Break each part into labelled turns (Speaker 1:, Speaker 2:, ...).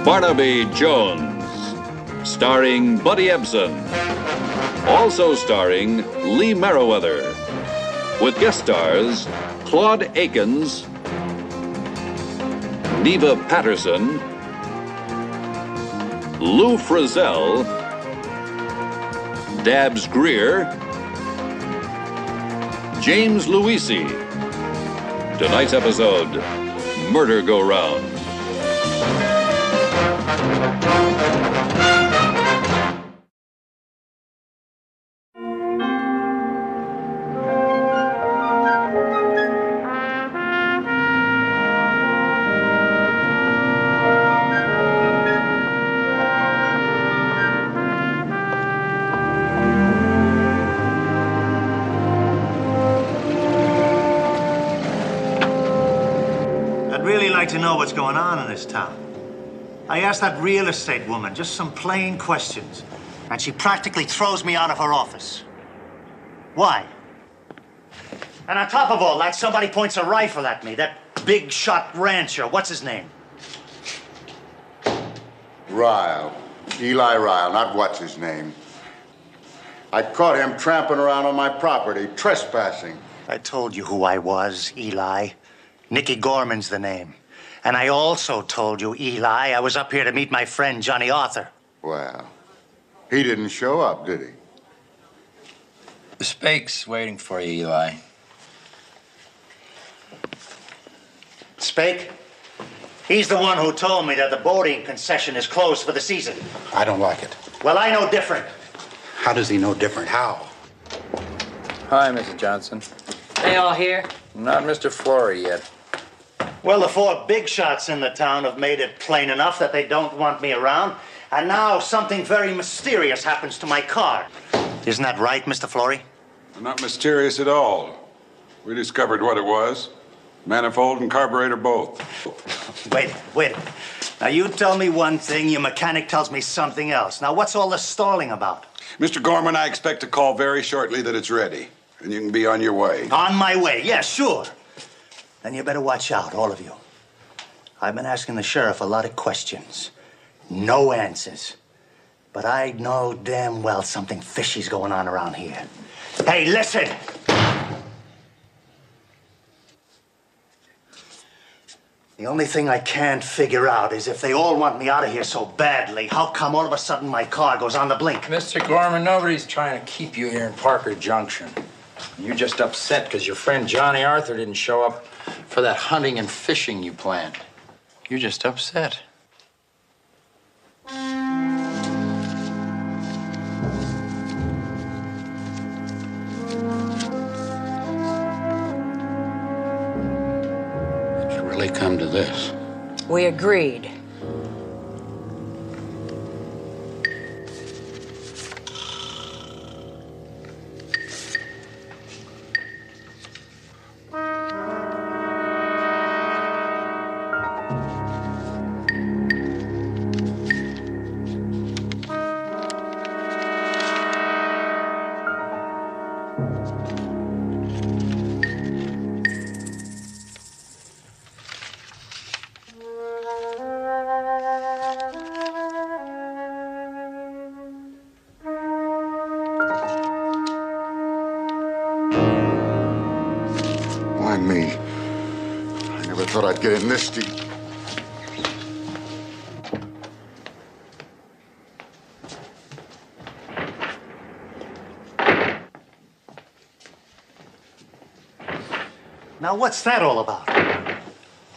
Speaker 1: Barnaby Jones, starring Buddy Ebsen. Also starring Lee Merriweather, with guest stars Claude Akins, Neva Patterson, Lou Frizzell, Dabbs Greer, James Luisi. Tonight's episode, Murder Go Round.
Speaker 2: To know what's going on in this town. I asked that real estate woman just some plain questions, and she practically throws me out of her office. Why? And on top of all that, somebody points a rifle at me. That big shot rancher, what's his name?
Speaker 3: Ryle. Eli Ryle, not what's his name. I caught him tramping around on my property, trespassing.
Speaker 2: I told you who I was, Eli. Nicky Gorman's the name. And I also told you, Eli, I was up here to meet my friend, Johnny Arthur.
Speaker 3: Well, he didn't show up, did he?
Speaker 4: The Spake's waiting for you, Eli.
Speaker 2: Spake? He's the one who told me that the boating concession is closed for the season.
Speaker 5: I don't like it.
Speaker 2: Well, I know different.
Speaker 5: How does he know different? How?
Speaker 4: Hi, Mrs. Johnson.
Speaker 6: They all here?
Speaker 4: Not Mr. Flory yet.
Speaker 2: Well, the four big shots in the town have made it plain enough that they don't want me around. And now something very mysterious happens to my car. Isn't that right, Mr. Flory?
Speaker 7: Not mysterious at all. We discovered what it was. Manifold and carburetor both.
Speaker 2: Wait. Now, you tell me one thing, your mechanic tells me something else. Now, what's all this stalling about?
Speaker 7: Mr. Gorman, I expect a call very shortly that it's ready. And you can be on your way.
Speaker 2: On my way, yeah, sure. Then you better watch out, all of you. I've been asking the sheriff a lot of questions. No answers. But I know damn well something fishy's going on around here. Hey, listen! The only thing I can't figure out is if they all want me out of here so badly, how come all of a sudden my car goes on the blink?
Speaker 4: Mr. Gorman, nobody's trying to keep you here in Parker Junction. You're just upset because your friend Johnny Arthur didn't show up for that hunting and fishing you planned. You're just upset.
Speaker 5: It's really come to this.
Speaker 6: We agreed.
Speaker 3: Why me? I never thought I'd get in this deep.
Speaker 2: Now, what's that all about?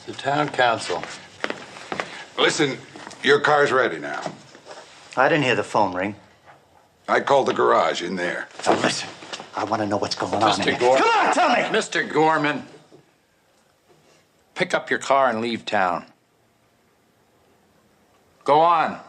Speaker 4: The town council.
Speaker 7: Listen, your car's ready now.
Speaker 2: I didn't hear the phone ring.
Speaker 7: I called the garage in there.
Speaker 2: Now, listen. I want to know what's going on in
Speaker 4: Mr.
Speaker 2: here.
Speaker 4: Gorman.
Speaker 2: Come on, tell me!
Speaker 4: Mr. Gorman, pick up your car and leave town. Go on.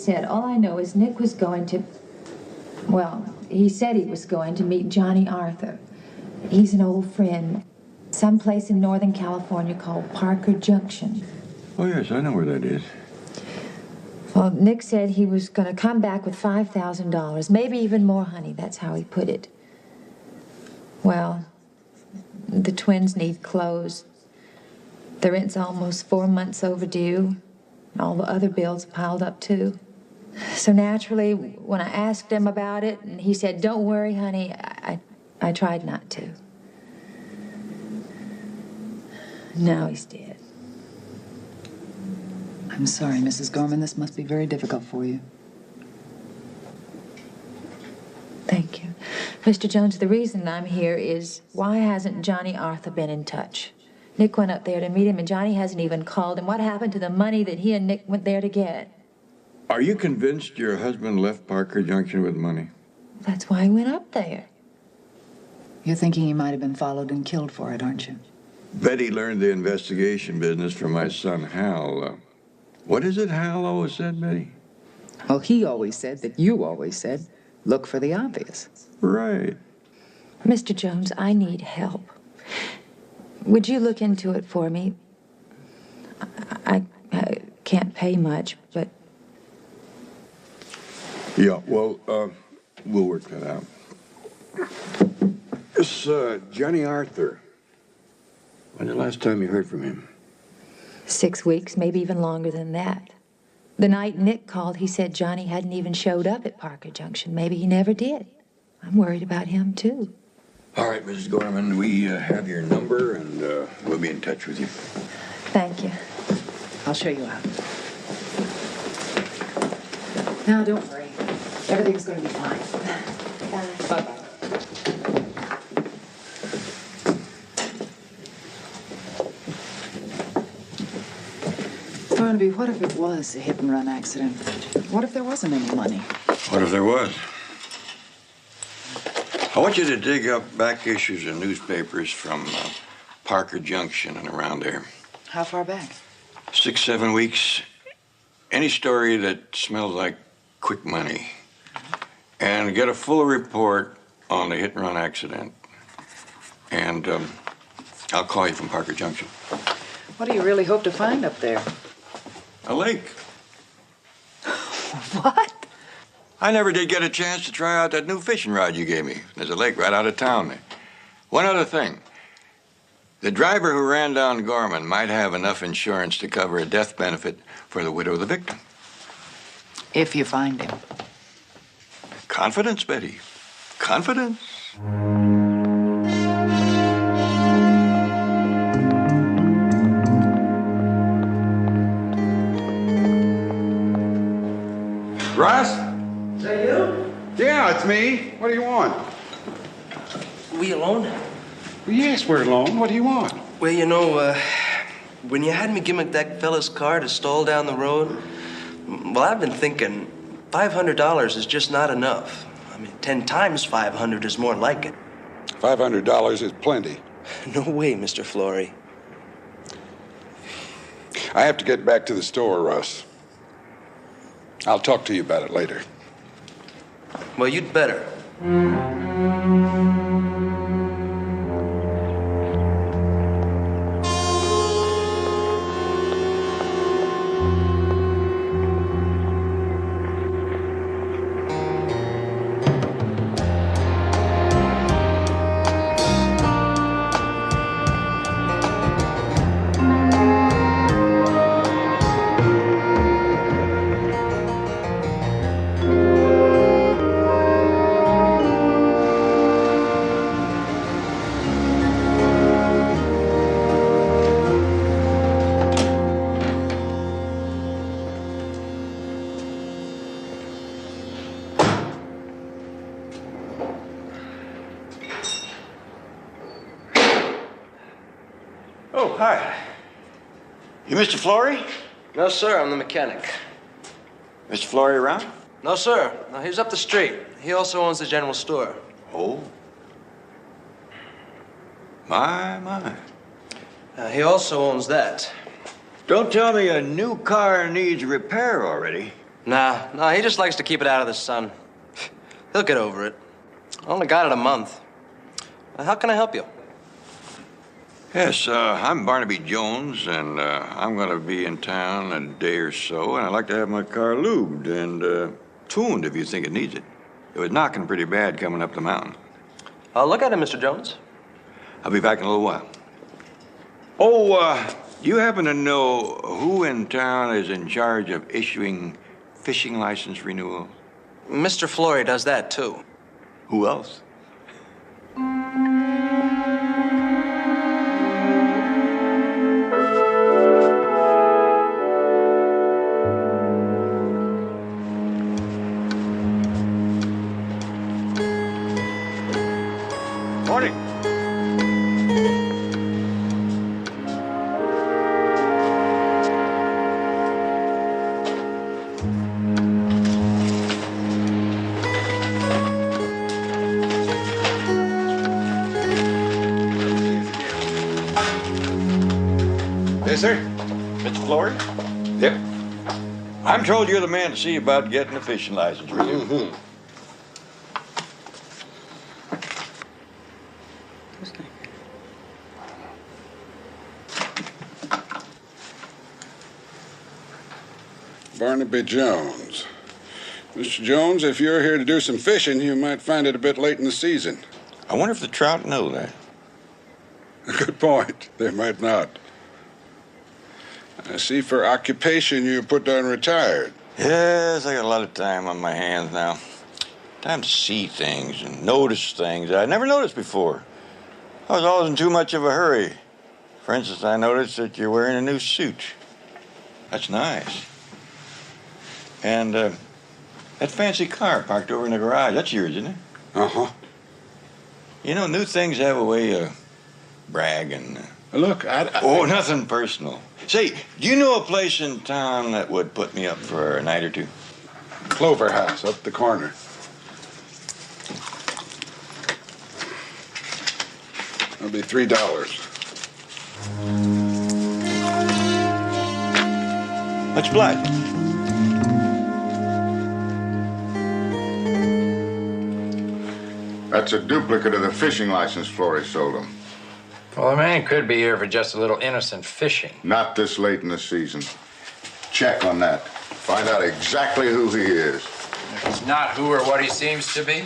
Speaker 8: said. All I know is Nick was going to... Well, he said he was going to meet Johnny Arthur. He's an old friend. Someplace in Northern California called Parker Junction.
Speaker 9: Oh, yes, I know where that is.
Speaker 8: Well, Nick said he was going to come back with $5,000. Maybe even more, honey. That's how he put it. Well, the twins need clothes. The rent's almost 4 months overdue. And all the other bills piled up, too. So naturally, when I asked him about it, and he said, "Don't worry, honey," I tried not to. Now he's dead.
Speaker 10: I'm sorry, Mrs. Gorman. This must be very difficult for you.
Speaker 8: Thank you. Mr. Jones, the reason I'm here is, why hasn't Johnny Arthur been in touch? Nick went up there to meet him, and Johnny hasn't even called. And what happened to the money that he and Nick went there to get?
Speaker 9: Are you convinced your husband left Parker Junction with money?
Speaker 8: That's why he went up there.
Speaker 10: You're thinking he might have been followed and killed for it, aren't you?
Speaker 9: Betty learned the investigation business from my son, Hal. What is it Hal always said, Betty?
Speaker 10: Well, he always said that you always said, look for the obvious.
Speaker 9: Right.
Speaker 8: Mr. Jones, I need help. Would you look into it for me? I can't pay much, but...
Speaker 9: Yeah, well, we'll work that out. This, Johnny Arthur. When's the last time you heard from him?
Speaker 8: 6 weeks, maybe even longer than that. The night Nick called, he said Johnny hadn't even showed up at Parker Junction. Maybe he never did. I'm worried about him, too.
Speaker 9: All right, Mrs. Gorman, we have your number, and we'll be in touch with you.
Speaker 8: Thank you.
Speaker 10: I'll show you out. Now, don't worry. Everything's going to be fine. Bye-bye. Barnaby, what if it was a hit-and-run accident? What if there wasn't any money?
Speaker 5: What if there was? I want you to dig up back issues of newspapers from Parker Junction and around there.
Speaker 10: How far back?
Speaker 5: 6, 7 weeks. Any story that smells like quick money. And get a full report on the hit-and-run accident. And I'll call you from Parker Junction.
Speaker 10: What do you really hope to find up there?
Speaker 5: A lake.
Speaker 10: What?
Speaker 5: I never did get a chance to try out that new fishing rod you gave me. There's a lake right out of town there. One other thing. The driver who ran down Gorman might have enough insurance to cover a death benefit for the widow of the victim.
Speaker 10: If you find him.
Speaker 5: Confidence, Betty. Confidence.
Speaker 7: Russ?
Speaker 11: Is that you?
Speaker 7: Yeah, it's me. What do you want?
Speaker 11: We alone?
Speaker 7: Well, yes, we're alone. What do you want?
Speaker 11: Well, you know, when you had me gimmick that fella's car to stall down the road, well, I've been thinking $500 is just not enough. I mean, 10 times 500 is more like it.
Speaker 7: $500 is plenty.
Speaker 11: No way, Mr. Flory.
Speaker 7: I have to get back to the store, Russ. I'll talk to you about it later.
Speaker 11: Well, you'd better.
Speaker 5: Oh, hi. You Mr. Flory?
Speaker 11: No, sir, I'm the mechanic.
Speaker 5: Mr. Flory around?
Speaker 11: No, sir. No, he's up the street. He also owns the general store.
Speaker 5: Oh. My.
Speaker 11: He also owns that.
Speaker 5: Don't tell me a new car needs repair already.
Speaker 11: Nah, he just likes to keep it out of the sun. He'll get over it. I only got it a month. How can I help you?
Speaker 5: Yes, I'm Barnaby Jones, and I'm going to be in town in a day or so, and I'd like to have my car lubed and tuned if you think it needs it. It was knocking pretty bad coming up the mountain.
Speaker 11: I'll look at it, Mr. Jones.
Speaker 5: I'll be back in a little while. Oh, you happen to know who in town is in charge of issuing fishing license renewals?
Speaker 11: Mr. Flory does that, too.
Speaker 5: Who else? Morning.
Speaker 7: Yes, sir.
Speaker 5: Mr. Flory? Yep. I'm told you're the man to see about getting a fishing license renewed.
Speaker 7: Barnaby Jones. Mr. Jones, if you're here to do some fishing, you might find it a bit late in the season.
Speaker 5: I wonder if the trout know that.
Speaker 7: Good point. They might not. I see for occupation you put down retired.
Speaker 5: Yes, I got a lot of time on my hands now. Time to see things and notice things that I never noticed before. I was always in too much of a hurry. For instance, I noticed that you're wearing a new suit. That's nice. And that fancy car parked over in the garage, that's yours, isn't it?
Speaker 7: Uh-huh.
Speaker 5: You know, new things have a way of bragging.
Speaker 7: Look,
Speaker 5: Oh, nothing personal. Say, do you know a place in town that would put me up for a night or two?
Speaker 7: Clover House up the corner. That'll be $3.
Speaker 5: Much obliged.
Speaker 3: That's a duplicate of the fishing license Flory sold him.
Speaker 4: Well, the man could be here for just a little innocent fishing.
Speaker 3: Not this late in the season. Check on that. Find out exactly who he is.
Speaker 4: If he's not who or what he seems to be.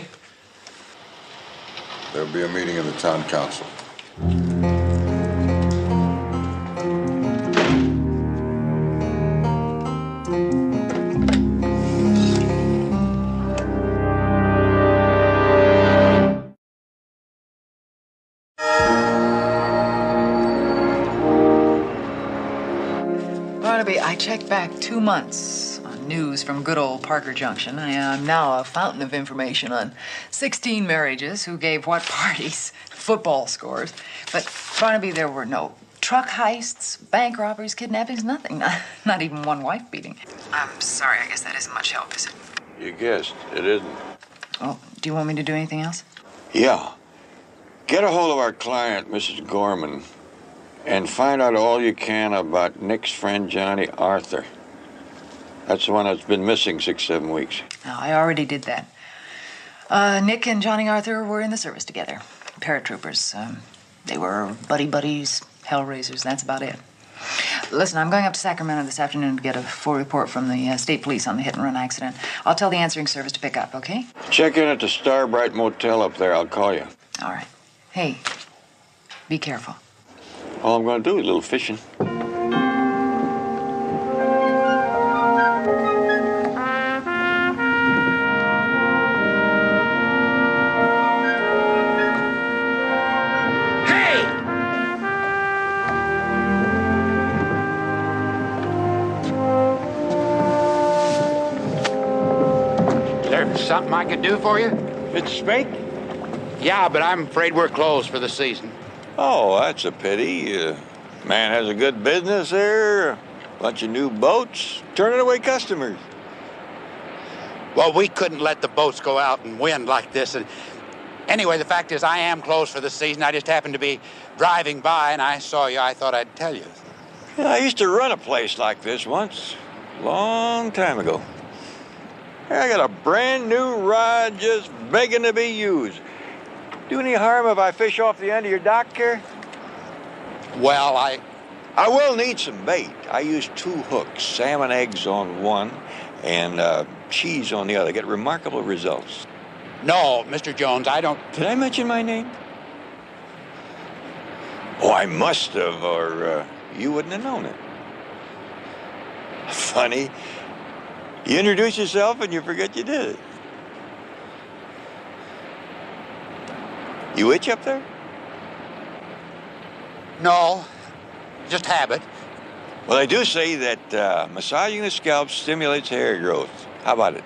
Speaker 3: There'll be a meeting of the town council.
Speaker 10: Barnaby, I checked back 2 months on news from good old Parker Junction. I am now a fountain of information on 16 marriages, who gave what parties, football scores. But, Barnaby, there were no truck heists, bank robberies, kidnappings, nothing. Not even one wife beating. I'm sorry, I guess that isn't much help, is it?
Speaker 5: You guessed, it isn't.
Speaker 10: Oh, do you want me to do anything else?
Speaker 5: Yeah. Get a hold of our client, Mrs. Gorman, and find out all you can about Nick's friend, Johnny Arthur. That's the one that's been missing 6, 7 weeks.
Speaker 10: No, I already did that. Nick and Johnny Arthur were in the service together. Paratroopers. They were buddies, hellraisers. That's about it. Listen, I'm going up to Sacramento this afternoon to get a full report from the state police on the hit-and-run accident. I'll tell the answering service to pick up, okay?
Speaker 5: Check in at the Starbright Motel up there. I'll call you.
Speaker 10: All right. Hey, be careful.
Speaker 5: All I'm going to do is a little fishing.
Speaker 12: Something I could do for you?
Speaker 5: Mr. Spink?
Speaker 12: Yeah, but I'm afraid we're closed for the season.
Speaker 5: Oh, that's a pity. Man has a good business there, a bunch of new boats, turning away customers.
Speaker 12: Well, we couldn't let the boats go out and wind like this. And anyway, the fact is I am closed for the season. I just happened to be driving by and I saw you. I thought I'd tell you.
Speaker 5: Yeah, I used to run a place like this once, long time ago. I got a brand new rod just begging to be used. Do any harm if I fish off the end of your dock here?
Speaker 12: Well,
Speaker 5: I will need some bait. I use 2 hooks, salmon eggs on one and cheese on the other. Get remarkable results.
Speaker 12: No, Mr. Jones, I don't...
Speaker 5: Did I mention my name? Oh, I must have, or you wouldn't have known it. Funny. You introduce yourself and you forget you did it. You itch up there?
Speaker 12: No, just habit.
Speaker 5: Well, they do say that massaging the scalp stimulates hair growth. How about it?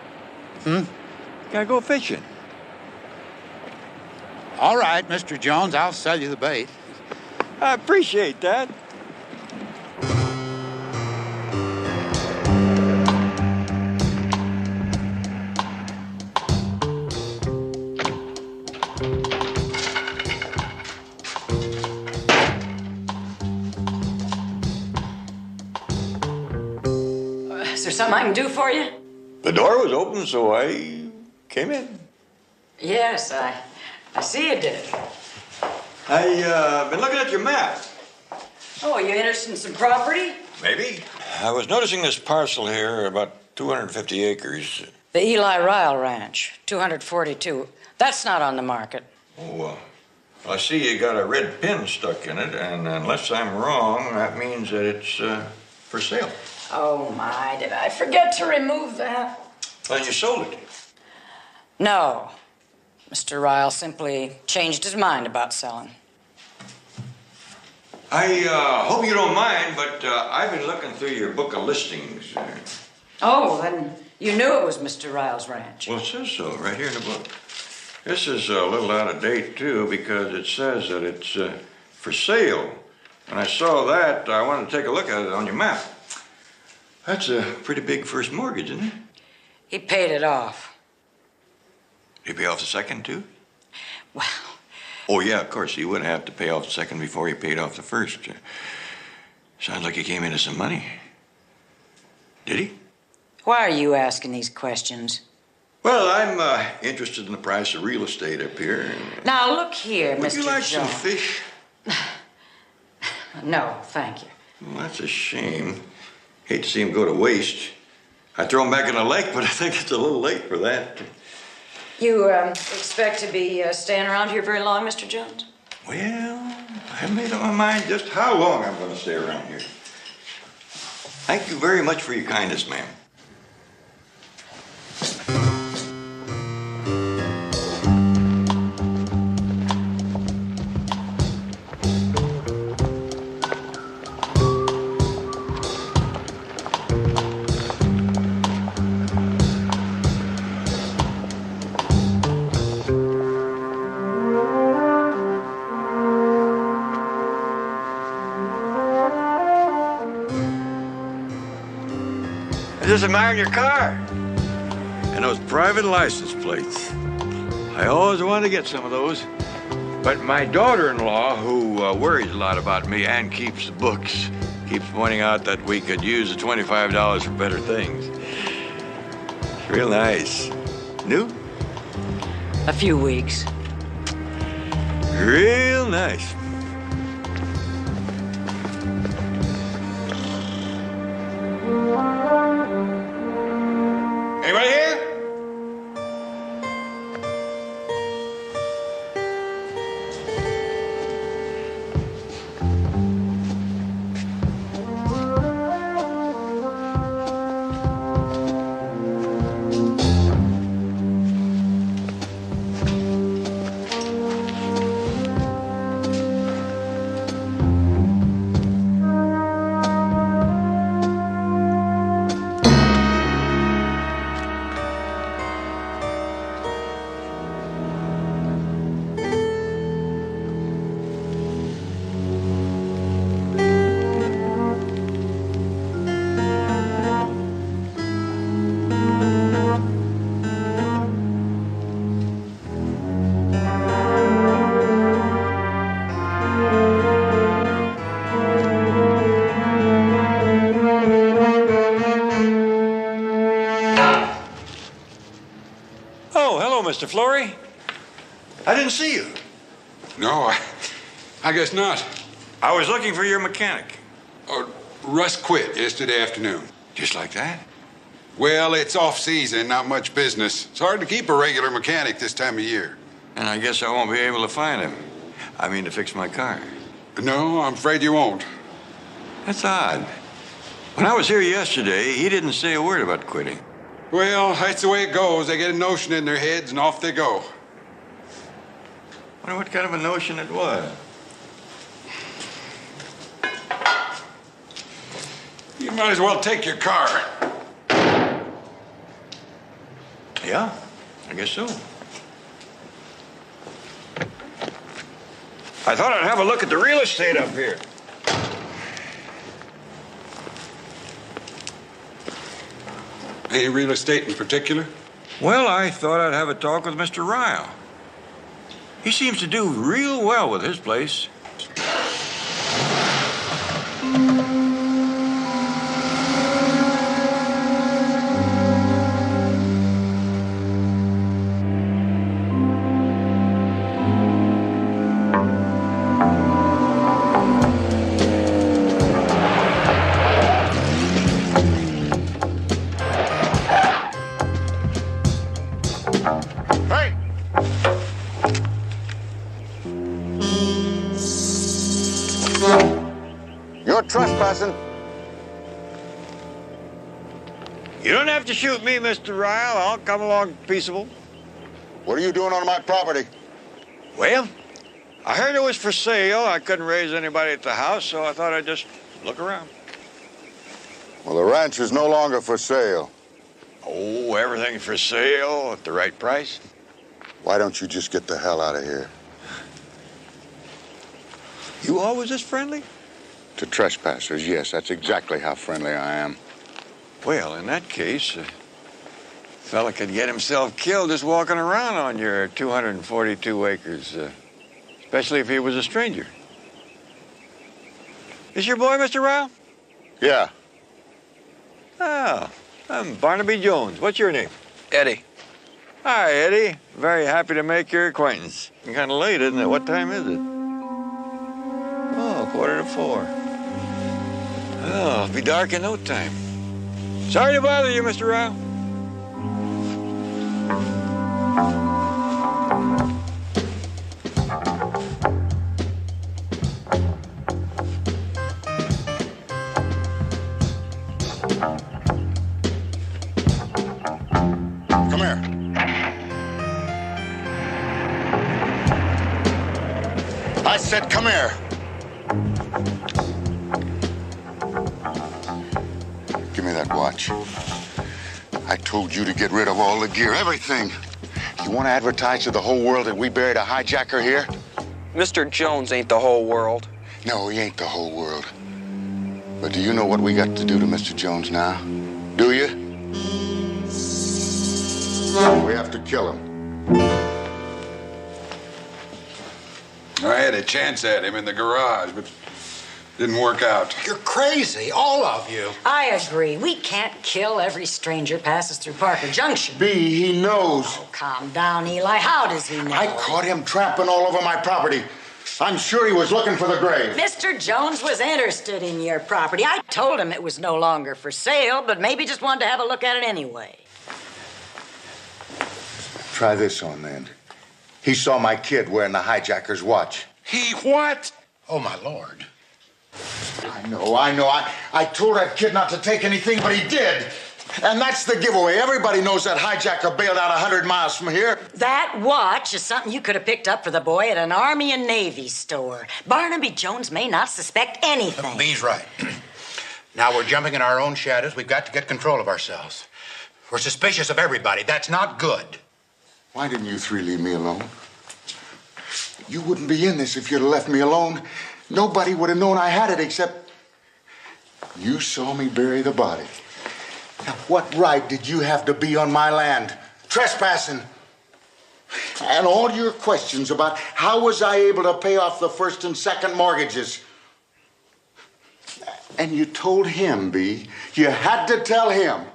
Speaker 5: Gotta go fishing.
Speaker 12: All right, Mr. Jones, I'll sell you the bait.
Speaker 5: I appreciate that.
Speaker 6: Is there something I can do for you?
Speaker 5: The door was open, so I came in.
Speaker 6: Yes, I see you did.
Speaker 5: I been looking at your map.
Speaker 6: Oh, you interested in some property?
Speaker 5: Maybe. I was noticing this parcel here, about 250 acres.
Speaker 6: The Eli Ryle Ranch, 242. That's not on the market.
Speaker 5: Oh, I see you got a red pin stuck in it, and unless I'm wrong, that means that it's for sale.
Speaker 6: Oh, my, did I forget to remove that?
Speaker 5: Well, you sold it.
Speaker 6: No. Mr. Ryle simply changed his mind about selling.
Speaker 5: I hope you don't mind, but I've been looking through your book of listings.
Speaker 6: Oh, then you knew it was Mr. Ryle's ranch.
Speaker 5: Well, it says so right here in the book. This is a little out of date, too, because it says that it's for sale. When I saw that, I wanted to take a look at it on your map. That's a pretty big first mortgage, isn't it?
Speaker 6: He paid it off.
Speaker 5: Did he pay off the second, too?
Speaker 6: Well...
Speaker 5: Oh, yeah, of course. He would have to pay off the second before he paid off the first. Sounds like he came into some money. Did he?
Speaker 6: Why are you asking these questions?
Speaker 5: Well, I'm interested in the price of real estate up here.
Speaker 6: Now, look here, Mr.
Speaker 5: Would you like some
Speaker 6: Jones.
Speaker 5: fish?
Speaker 6: No, thank you.
Speaker 5: Well, that's a shame. Hate to see him go to waste. I'd throw him back in the lake, but I think it's a little late for that.
Speaker 6: You expect to be staying around here very long, Mr. Jones?
Speaker 5: Well, I haven't made up my mind just how long I'm going to stay around here. Thank you very much for your kindness, ma'am. I just admired your car and those private license plates. I always wanted to get some of those. But my daughter-in-law, who worries a lot about me and keeps the books, keeps pointing out that we could use the $25 for better things. It's real nice. New?
Speaker 6: A few weeks.
Speaker 5: Real nice. Anybody here? Florrie? I didn't see you.
Speaker 7: No, I guess not.
Speaker 5: I was looking for your mechanic.
Speaker 7: Oh, Russ quit yesterday afternoon.
Speaker 5: Just like that?
Speaker 7: Well, it's off-season, not much business. It's hard to keep a regular mechanic this time of year.
Speaker 5: And I guess I won't be able to find him. I mean, to fix my car.
Speaker 7: No, I'm afraid you won't.
Speaker 5: That's odd. When I was here yesterday, he didn't say a word about quitting.
Speaker 7: Well, that's the way it goes. They get a notion in their heads and off they go.
Speaker 5: Wonder what kind of a notion it was.
Speaker 7: You might as well take your car.
Speaker 5: Yeah, I guess so. I thought I'd have a look at the real estate up here.
Speaker 7: Any real estate in particular?
Speaker 5: Well, I thought I'd have a talk with Mr. Ryle. He seems to do real well with his place.
Speaker 3: You're trespassing.
Speaker 5: You don't have to shoot me, Mr. Ryle. I'll come along peaceable.
Speaker 3: What are you doing on my property?
Speaker 5: Well, I heard it was for sale. I couldn't raise anybody at the house, so I thought I'd just look around.
Speaker 3: Well, the ranch is no longer for sale.
Speaker 5: Oh, everything's for sale at the right price.
Speaker 3: Why don't you just get the hell out of here?
Speaker 5: You always this friendly?
Speaker 3: To trespassers, yes, that's exactly how friendly I am.
Speaker 5: Well, in that case, a fella could get himself killed just walking around on your 242 acres, especially if he was a stranger. Is your boy Mr. Ryle?
Speaker 3: Yeah.
Speaker 5: Oh, I'm Barnaby Jones. What's your name?
Speaker 11: Eddie.
Speaker 5: Hi, Eddie. Very happy to make your acquaintance. Kind of late, isn't it? What time is it? Oh, 3:45. Oh, it'll be dark in no time. Sorry to bother you, Mr. Ryle.
Speaker 3: Come here. I said come here. Give me that watch. I told you to get rid of all the gear, everything. You want to advertise to the whole world that we buried a hijacker here?
Speaker 11: Mr. Jones ain't the whole world.
Speaker 3: No, he ain't the whole world. But do you know what we got to do to Mr. Jones now? Do you? We have to kill him.
Speaker 7: I had a chance at him in the garage, but didn't work out.
Speaker 12: You're crazy, all of you.
Speaker 6: I agree. We can't kill every stranger passes through Parker Junction.
Speaker 3: B, he knows.
Speaker 6: Oh, calm down, Eli. How does he know?
Speaker 3: I caught him tramping all over my property. I'm sure he was looking for the grave.
Speaker 6: Mr. Jones was interested in your property. I told him it was no longer for sale, but maybe just wanted to have a look at it anyway.
Speaker 3: Try this on, then. He saw my kid wearing the hijacker's watch.
Speaker 12: He what? Oh, my Lord.
Speaker 3: I know. I told that kid not to take anything, but he did. And that's the giveaway. Everybody knows that hijacker bailed out 100 miles from here.
Speaker 6: That watch is something you could have picked up for the boy at an Army and Navy store. Barnaby Jones may not suspect anything.
Speaker 12: He's right. Now we're jumping in our own shadows. We've got to get control of ourselves. We're suspicious of everybody. That's not good.
Speaker 3: Why didn't you three leave me alone? You wouldn't be in this if you'd have left me alone. Nobody would have known I had it except you saw me bury the body. Now, what right did you have to be on my land, trespassing? And all your questions about how was I able to pay off the first and second mortgages. And you told him, B. You had to tell him.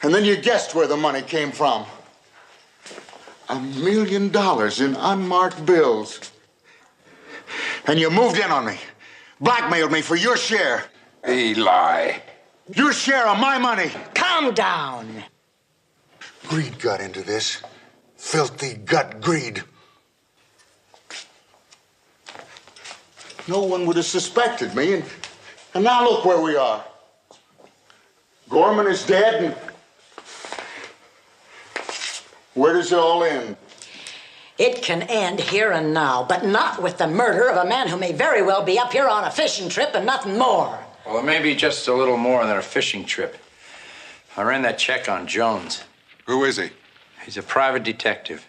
Speaker 3: And then you guessed where the money came from. $1 million in unmarked bills. And you moved in on me, blackmailed me for your share.
Speaker 5: Eli.
Speaker 3: Your share of my money.
Speaker 6: Calm down.
Speaker 3: Greed got into this. Filthy gut greed. No one would have suspected me, and now look where we are. Gorman is dead, and where does it all end?
Speaker 6: It can end here and now, but not with the murder of a man who may very well be up here on a fishing trip and nothing more.
Speaker 4: Well, it may be just a little more than a fishing trip. I ran that check on Jones.
Speaker 7: Who is he?
Speaker 4: He's a private detective.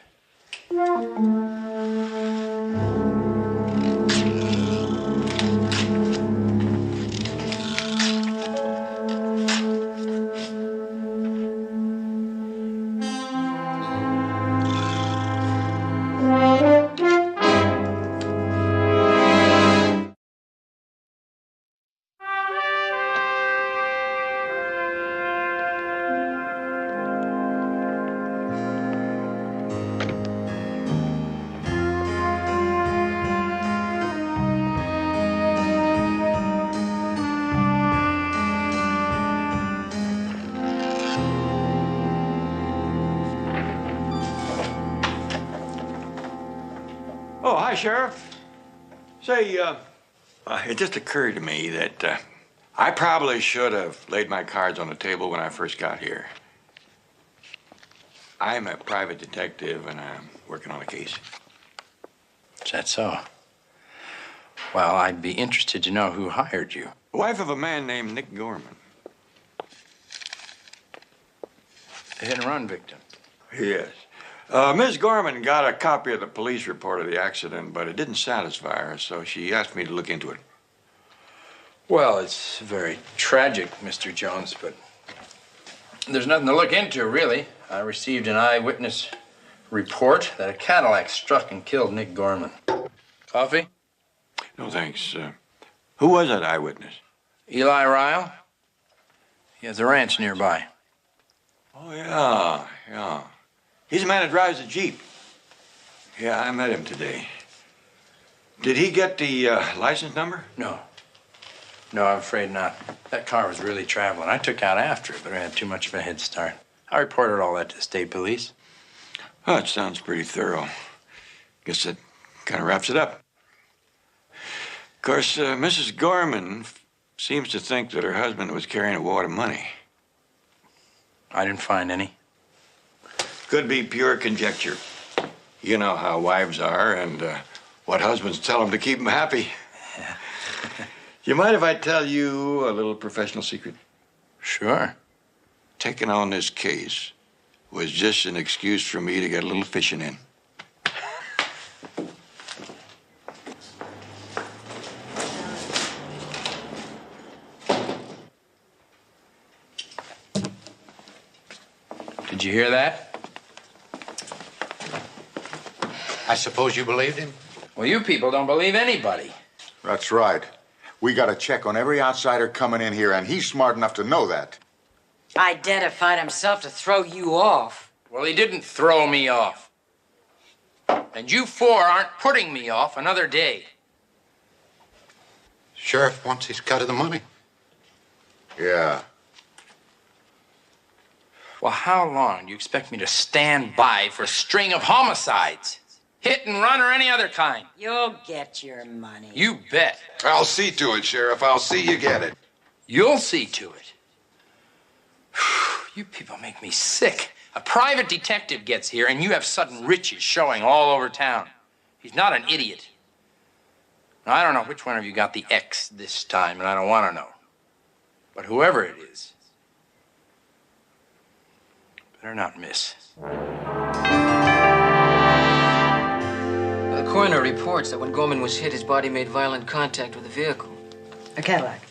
Speaker 5: Oh, hi, Sheriff. Say, it just occurred to me that I probably should have laid my cards on the table when I first got here. I'm a private detective, and I'm working on a case.
Speaker 4: Is that so? Well, I'd be interested to know who hired you.
Speaker 5: The wife of a man named Nick Gorman.
Speaker 4: A hit-and-run victim.
Speaker 5: Yes. Ms. Gorman got a copy of the police report of the accident, but it didn't satisfy her, so she asked me to look into it.
Speaker 4: Well, it's very tragic, Mr. Jones, but there's nothing to look into, really. I received an eyewitness report that a Cadillac struck and killed Nick Gorman. Coffee?
Speaker 5: No, thanks. Who was that eyewitness?
Speaker 4: Eli Ryle. He has a ranch nearby.
Speaker 5: Oh, yeah. He's the man that drives the Jeep. Yeah, I met him today. Did he get the license number?
Speaker 4: No, I'm afraid not. That car was really traveling. I took out after it, but I had too much of a head start. I reported all that to the state police.
Speaker 5: Oh, it sounds pretty thorough. Guess that kind of wraps it up. Of course, Mrs. Gorman seems to think that her husband was carrying a wad of money.
Speaker 4: I didn't find any.
Speaker 5: Could be pure conjecture. You know how wives are and what husbands tell them to keep them happy.
Speaker 4: Yeah.
Speaker 5: You mind if I tell you a little professional secret?
Speaker 4: Sure.
Speaker 5: Taking on this case was just an excuse for me to get a little fishing in.
Speaker 4: Did you hear that?
Speaker 12: I suppose you believed him?
Speaker 4: Well, you people don't believe anybody.
Speaker 3: That's right. We got a check on every outsider coming in here, and he's smart enough to know that.
Speaker 6: Identified himself to throw you off.
Speaker 4: Well, he didn't throw me off. And you four aren't putting me off another day.
Speaker 12: Sheriff wants his cut of the money.
Speaker 3: Yeah.
Speaker 4: Well, how long do you expect me to stand by for a string of homicides? Hit and run or any other kind?
Speaker 6: You'll get your money.
Speaker 4: You bet.
Speaker 7: I'll see to it, Sheriff. I'll see you get it.
Speaker 4: You'll see to it. You people make me sick. A private detective gets here and you have sudden riches showing all over town. He's not an idiot. Now, I don't know which one of you got the X this time, and I don't want to know. But whoever it is, better not miss.
Speaker 13: The coroner reports that when Gorman was hit, his body made violent contact with the vehicle.
Speaker 6: A Cadillac.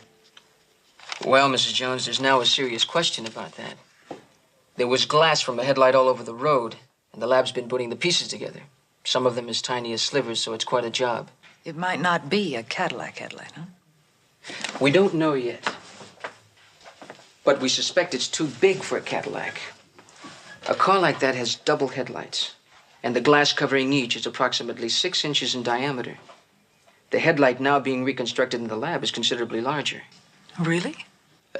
Speaker 13: Well, Mrs. Jones, there's now a serious question about that. There was glass from a headlight all over the road, and the lab's been putting the pieces together. Some of them as tiny as slivers, so it's quite a job.
Speaker 10: It might not be a Cadillac headlight, huh?
Speaker 13: We don't know yet. But we suspect it's too big for a Cadillac. A car like that has double headlights. and the glass covering each is approximately 6 inches in diameter. The headlight now being reconstructed in the lab is considerably larger.
Speaker 10: Really?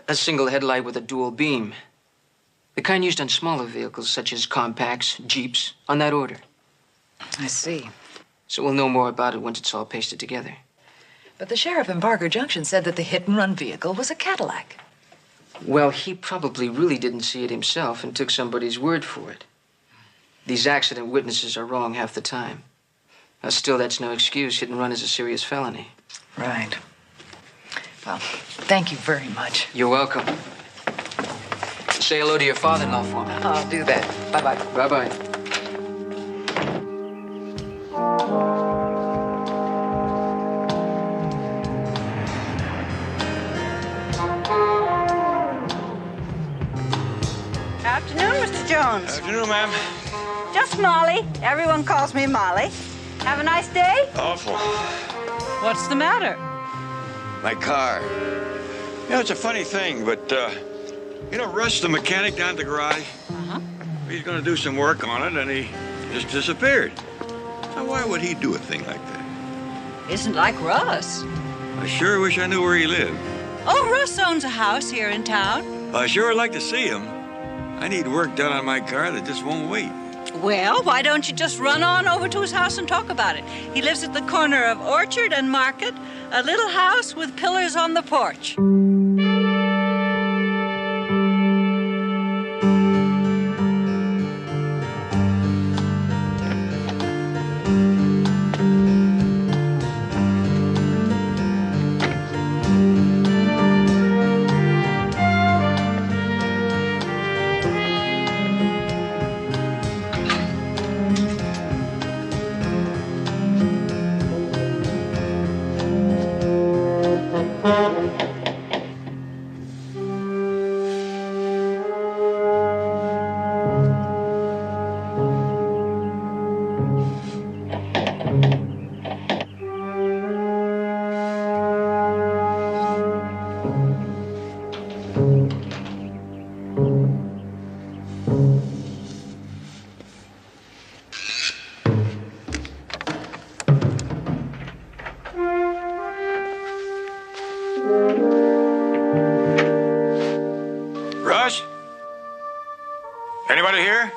Speaker 13: A single headlight with a dual beam. The kind used on smaller vehicles, such as compacts, jeeps, on that order.
Speaker 10: I see.
Speaker 13: So we'll know more about it once it's all pasted together.
Speaker 10: But the sheriff in Barker Junction said that the hit-and-run vehicle was a Cadillac.
Speaker 13: Well, he probably really didn't see it himself and took somebody's word for it. These accident witnesses are wrong half the time. Now, still, that's no excuse. Hit-and-run is a serious felony.
Speaker 10: Right. Well, thank you very much.
Speaker 13: You're welcome. Say hello to your father-in-law for me.
Speaker 10: I'll do that. Bye-bye.
Speaker 13: Bye-bye.
Speaker 14: Afternoon, Mr. Jones.
Speaker 5: Afternoon, ma'am.
Speaker 14: Just Molly. Everyone calls me Molly. Have a nice day?
Speaker 5: Awful.
Speaker 14: What's the matter?
Speaker 5: My car. You know, it's a funny thing, but, Russ, the mechanic down at the garage, he's going to do some work on it, and he just disappeared. Now, why would he do a thing like that?
Speaker 14: Isn't like Russ.
Speaker 5: I sure wish I knew where he lived.
Speaker 14: Oh, Russ owns a house here in town.
Speaker 5: I sure would like to see him. I need work done on my car that just won't wait.
Speaker 14: Well, why don't you just run on over to his house and talk about it? He lives at the corner of Orchard and Market, a little house with pillars on the porch.
Speaker 5: Russ? Anybody here?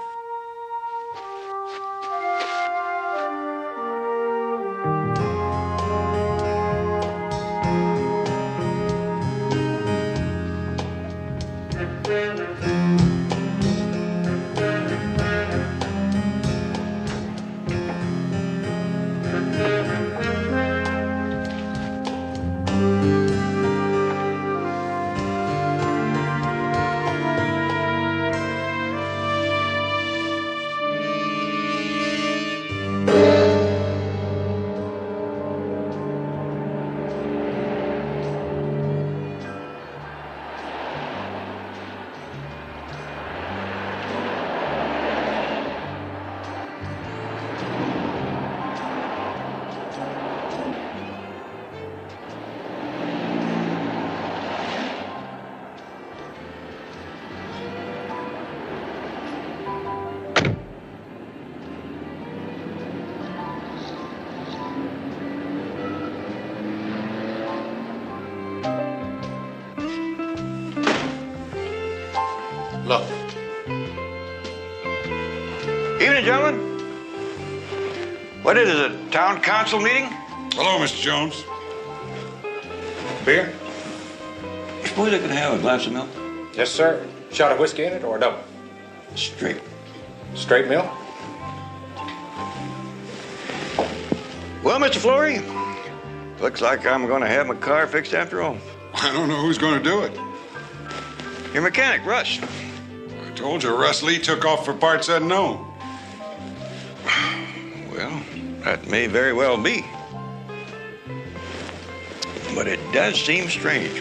Speaker 2: Look.
Speaker 5: Evening, gentlemen. What is it, a town council meeting?
Speaker 7: Hello, Mr. Jones.
Speaker 5: Beer? Suppose I could have a glass of milk?
Speaker 15: Yes, sir. Shot of whiskey in it or a double?
Speaker 5: Straight.
Speaker 15: Straight milk?
Speaker 5: Well, Mr. Flory, looks like I'm going to have my car fixed after all.
Speaker 7: I don't know who's going to do it.
Speaker 5: Your mechanic, Russ.
Speaker 7: I told you, Russ Lee took off for parts unknown.
Speaker 5: Well, that may very well be. But it does seem strange.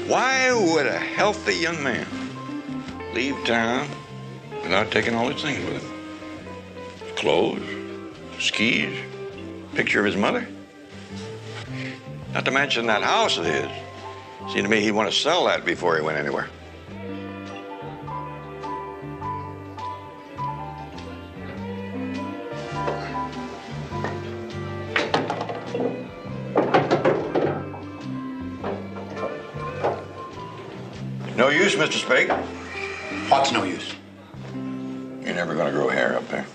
Speaker 5: Why would a healthy young man leave town without taking all his things with him? Clothes, skis, picture of his mother? Not to mention that house of his. Seemed to me he'd want to sell that before he went anywhere. use, Mr. Spake.
Speaker 12: What's no use?
Speaker 5: You're never gonna grow hair up there.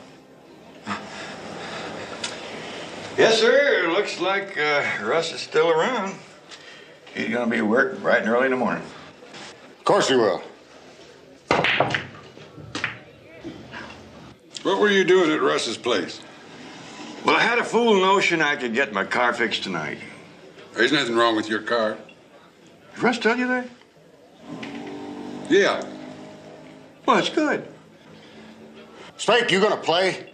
Speaker 5: Yes, sir. It looks like Russ is still around. He's gonna be at work bright and early in the morning.
Speaker 3: Of course he will.
Speaker 7: What were you doing at Russ's place?
Speaker 5: Well, I had a fool notion I could get my car fixed tonight.
Speaker 7: There's nothing wrong with your car.
Speaker 5: Did Russ tell you that?
Speaker 7: Yeah.
Speaker 5: Well, that's good.
Speaker 3: Spake, you gonna play?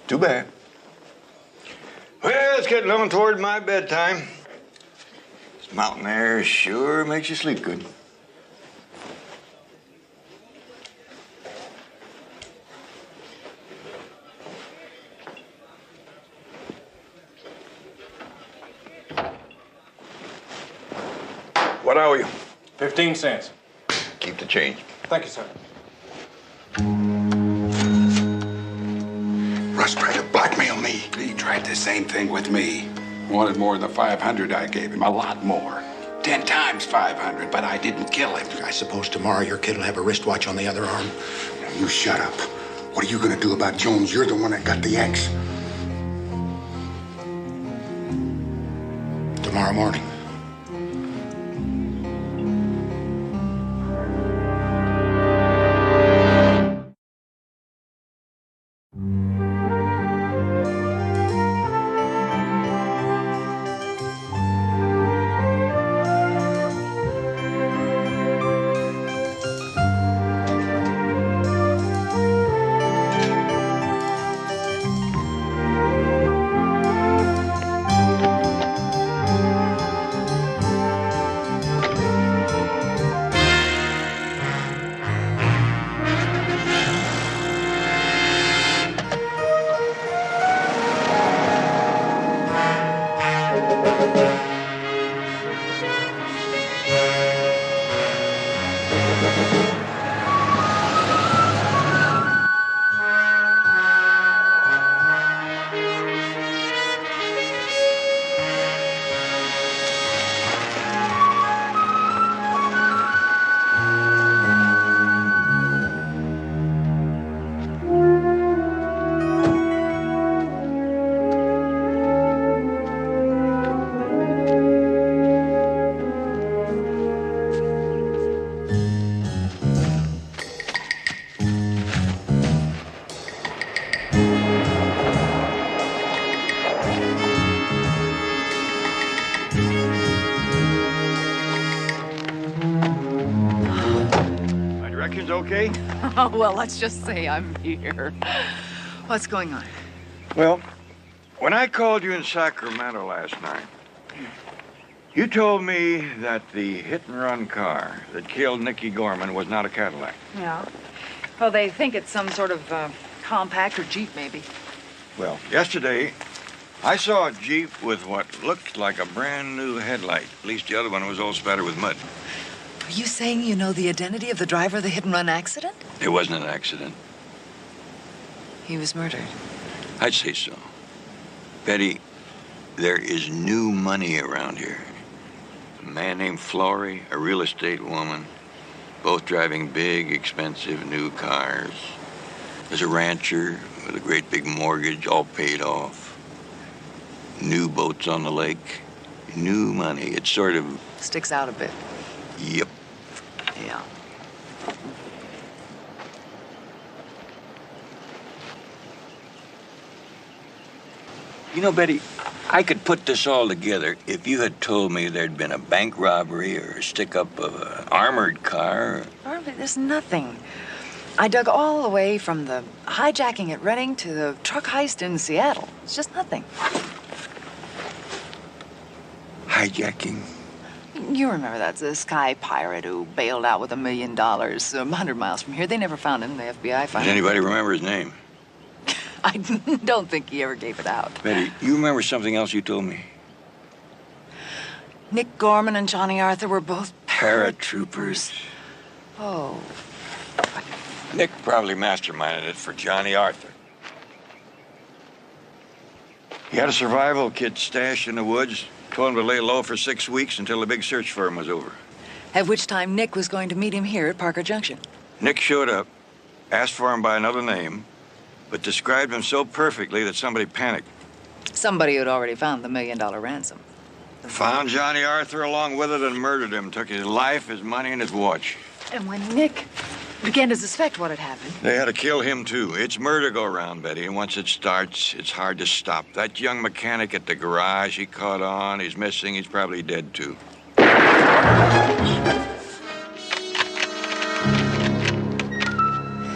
Speaker 5: Too bad. Well, it's getting on toward my bedtime. This mountain air sure makes you sleep good. What owe you?
Speaker 15: 15 cents.
Speaker 5: Keep the change.
Speaker 15: Thank you, sir.
Speaker 7: Russ tried to blackmail me. He tried the same thing with me. Wanted more than the 500 I gave him, a lot more. 10 times 500, but I didn't kill him.
Speaker 12: I suppose tomorrow your kid will have a wristwatch on the other arm.
Speaker 3: Now, you shut up. What are you gonna do about Jones? You're the one that got the X.
Speaker 12: Tomorrow morning.
Speaker 5: Okay?
Speaker 10: Oh, well, let's just say I'm here. What's going on?
Speaker 5: Well, when I called you in Sacramento last night, you told me that the hit-and-run car that killed Nicky Gorman was not a Cadillac.
Speaker 10: Yeah. Well, they think it's some sort of compact or Jeep, maybe.
Speaker 5: Well, yesterday, I saw a Jeep with what looked like a brand-new headlight. At least the other one was all spattered with mud.
Speaker 10: Are you saying you know the identity of the driver of the hit-and-run accident?
Speaker 5: It wasn't an accident.
Speaker 10: He was murdered.
Speaker 5: I'd say so. Betty, there is new money around here. A man named Flory, a real estate woman, both driving big, expensive new cars. There's a rancher with a great big mortgage, all paid off. New boats on the lake. New money. It sort of...
Speaker 10: Sticks out a bit.
Speaker 5: Yep.
Speaker 10: Yeah.
Speaker 5: You know, Betty, I could put this all together if you had told me there'd been a bank robbery or a stick-up of an armored car.
Speaker 10: Barnaby, there's nothing. I dug all the way from the hijacking at Reading to the truck heist in Seattle. It's just nothing.
Speaker 5: Hijacking?
Speaker 10: You remember that the Sky pirate who bailed out with $1 million 100 miles from here. They never found him. The FBI found him.
Speaker 5: Does anybody remember his name?
Speaker 10: I don't think he ever gave it out.
Speaker 5: Betty, you remember something else you told me?
Speaker 10: Nick Gorman and Johnny Arthur were both paratroopers. Oh.
Speaker 5: Nick probably masterminded it for Johnny Arthur. He had a survival kit stashed in the woods, told him to lay low for 6 weeks until the big search for him was over.
Speaker 10: At which time Nick was going to meet him here at Parker Junction.
Speaker 5: Nick showed up, asked for him by another name, but described him so perfectly that somebody panicked.
Speaker 10: Somebody who'd already found the $1 million ransom.
Speaker 5: Found Johnny Arthur along with it and murdered him. Took his life, his money, and his watch.
Speaker 10: And when Nick began to suspect what had happened...
Speaker 5: They had to kill him, too. It's murder-go-round, Betty, and once it starts, it's hard to stop. That young mechanic at the garage, he caught on. He's missing. He's probably dead, too. Are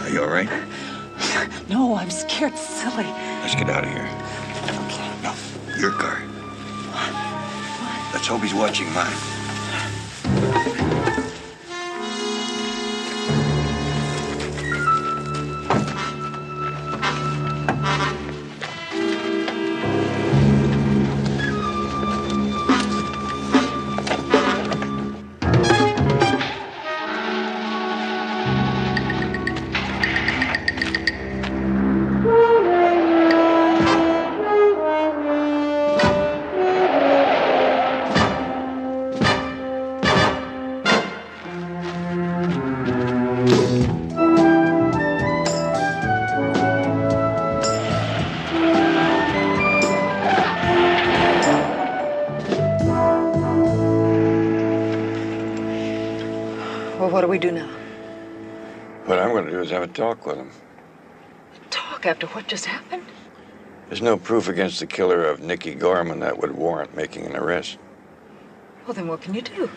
Speaker 5: you all right?
Speaker 10: No, I'm scared silly.
Speaker 5: Let's get out of here.
Speaker 10: Okay.
Speaker 5: No, your car. Let's hope he's watching mine.
Speaker 10: Well, what do we do now?
Speaker 5: What I'm going to do is have a talk with him.
Speaker 10: Talk after what just happened?
Speaker 5: There's no proof against the killer of Nicky Gorman that would warrant making an arrest.
Speaker 10: Well, then what can you do?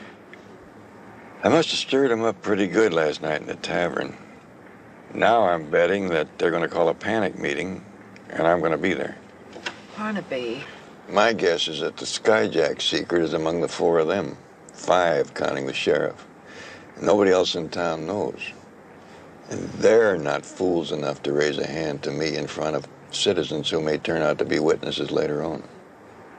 Speaker 5: I must have stirred him up pretty good last night in the tavern. Now I'm betting that they're going to call a panic meeting, and I'm going to be there.
Speaker 10: Barnaby.
Speaker 5: My guess is that the Skyjack secret is among the 4 of them. 5, counting the sheriff. Nobody else in town knows. And they're not fools enough to raise a hand to me in front of citizens who may turn out to be witnesses later on.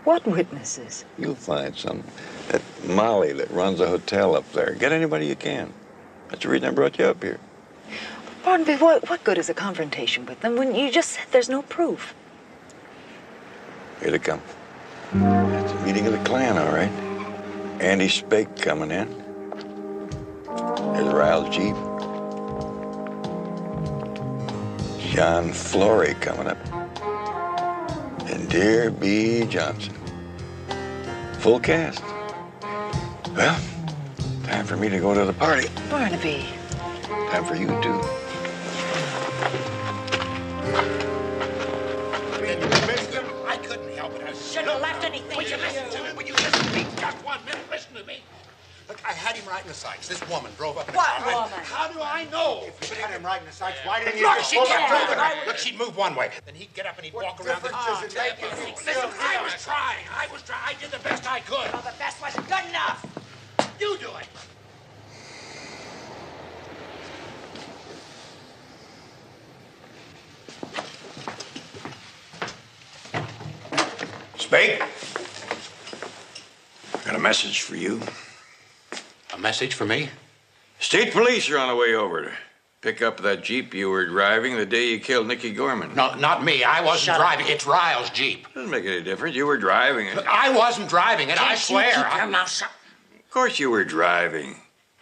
Speaker 10: What witnesses?
Speaker 5: You'll find some. That Molly that runs a hotel up there. Get anybody you can. That's the reason I brought you up here.
Speaker 10: Barnaby, what good is a confrontation with them when you just said there's no proof?
Speaker 5: Here they come. It's a meeting of the clan, all right. Andy Spake coming in. There's Ryle's Jeep. John Flory coming up. And Dear B. Johnson. Full cast. Well, time for me to go to the party.
Speaker 10: Barnaby.
Speaker 5: Time for you, too.
Speaker 12: I couldn't help it.
Speaker 6: Shouldn't have left anything.
Speaker 12: Would you listen to me? Would you listen to me? Just 1 minute. Listen to me. Look, I had him right in the sights. This woman drove up in a
Speaker 6: What
Speaker 12: car.
Speaker 6: woman?
Speaker 12: How do I know?
Speaker 2: If you had him right in the sights, why didn't you
Speaker 12: Look,
Speaker 2: just
Speaker 12: she
Speaker 2: pull
Speaker 12: kept
Speaker 2: the
Speaker 12: driving.
Speaker 2: trigger?
Speaker 12: Look, she'd move one way. Then he'd get up and he'd walk around the
Speaker 2: difference does it make if you
Speaker 12: Listen, I was trying. I did the best I could.
Speaker 6: Well, the best wasn't good enough.
Speaker 12: You do it.
Speaker 5: Spake? Got a message for you.
Speaker 12: A message for me?
Speaker 5: State police are on the way over to pick up that Jeep you were driving the day you killed Nicky Gorman.
Speaker 12: No, not me. I wasn't driving. It's Ryle's Jeep.
Speaker 5: Doesn't make any difference. You were driving it.
Speaker 12: Look, I wasn't driving it. I swear.
Speaker 6: Keep your mouth shut.
Speaker 5: Of course you were driving.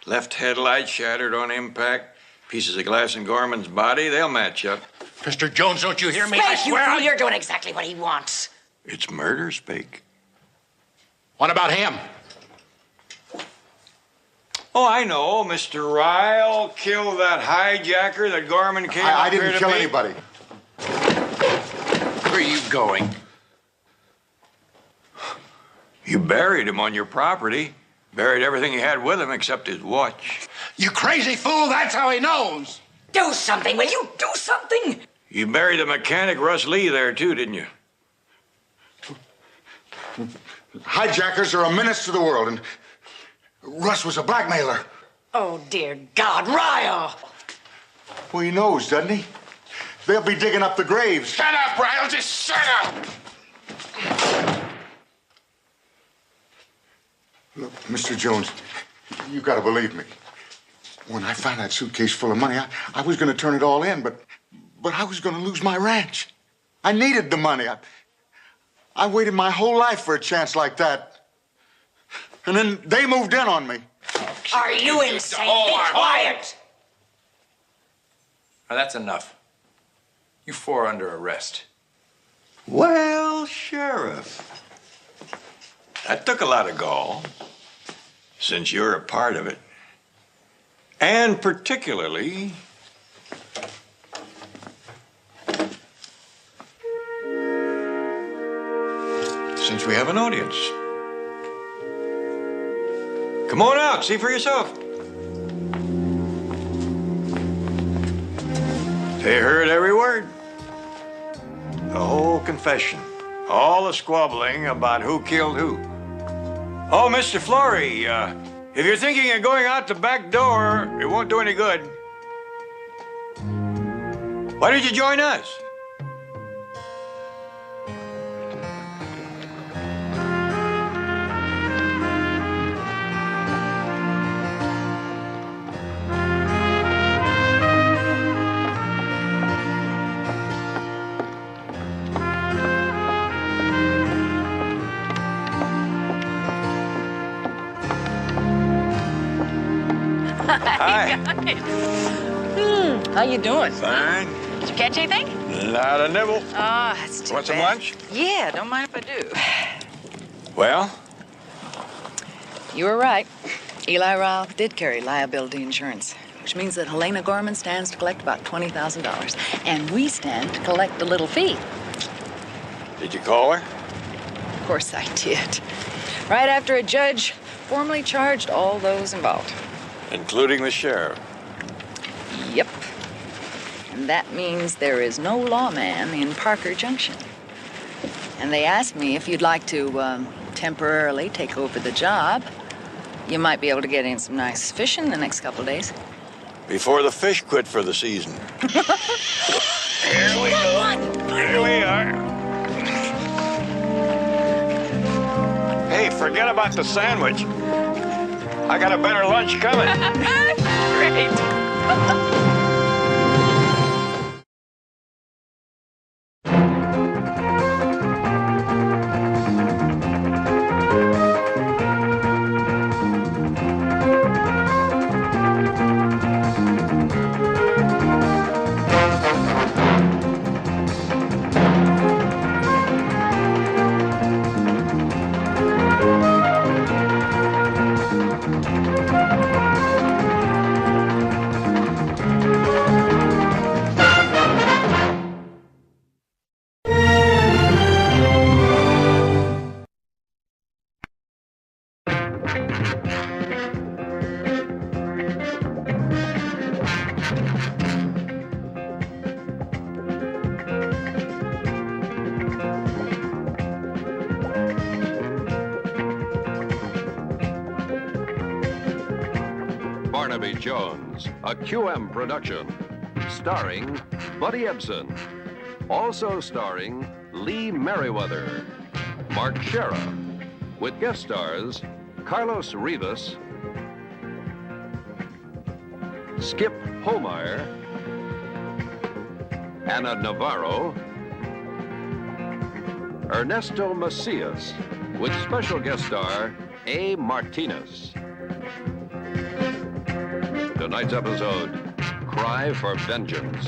Speaker 5: Left headlight shattered on impact. Pieces of glass in Gorman's body. They'll match up.
Speaker 12: Mr. Jones, don't you hear me? I
Speaker 6: Spake, you
Speaker 12: swear.
Speaker 6: fool, you're doing exactly what he wants.
Speaker 5: It's murder, Spake.
Speaker 12: What about him?
Speaker 5: Oh, I know. Mr. Ryle killed that hijacker that Gorman came
Speaker 3: I
Speaker 5: up here
Speaker 3: didn't
Speaker 5: to
Speaker 3: kill
Speaker 5: meet.
Speaker 3: anybody.
Speaker 12: Where are you going?
Speaker 5: You buried him on your property. Buried everything he had with him except his watch.
Speaker 12: You crazy fool. That's how he knows.
Speaker 6: Do something, will you? Do something.
Speaker 5: You buried the mechanic Russ Lee there, too, didn't you?
Speaker 3: Hijackers are a menace to the world, and Russ was a blackmailer.
Speaker 6: Oh, dear God, Ryle!
Speaker 3: Well, he knows, doesn't he? They'll be digging up the graves.
Speaker 12: Shut up, Ryle. Just shut up.
Speaker 3: Look, Mr. Jones, you gotta believe me. When I found that suitcase full of money, I was gonna turn it all in, but I was gonna lose my ranch. I needed the money. I waited my whole life for a chance like that. And then they moved in on me.
Speaker 6: Are you insane? Be quiet!
Speaker 4: Now, that's enough. You four are under arrest.
Speaker 5: Well, Sheriff, that took a lot of gall, since you're a part of it. And particularly, since we have an audience. Come on out, see for yourself. They heard every word. The whole confession. All the squabbling about who killed who. Oh, Mr. Flory, if you're thinking of going out the back door, it won't do any good. Why don't you join us? Hi.
Speaker 10: How you doing?
Speaker 5: Fine.
Speaker 10: Did you catch anything?
Speaker 5: Not a nibble.
Speaker 10: Ah, that's too
Speaker 5: Want some
Speaker 10: bad.
Speaker 5: lunch?
Speaker 10: Yeah, don't mind if I do.
Speaker 5: Well,
Speaker 10: You were right. Eli Ralph did carry liability insurance, which means that Helena Gorman stands to collect about $20,000. And we stand to collect a little fee.
Speaker 5: did you call her?
Speaker 10: Of course I did. Right after a judge formally charged all those involved.
Speaker 5: Including the sheriff.
Speaker 10: Yep. And that means there is no lawman in Parker Junction. And they asked me if you'd like to temporarily take over the job. You might be able to get in some nice fishing the next couple of days.
Speaker 5: Before the fish quit for the season. Here we go. Here we are. Hey, forget about the sandwich. I got a better lunch coming.
Speaker 10: Great.
Speaker 1: Barnaby Jones, a QM production, starring Buddy Ebsen, also starring Lee Merriweather, Mark Shera, with guest stars Carlos Rivas, Skip Homeyer, Anna Navarro, Ernesto Macias, with special guest star A. Martinez. Tonight's episode, Cry for Vengeance.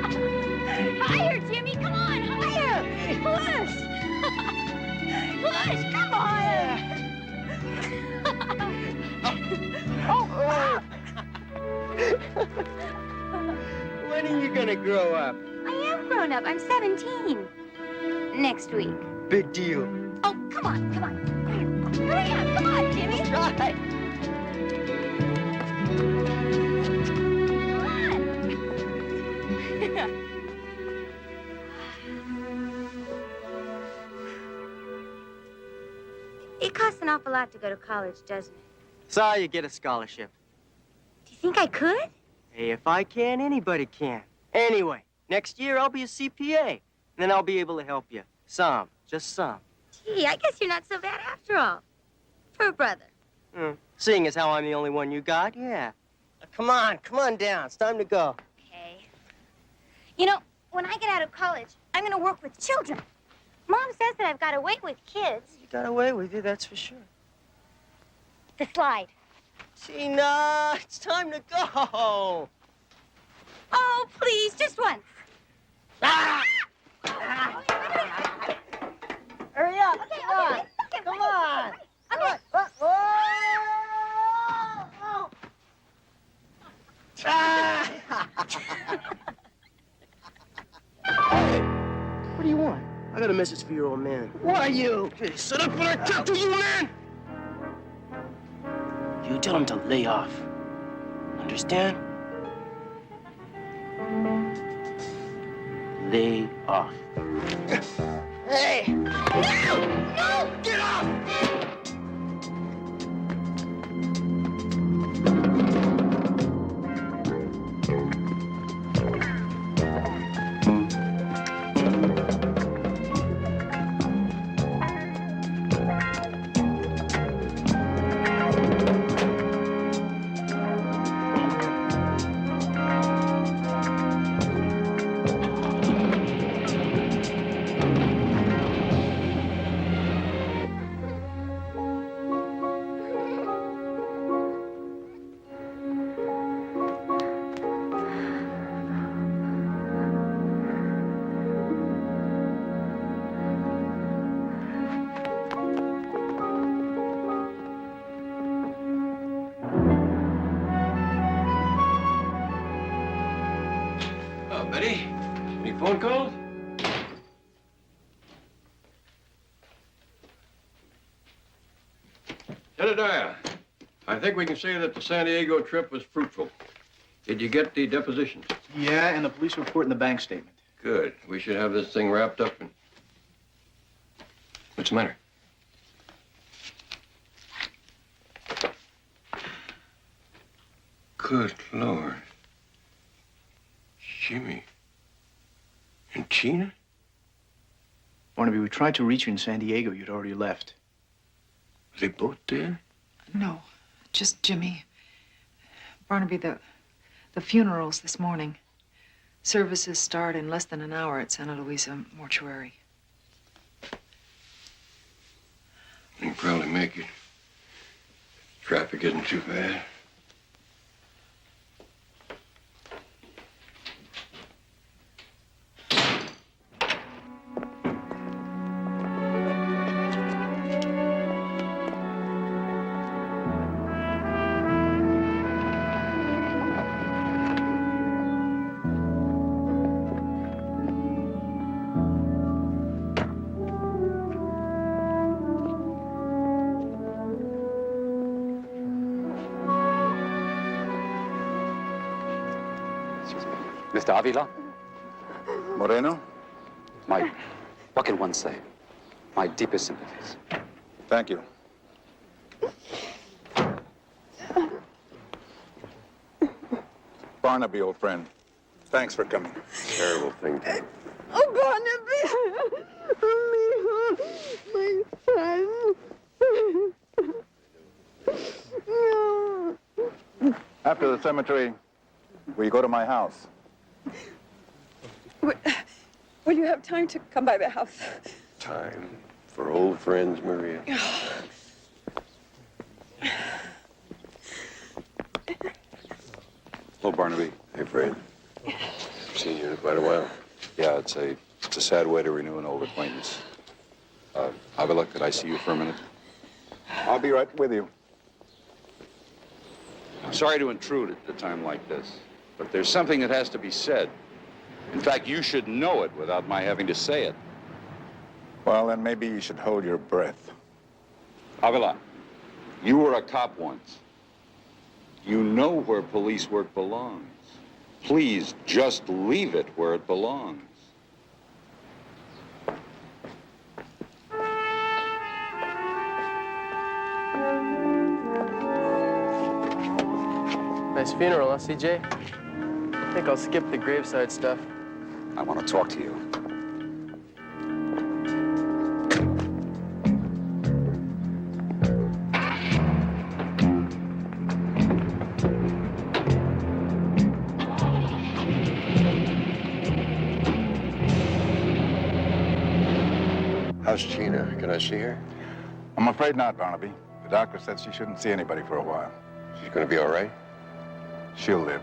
Speaker 16: Higher, Jimmy, come on, higher! Push! Push, come on!
Speaker 17: When are you gonna grow up?
Speaker 16: I am grown up. I'm 17. Next week.
Speaker 17: Big deal.
Speaker 16: Oh, come on, come on. Hurry up, come on, Jimmy.
Speaker 17: Right.
Speaker 16: It costs an awful lot to go to college, doesn't it?
Speaker 17: So you get a scholarship.
Speaker 16: Do you think I could?
Speaker 17: Hey, if I can, anybody can. Anyway, next year I'll be a CPA. And then I'll be able to help you. Some. Just some.
Speaker 16: Gee, I guess you're not so bad after all. For a brother.
Speaker 17: Seeing as how I'm the only one you got, yeah. Come on down. It's time to go.
Speaker 16: Okay. You know, when I get out of college, I'm gonna work with children. Mom says that I've got away with kids.
Speaker 17: You got away with it, that's for sure.
Speaker 16: The slide.
Speaker 17: Tina, it's time to go.
Speaker 16: Oh, please, just once.
Speaker 17: Hurry up.
Speaker 16: Okay,
Speaker 17: Come on.
Speaker 16: okay,
Speaker 17: Come on.
Speaker 16: Okay.
Speaker 17: What do you want? I got a message for your old man. What are you? Hey, sit up when I talk to you, man! You tell him to lay off. Understand? Lay off. Hey! No! No! Get off!
Speaker 5: Betty, any phone calls? Jedediah, I think we can say that the San Diego trip was fruitful. Did you get the depositions?
Speaker 18: Yeah, and the police report and the bank statement.
Speaker 5: Good. We should have this thing wrapped up and... What's the matter? Good Lord. Jimmy. And Tina?
Speaker 18: Barnaby, we tried to reach you in San Diego. You'd already left.
Speaker 5: Are they both dead?
Speaker 10: No, just Jimmy. Barnaby, the funeral's this morning. Services start in less than an hour at Santa Luisa Mortuary.
Speaker 5: You can probably make it. Traffic isn't too bad.
Speaker 19: Mr. Avila?
Speaker 20: Moreno?
Speaker 19: What can one say? My deepest sympathies.
Speaker 20: Thank you. Barnaby, old friend. Thanks for coming.
Speaker 5: Terrible thing.
Speaker 21: Oh, Barnaby! My son.
Speaker 20: After the cemetery, will you go to my house?
Speaker 21: Will you have time to come by the house?
Speaker 5: Time for old friends, Maria.
Speaker 20: Hello, Barnaby.
Speaker 5: Hey, Fred. Seen you in quite a while.
Speaker 20: Yeah, it's a sad way to renew an old acquaintance. Avila, could I see you for a minute? I'll be right with you.
Speaker 22: I'm sorry to intrude at a time like this, but there's something that has to be said. In fact, you should know it without my having to say it.
Speaker 20: Well, then maybe you should hold your breath.
Speaker 22: Avila, you were a cop once. You know where police work belongs. Please, just leave it where it belongs.
Speaker 17: Nice funeral, huh, CJ? I think I'll skip the graveside stuff.
Speaker 19: I want to talk to you.
Speaker 8: How's Gina? Can I see her?
Speaker 20: I'm afraid not, Barnaby. The doctor said she shouldn't see anybody for a while.
Speaker 8: She's gonna be all right?
Speaker 20: She'll live.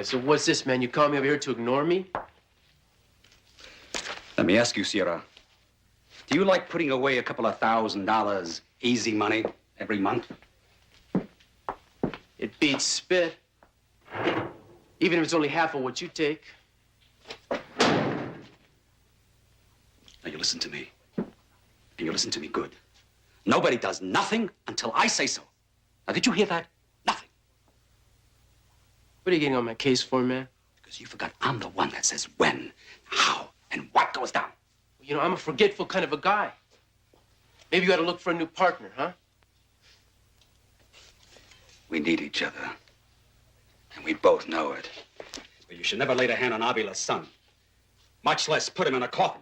Speaker 17: So what's this, man? You called me over here to ignore me?
Speaker 19: Let me ask you, Sierra. Do you like putting away a couple of $1,000 easy money every month?
Speaker 17: It beats spit. Even if it's only half of what you take.
Speaker 19: Now you listen to me. And you listen to me good. Nobody does nothing until I say so. Now, did you hear that?
Speaker 17: What are you getting on my case for, man?
Speaker 19: Because you forgot I'm the one that says when, how, and what goes down.
Speaker 17: Well, you know, I'm a forgetful kind of a guy. Maybe you ought to look for a new partner, huh?
Speaker 19: We need each other. And we both know it. But you should never lay a hand on Avila's son. Much less put him in a coffin.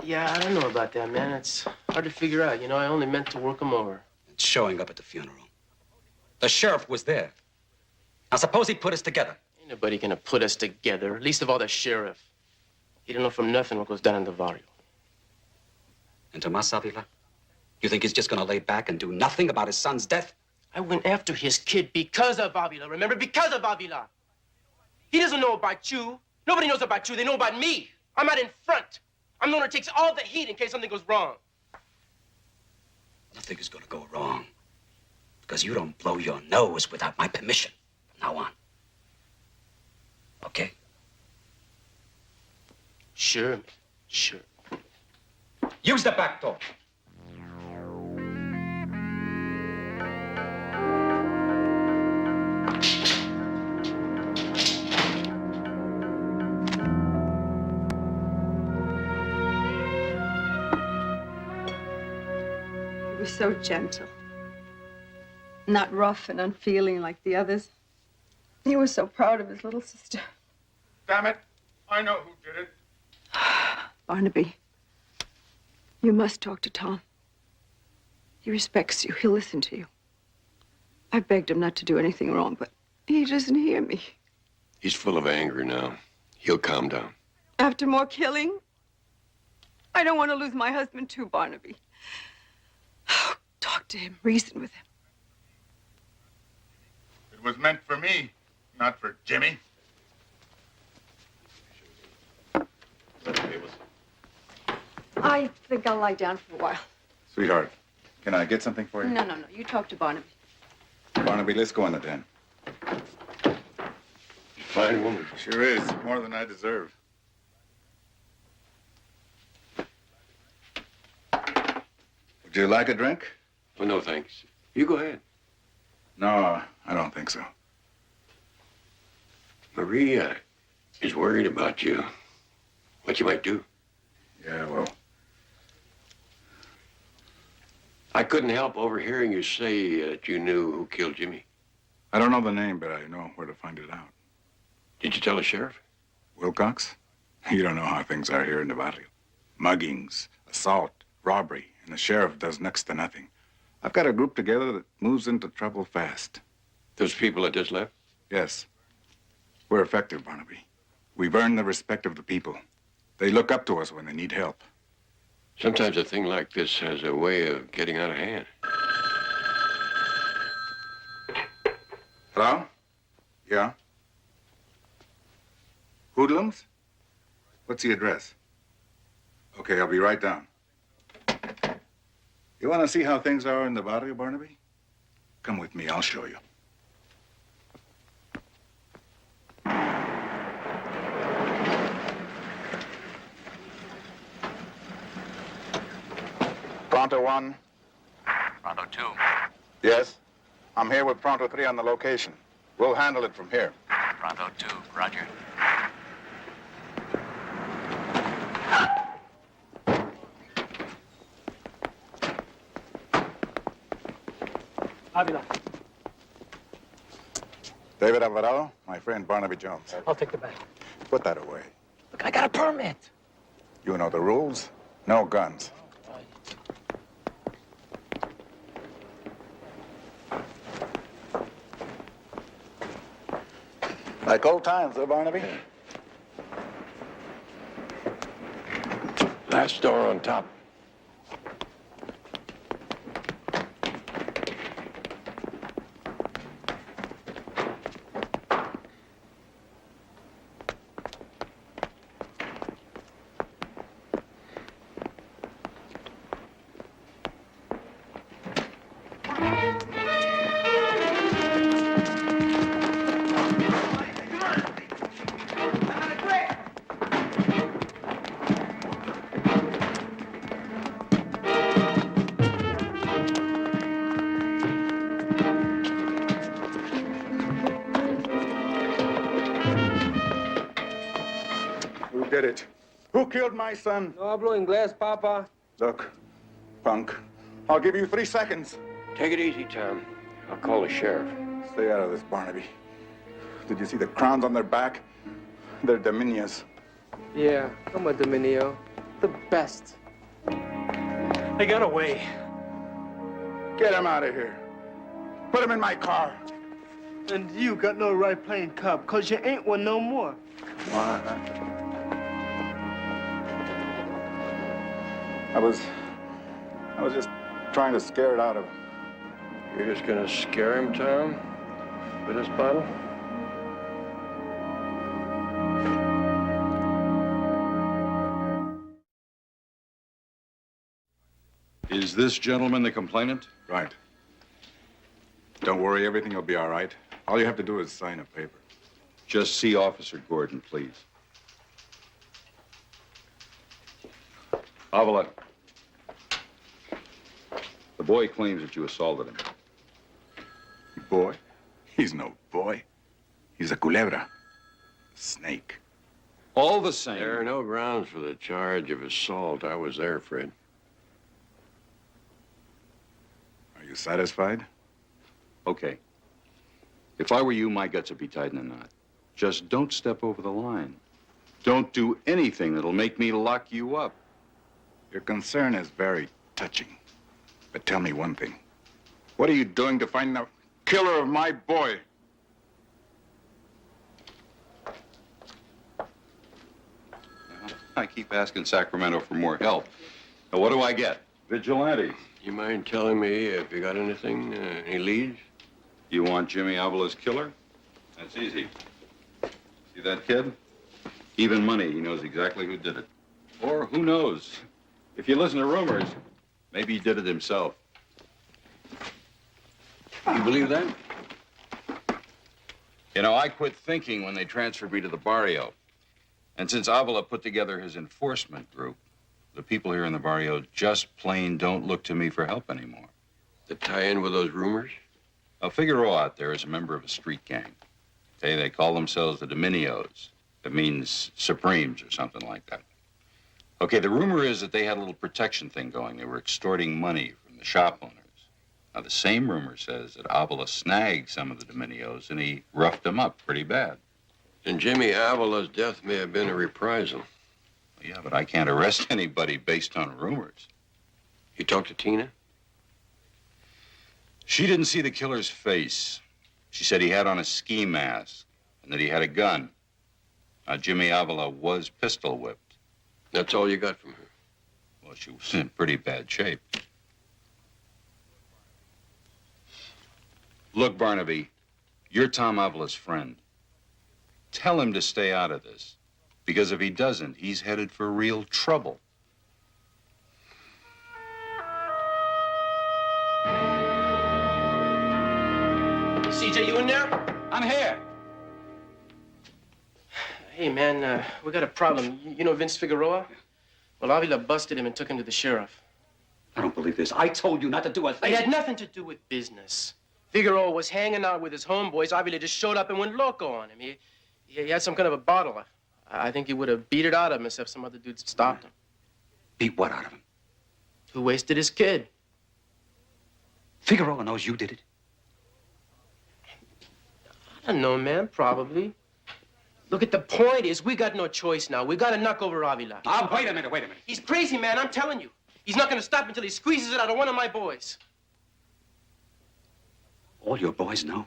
Speaker 17: Yeah, I don't know about that, man. It's hard to figure out. You know, I only meant to work him over.
Speaker 19: And showing up at the funeral. The sheriff was there. Now, suppose he put us together.
Speaker 17: Ain't nobody gonna put us together, least of all the sheriff. He don't know from nothing what goes down in the barrio.
Speaker 19: And Tomas Avila? You think he's just gonna lay back and do nothing about his son's death?
Speaker 17: I went after his kid because of Avila, remember? Because of Avila. He doesn't know about you. Nobody knows about you. They know about me. I'm out in front. I'm the one who takes all the heat in case something goes wrong.
Speaker 19: Nothing is gonna go wrong. Because you don't blow your nose without my permission from now on. Okay?
Speaker 17: Sure, man. Sure.
Speaker 19: Use the back door.
Speaker 21: He was so gentle. Not rough and unfeeling like the others. He was so proud of his little sister.
Speaker 20: Damn it. I know who did it.
Speaker 21: Barnaby, you must talk to Tom. He respects you. He'll listen to you. I begged him not to do anything wrong, but he doesn't hear me.
Speaker 8: He's full of anger now. He'll calm down.
Speaker 21: After more killing? I don't want to lose my husband too, Barnaby. Talk to him. Reason with him.
Speaker 20: It was meant for me, not for Jimmy.
Speaker 21: I think I'll lie down for a while.
Speaker 20: Sweetheart, can I get something for you?
Speaker 21: No. You talk to Barnaby.
Speaker 20: Barnaby, let's go in the den.
Speaker 8: Fine woman.
Speaker 20: Sure is. More than I deserve. Would you like a drink?
Speaker 8: Well, no, thanks. You go ahead.
Speaker 20: No, I don't think so.
Speaker 8: Maria is worried about you. What you might do.
Speaker 20: Yeah, well.
Speaker 8: I couldn't help overhearing you say that you knew who killed Jimmy.
Speaker 20: I don't know the name, but I know where to find it out.
Speaker 8: Did you tell the sheriff?
Speaker 20: Wilcox? You don't know how things are here in the barrio. Muggings, assault, robbery, and the sheriff does next to nothing. I've got a group together that moves into trouble fast.
Speaker 8: Those people that just left?
Speaker 20: Yes. We're effective, Barnaby. We've earned the respect of the people. They look up to us when they need help.
Speaker 8: Sometimes a thing like this has a way of getting out of hand.
Speaker 20: Hello? Yeah? Hoodlums? What's the address? Okay, I'll be right down. You want to see how things are in the barrio, Barnaby? Come with me, I'll show you. Pronto 1.
Speaker 9: Pronto 2.
Speaker 20: Yes? I'm here with Pronto 3 on the location. We'll handle it from here.
Speaker 9: Pronto 2. Roger.
Speaker 17: Avila.
Speaker 20: David Alvarado, my friend Barnaby Jones.
Speaker 17: I'll take the bag.
Speaker 20: Put that away.
Speaker 17: Look, I got a permit.
Speaker 20: You know the rules. No guns. Like old times, huh, Barnaby?
Speaker 8: Last door on top.
Speaker 20: Who did it? Who killed my son?
Speaker 17: No hablo inglés, Papa.
Speaker 20: Look, punk, I'll give you 3 seconds.
Speaker 8: Take it easy, Tom. I'll call the sheriff.
Speaker 20: Stay out of this, Barnaby. Did you see the crowns on their back? They're Dominios.
Speaker 17: Yeah, I'm a Dominio. The best. They got away.
Speaker 20: Get him out of here. Put him in my car.
Speaker 17: And you got no right playing cub, because you ain't one no more.
Speaker 20: Why? I was just trying to scare it out of him.
Speaker 8: You're just gonna scare him, Tom? With this bottle?
Speaker 22: Is this gentleman the complainant?
Speaker 20: Right. Don't worry, everything will be all right. All you have to do is sign a paper.
Speaker 22: Just see Officer Gordon, please. Avila. The boy claims that you assaulted him.
Speaker 20: Boy? He's no boy. He's a culebra. A snake.
Speaker 22: All the same.
Speaker 8: There are no grounds for the charge of assault. I was there, Fred.
Speaker 20: Are you satisfied?
Speaker 22: Okay. If I were you, my guts would be tied in a knot. Just don't step over the line. Don't do anything that'll make me lock you up.
Speaker 20: Your concern is very touching. But tell me one thing. What are you doing to find the killer of my boy?
Speaker 22: I keep asking Sacramento for more help. Now, what do I get? Vigilantes.
Speaker 8: You mind telling me if you got anything, any leads?
Speaker 22: You want Jimmy Avila's killer? That's easy. See that kid? Even money, he knows exactly who did it. Or who knows? If you listen to rumors, maybe he did it himself. You believe that? You know, I quit thinking when they transferred me to the barrio. And since Avila put together his enforcement group, the people here in the barrio just plain don't look to me for help anymore.
Speaker 8: To tie in with those rumors?
Speaker 22: Figueroa out there is a member of a street gang. Okay, they call themselves the Dominios. That means Supremes or something like that. Okay, the rumor is that they had a little protection thing going. They were extorting money from the shop owners. Now, the same rumor says that Avila snagged some of the Dominios and he roughed them up pretty bad.
Speaker 8: And Jimmy Avila's death may have been a reprisal.
Speaker 22: Yeah, but I can't arrest anybody based on rumors.
Speaker 8: You talked to Tina?
Speaker 22: She didn't see the killer's face. She said he had on a ski mask and that he had a gun. Now, Jimmy Avila was pistol whipped.
Speaker 8: That's all you got from her?
Speaker 22: Well, she was in pretty bad shape. Look, Barnaby, You're Tom Avila's friend. Tell him to stay out of this. Because if he doesn't, he's headed for real trouble.
Speaker 17: CJ, you in there?
Speaker 19: I'm here.
Speaker 17: Hey, man, we got a problem. You know Vince Figueroa? Well, Avila busted him and took him to the sheriff.
Speaker 19: I don't believe this. I told you not to do a thing.
Speaker 17: It had nothing to do with business. Figueroa was hanging out with his homeboys. Avila just showed up and went loco on him. He had some kind of a bottle. I think he would have beat it out of him if some other dudes stopped him.
Speaker 19: Beat what out of him?
Speaker 17: Who wasted his kid?
Speaker 19: Figueroa knows you did it.
Speaker 17: I don't know, man. Probably. Look, the point is, we got no choice now. We got to knock over Avila.
Speaker 19: Oh, wait a minute.
Speaker 17: He's crazy, man. I'm telling you. He's not going to stop until he squeezes it out of one of my boys.
Speaker 19: All your boys know?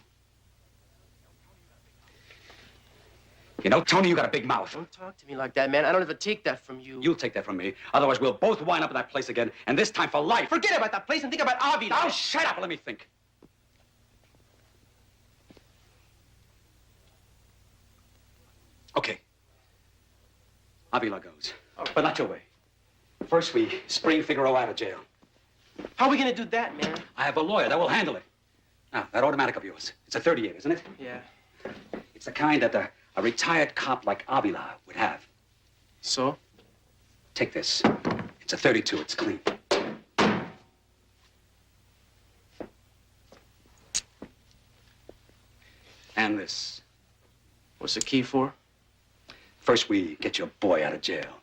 Speaker 19: You know, Tony, you got a big mouth.
Speaker 17: Don't talk to me like that, man. I don't ever take that from you.
Speaker 19: You'll take that from me. Otherwise, we'll both wind up in that place again, and this time for life.
Speaker 17: Forget about that place and think about Avila.
Speaker 19: Now, shut up and let me think. Okay. Avila goes. But not your way. First, we spring Figueroa out of jail.
Speaker 17: How are we going to do that, man?
Speaker 19: I have a lawyer that will handle it. Now, that automatic of yours, it's a 38, isn't it?
Speaker 17: Yeah.
Speaker 19: It's the kind that a retired cop like Avila would have.
Speaker 17: So?
Speaker 19: Take this. It's a 32. It's clean. And this.
Speaker 17: What's the key for?
Speaker 19: First, we get your boy out of jail.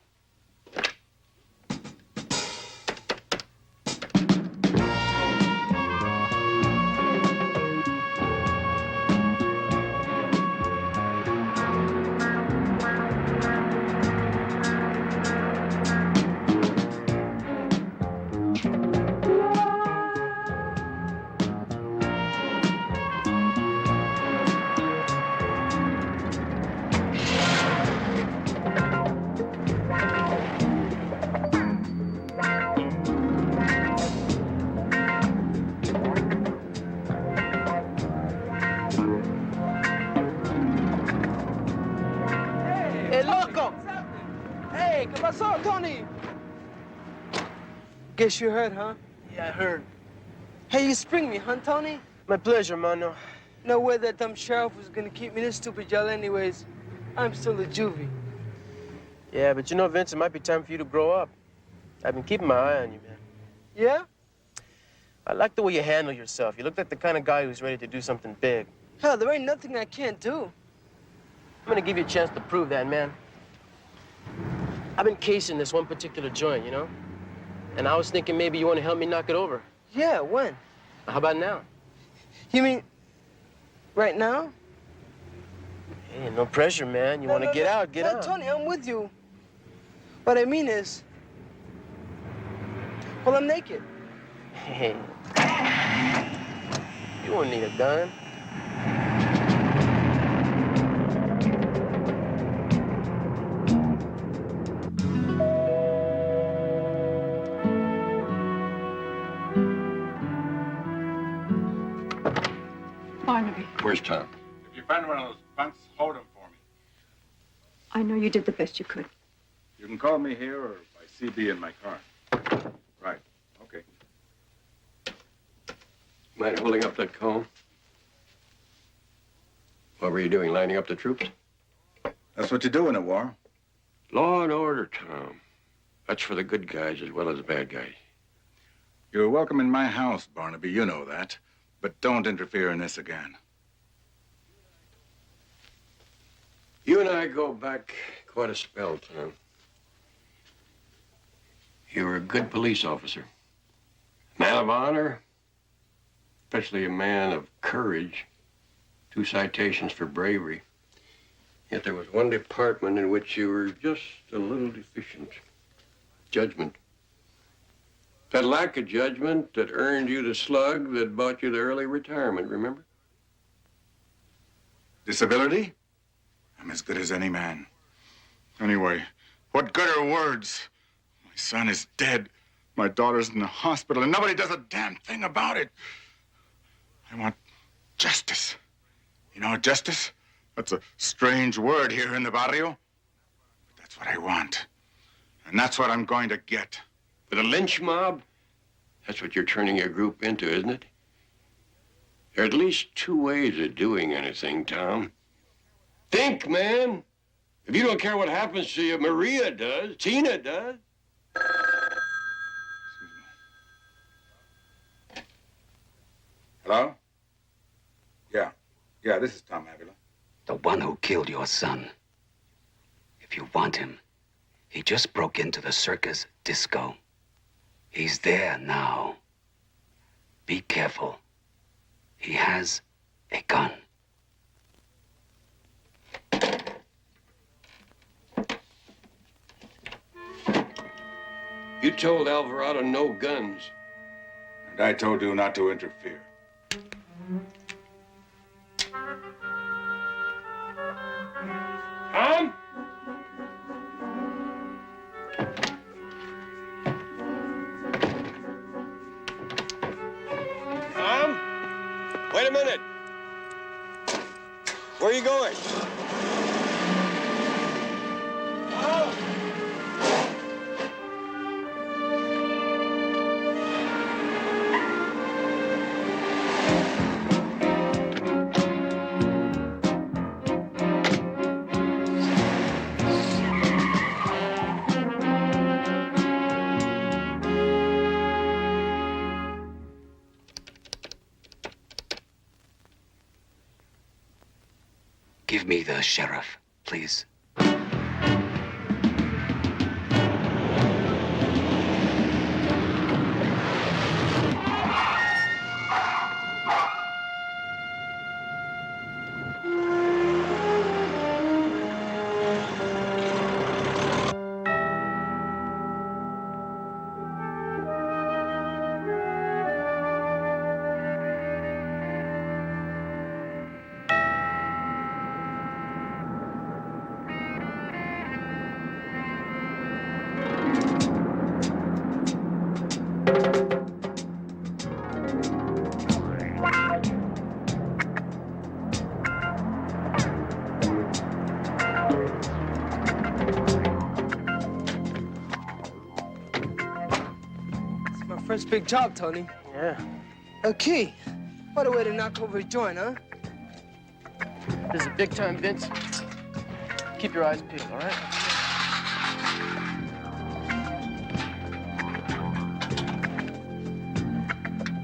Speaker 11: Guess you heard, huh?
Speaker 17: Yeah, I heard.
Speaker 11: Hey, you spring me, huh, Tony?
Speaker 17: My pleasure, mano.
Speaker 11: No way that dumb sheriff was gonna keep me in this stupid jail anyways. I'm still a juvie.
Speaker 17: Yeah, but you know, Vince, it might be time for you to grow up. I've been keeping my eye on you, man.
Speaker 11: Yeah?
Speaker 17: I like the way you handle yourself. You look like the kind of guy who's ready to do something big.
Speaker 11: Hell, there ain't nothing I can't do.
Speaker 17: I'm gonna give you a chance to prove that, man. I've been casing this one particular joint, you know? And I was thinking maybe you want to help me knock it over.
Speaker 11: Yeah, when?
Speaker 17: How about now?
Speaker 11: You mean right now?
Speaker 17: Hey, no pressure, man. You want to get out, get out.
Speaker 11: Tony, I'm with you. What I mean is, well, I'm naked.
Speaker 17: Hey, you won't need a gun.
Speaker 21: Barnaby,
Speaker 8: Where's Tom?
Speaker 20: If you find one of those bunks, hold him for me.
Speaker 21: I know you did the best you could.
Speaker 20: You can call me here or by CB in my car. Right. Okay.
Speaker 8: Mind holding up that cone? What were you doing, lining up the troops?
Speaker 20: That's what you do in a war.
Speaker 8: Law and order, Tom. That's for the good guys as well as the bad guys.
Speaker 20: You're welcome in my house, Barnaby. You know that. But don't interfere in this again.
Speaker 8: You and I go back quite a spell, Tom. You were a good police officer. Man of honor, especially a man of courage. 2 citations for bravery. Yet there was one department in which you were just a little deficient. Judgment. That lack of judgment that earned you the slug that bought you the early retirement, remember?
Speaker 20: Disability? I'm as good as any man. Anyway, what good are words? My son is dead. My daughter's in the hospital, and nobody does a damn thing about it. I want justice. You know, justice? That's a strange word here in the barrio. But that's what I want. And that's what I'm going to get.
Speaker 8: With a lynch mob? That's what you're turning your group into, isn't it? There are at least two ways of doing anything, Tom. Think, man. If you don't care what happens to you, Maria does. Tina does.
Speaker 20: Hello? Yeah, this is Tom Avila.
Speaker 19: The one who killed your son. If you want him, he just broke into the circus disco. He's there now. Be careful. He has a gun.
Speaker 8: You told Alvarado no guns.
Speaker 20: And I told you not to interfere.
Speaker 8: Tom? Tom? Wait a minute. Where are you going? Tom?
Speaker 19: Give me the sheriff, please.
Speaker 11: First big job, Tony.
Speaker 17: Yeah.
Speaker 11: Okay. What a way to knock over a joint, huh?
Speaker 17: This is big time, Vince. Keep your eyes peeled, all right?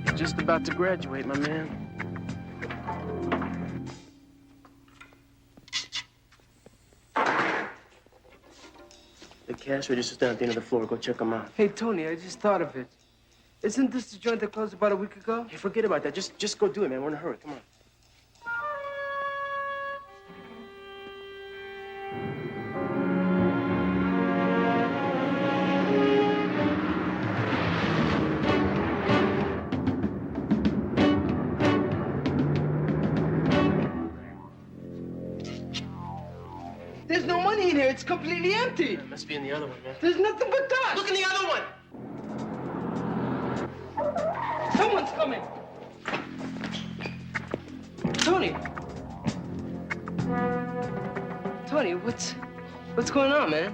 Speaker 17: You're just about to graduate, my man. The cash register's down at the end of the floor. Go check them out.
Speaker 11: Hey, Tony, I just thought of it. Isn't this the joint that closed about a week ago?
Speaker 17: Hey, forget about that. Just go do it, man. We're in a hurry. Come on.
Speaker 11: There's no money in here. It's completely empty.
Speaker 17: It must be in the other one, man.
Speaker 11: There's nothing but dust.
Speaker 17: Look in the other one.
Speaker 11: Someone's coming. Tony. Tony, what's going on, man?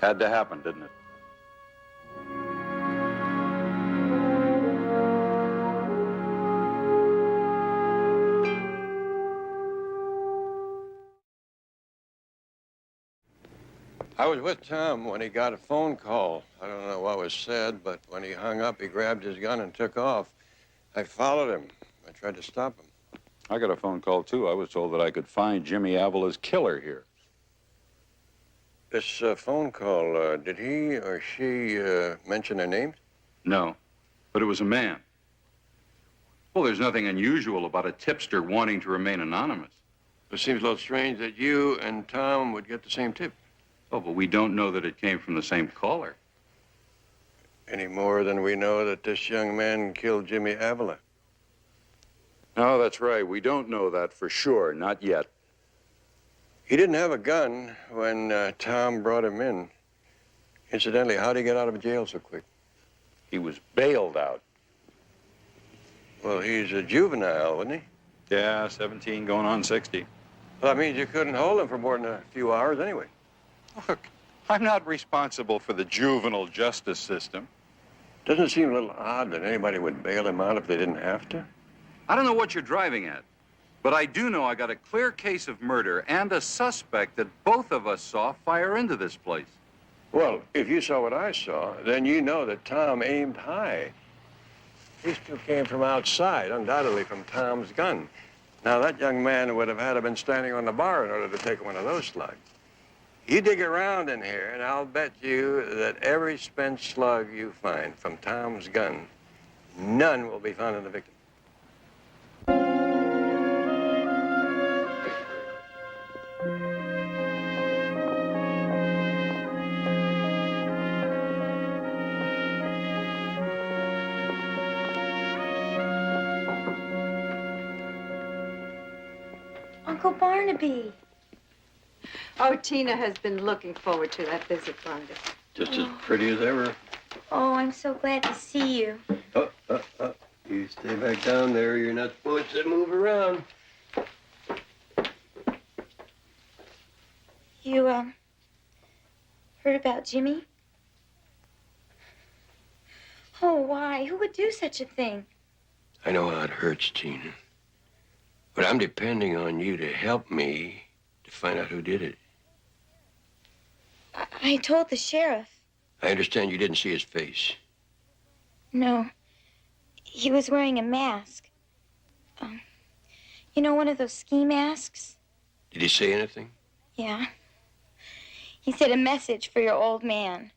Speaker 22: Had to happen, didn't it?
Speaker 8: I was with Tom when he got a phone call. I don't know what was said, but when he hung up, he grabbed his gun and took off. I followed him. I tried to stop him.
Speaker 22: I got a phone call, too. I was told that I could find Jimmy Avila's killer here.
Speaker 8: This phone call, did he or she mention their names?
Speaker 22: No, but it was a man. Well, there's nothing unusual about a tipster wanting to remain anonymous.
Speaker 8: It seems a little strange that you and Tom would get the same tip.
Speaker 22: Oh, but we don't know that it came from the same caller.
Speaker 8: Any more than we know that this young man killed Jimmy Avila.
Speaker 22: No, that's right. We don't know that for sure. Not yet.
Speaker 8: He didn't have a gun when Tom brought him in. Incidentally, how'd he get out of jail so quick?
Speaker 22: He was bailed out.
Speaker 8: Well, he's a juvenile, wasn't he?
Speaker 22: Yeah, 17 going on 60.
Speaker 8: Well, that means you couldn't hold him for more than a few hours anyway.
Speaker 22: Look, I'm not responsible for the juvenile justice system.
Speaker 8: Doesn't it seem a little odd that anybody would bail him out if they didn't have to?
Speaker 22: I don't know what you're driving at, but I do know I got a clear case of murder and a suspect that both of us saw fire into this place.
Speaker 8: Well, if you saw what I saw, then you know that Tom aimed high. These two came from outside, undoubtedly from Tom's gun. Now, that young man would have had to have been standing on the bar in order to take one of those slugs. You dig around in here, and I'll bet you that every spent slug you find from Tom's gun, none will be found in the victim.
Speaker 16: Uncle Barnaby.
Speaker 21: Oh, Tina has been looking forward to that visit, Barnaby.
Speaker 8: Just as pretty as ever.
Speaker 16: Oh, I'm so glad to see you.
Speaker 8: You stay back down there. You're not supposed to move around.
Speaker 16: You, heard about Jimmy? Oh, why? Who would do such a thing?
Speaker 8: I know how it hurts, Tina. But I'm depending on you to help me to find out who did it.
Speaker 16: I told the sheriff.
Speaker 8: I understand you didn't see his face.
Speaker 16: No. He was wearing a mask. You know, one of those ski masks?
Speaker 8: Did he say anything?
Speaker 16: Yeah. He said a message for your old man.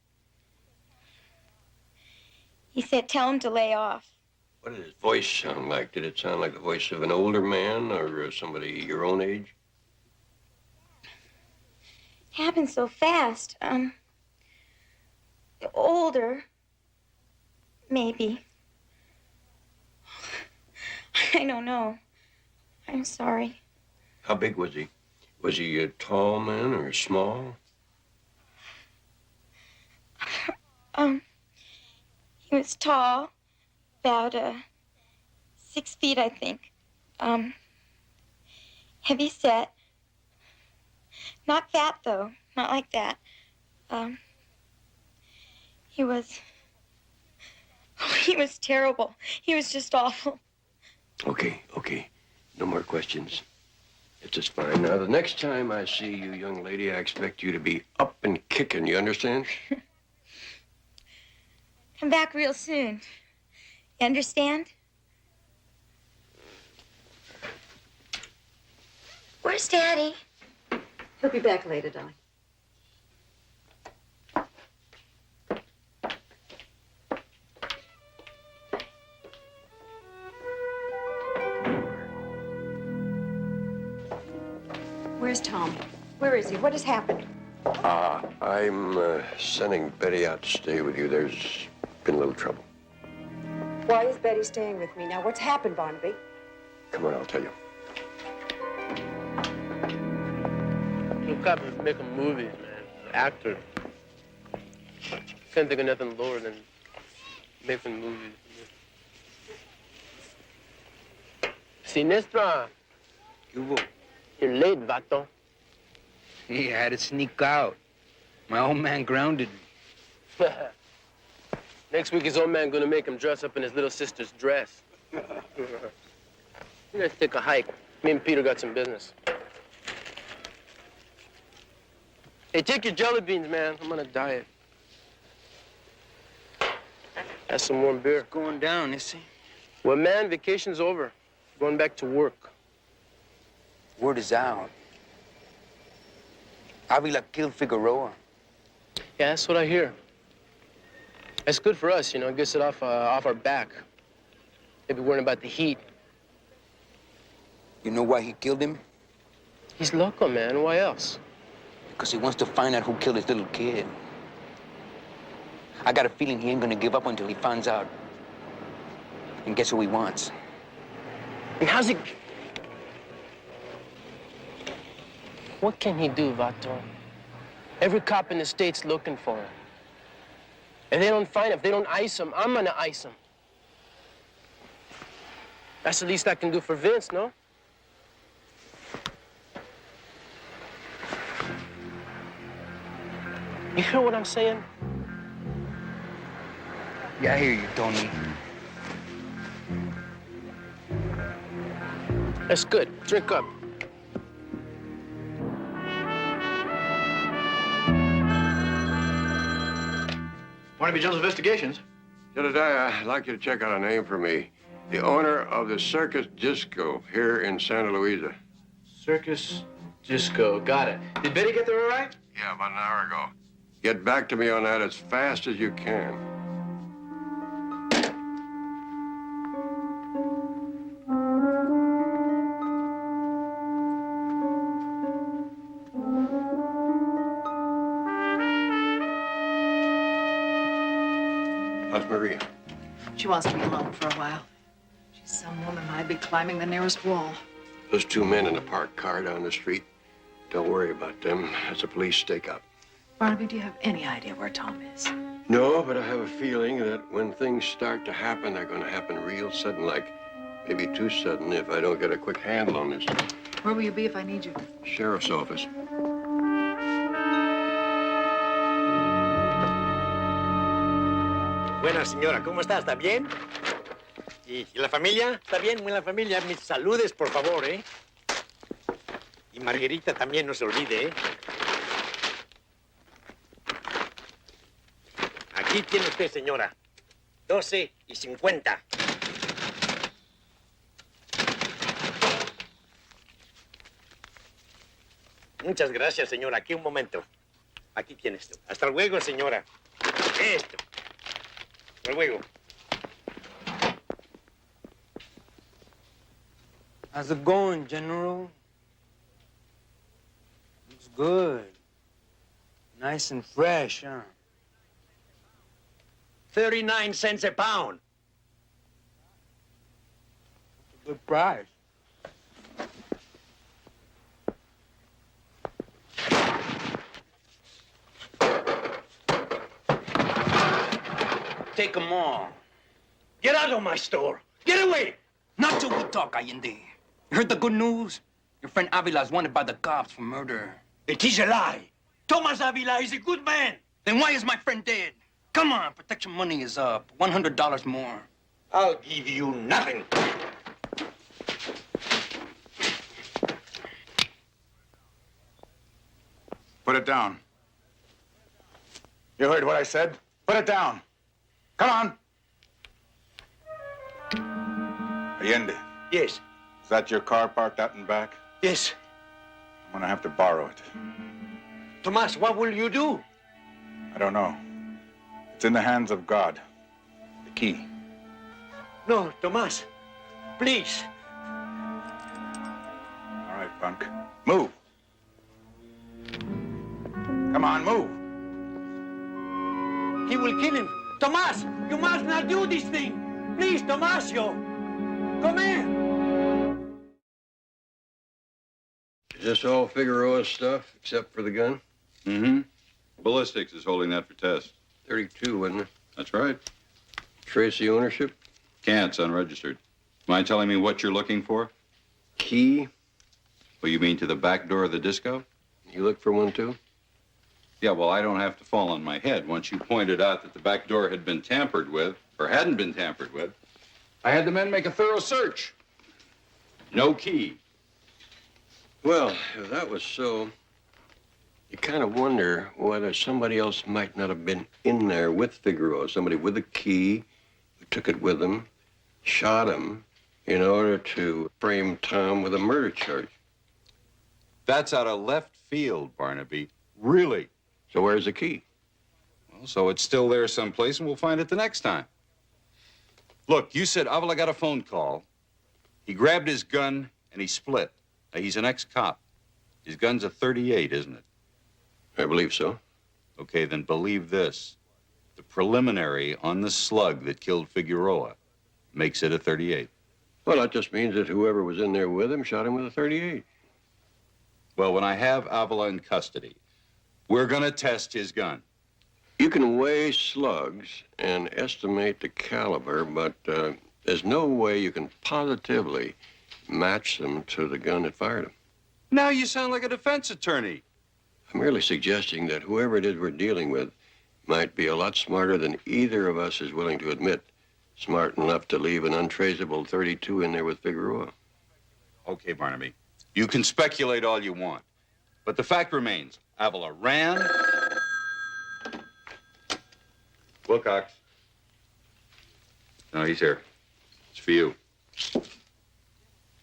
Speaker 16: He said, tell him to lay off.
Speaker 8: What did his voice sound like? Did it sound like the voice of an older man or somebody your own age?
Speaker 16: Happened so fast. Older. Maybe. I don't know. I'm sorry.
Speaker 8: How big was he? Was he a tall man or small?
Speaker 16: He was tall. About 6 feet, I think. Heavy set. Not fat, though. Not like that. He was terrible. He was just awful.
Speaker 8: Okay. No more questions. It's just fine. Now, the next time I see you, young lady, I expect you to be up and kicking. You understand?
Speaker 16: Come back real soon. You understand? Where's Daddy?
Speaker 21: He'll be back later, darling. Where's Tom? Where is he? What has happened?
Speaker 8: I'm sending Betty out to stay with you. There's been a little trouble.
Speaker 21: Why is Betty staying with me? Now, what's happened, Barnaby?
Speaker 8: Come on, I'll tell you.
Speaker 11: Look up and making movies, man. Actor. Can't think of nothing lower than making movies. Sinestra. You're late, vato.
Speaker 13: Yeah, I had to sneak out. My old man grounded me.
Speaker 11: Next week, his old man gonna make him dress up in his little sister's dress. Let's take a hike. Me and Peter got some business.
Speaker 17: Hey, take your jelly beans, man. I'm on a diet. That's some warm beer.
Speaker 13: It's going down, is he?
Speaker 17: Well, man, vacation's over. Going back to work.
Speaker 13: Word is out. Avila killed Figueroa.
Speaker 17: Yeah, that's what I hear. That's good for us, you know. It gets it off our back. Maybe worrying about the heat.
Speaker 13: You know why he killed him?
Speaker 17: He's loco, man. Why else?
Speaker 13: Because he wants to find out who killed his little kid. I got a feeling he ain't gonna give up until he finds out. And gets who he wants.
Speaker 17: And how's he... What can he do, Vato? Every cop in the state's looking for him. If they don't find him, if they don't ice him, I'm gonna ice him. That's the least I can do for Vince, no? You hear what I'm saying?
Speaker 13: Yeah, I hear you, Tony.
Speaker 17: That's good. Drink up.
Speaker 18: Barnaby Jones Investigations.
Speaker 8: Jedediah, I'd like you to check out a name for me. The owner of the Circus Disco here in Santa Luisa.
Speaker 18: Circus Disco. Got it. Did Betty get there all right?
Speaker 8: Yeah, about an hour ago. Get back to me on that as fast as you can. How's Maria?
Speaker 10: She wants to be alone for a while. She's some woman I'd be climbing the nearest wall.
Speaker 8: Those two men in the parked car down the street, don't worry about them. That's a police stakeout.
Speaker 10: Barnaby, do you have any idea where Tom is?
Speaker 8: No, but I have a feeling that when things start to happen, they're going to happen real sudden, like maybe too sudden if I don't get a quick handle on this.
Speaker 10: Where will you be if I need you?
Speaker 8: Sheriff's office.
Speaker 14: Buenas, señora. ¿Cómo está? ¿Está bien? ¿Y la familia? ¿Está bien? ¿La familia? Mis saludes, por favor, ¿eh? Y Margarita también, no se olvide, ¿eh? Aquí tiene usted, señora. 12.50. Muchas gracias, señora. Aquí un momento. Aquí tiene esto. Hasta luego, señora. Esto. Hasta luego.
Speaker 13: How's it going, General? Looks good. Nice and fresh, huh?
Speaker 14: 39 cents a pound.
Speaker 13: Good price. Take them all.
Speaker 14: Get out of my store. Get away.
Speaker 13: Not till we talk, Allende. You heard the good news? Your friend Avila's wanted by the cops for murder.
Speaker 14: It is a lie. Thomas Avila is a good man.
Speaker 13: Then why is my friend dead? Come on, protection money is up. $100 more.
Speaker 14: I'll give you nothing.
Speaker 20: Put it down. You heard what I said? Put it down. Come on. Allende.
Speaker 14: Yes.
Speaker 20: Is that your car parked out in back?
Speaker 14: Yes.
Speaker 20: I'm gonna have to borrow it.
Speaker 14: Tomas, what will you do?
Speaker 20: I don't know. It's in the hands of God. The key.
Speaker 14: No, Tomas. Please.
Speaker 20: All right, punk. Move. Come on, move.
Speaker 14: He will kill him. Tomas, you must not do this thing. Please, Tomasio. Come here.
Speaker 8: Is this all Figueroa's stuff, except for the gun?
Speaker 22: Mm-hmm. Ballistics is holding that for test.
Speaker 8: 32, wasn't it?
Speaker 22: That's right.
Speaker 8: Trace the ownership?
Speaker 22: Can't, it's unregistered. Mind telling me what you're looking for?
Speaker 8: Key?
Speaker 22: Well, you mean to the back door of the disco?
Speaker 8: You look for one, too?
Speaker 22: Yeah, well, I don't have to fall on my head. Once you pointed out that the back door had been tampered with, or hadn't been tampered with, I had the men make a thorough search. No key.
Speaker 8: Well, if that was so, You kind of wonder whether somebody else might not have been in there with Figueroa, somebody with a key who took it with him, shot him in order to frame Tom with a murder charge.
Speaker 22: That's out of left field, Barnaby. Really?
Speaker 8: So where's the key?
Speaker 22: Well, so it's still there someplace, and we'll find it the next time. Look, you said Avila got a phone call. He grabbed his gun, and he split. Now, he's an ex-cop. His gun's a .38, isn't it?
Speaker 8: I believe so.
Speaker 22: Okay, then believe this. The preliminary on the slug that killed Figueroa makes it a .38.
Speaker 8: Well, that just means that whoever was in there with him shot him with a .38.
Speaker 22: Well, when I have Avila in custody, we're gonna test his gun.
Speaker 8: You can weigh slugs and estimate the caliber, but there's no way you can positively match them to the gun that fired them.
Speaker 22: Now you sound like a defense attorney.
Speaker 8: I'm merely suggesting that whoever it is we're dealing with might be a lot smarter than either of us is willing to admit. Smart enough to leave an untraceable .32 in there with Figueroa.
Speaker 22: Okay, Barnaby. You can speculate all you want. But the fact remains, Avila ran. Wilcox. No, he's here. It's for you.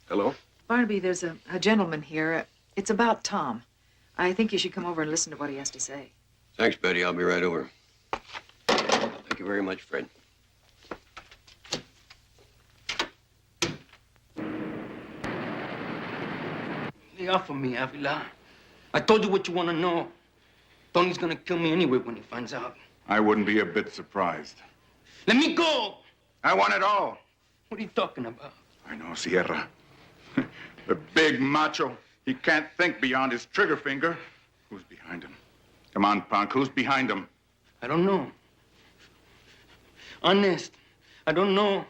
Speaker 8: Hello?
Speaker 10: Barnaby, there's a gentleman here. It's about Tom. I think you should come over and listen to what he has to say.
Speaker 8: Thanks, Betty. I'll be right over. Thank you very much, Fred.
Speaker 17: Lay off of me, Avila. I told you what you want to know. Tony's gonna kill me anyway when he finds out.
Speaker 20: I wouldn't be a bit surprised.
Speaker 17: Let me go!
Speaker 20: I want it all.
Speaker 17: What are you talking about?
Speaker 20: I know, Sierra. The big macho. He can't think beyond his trigger finger. Who's behind him? Come on, punk. Who's behind him?
Speaker 17: I don't know. Honest, I don't know.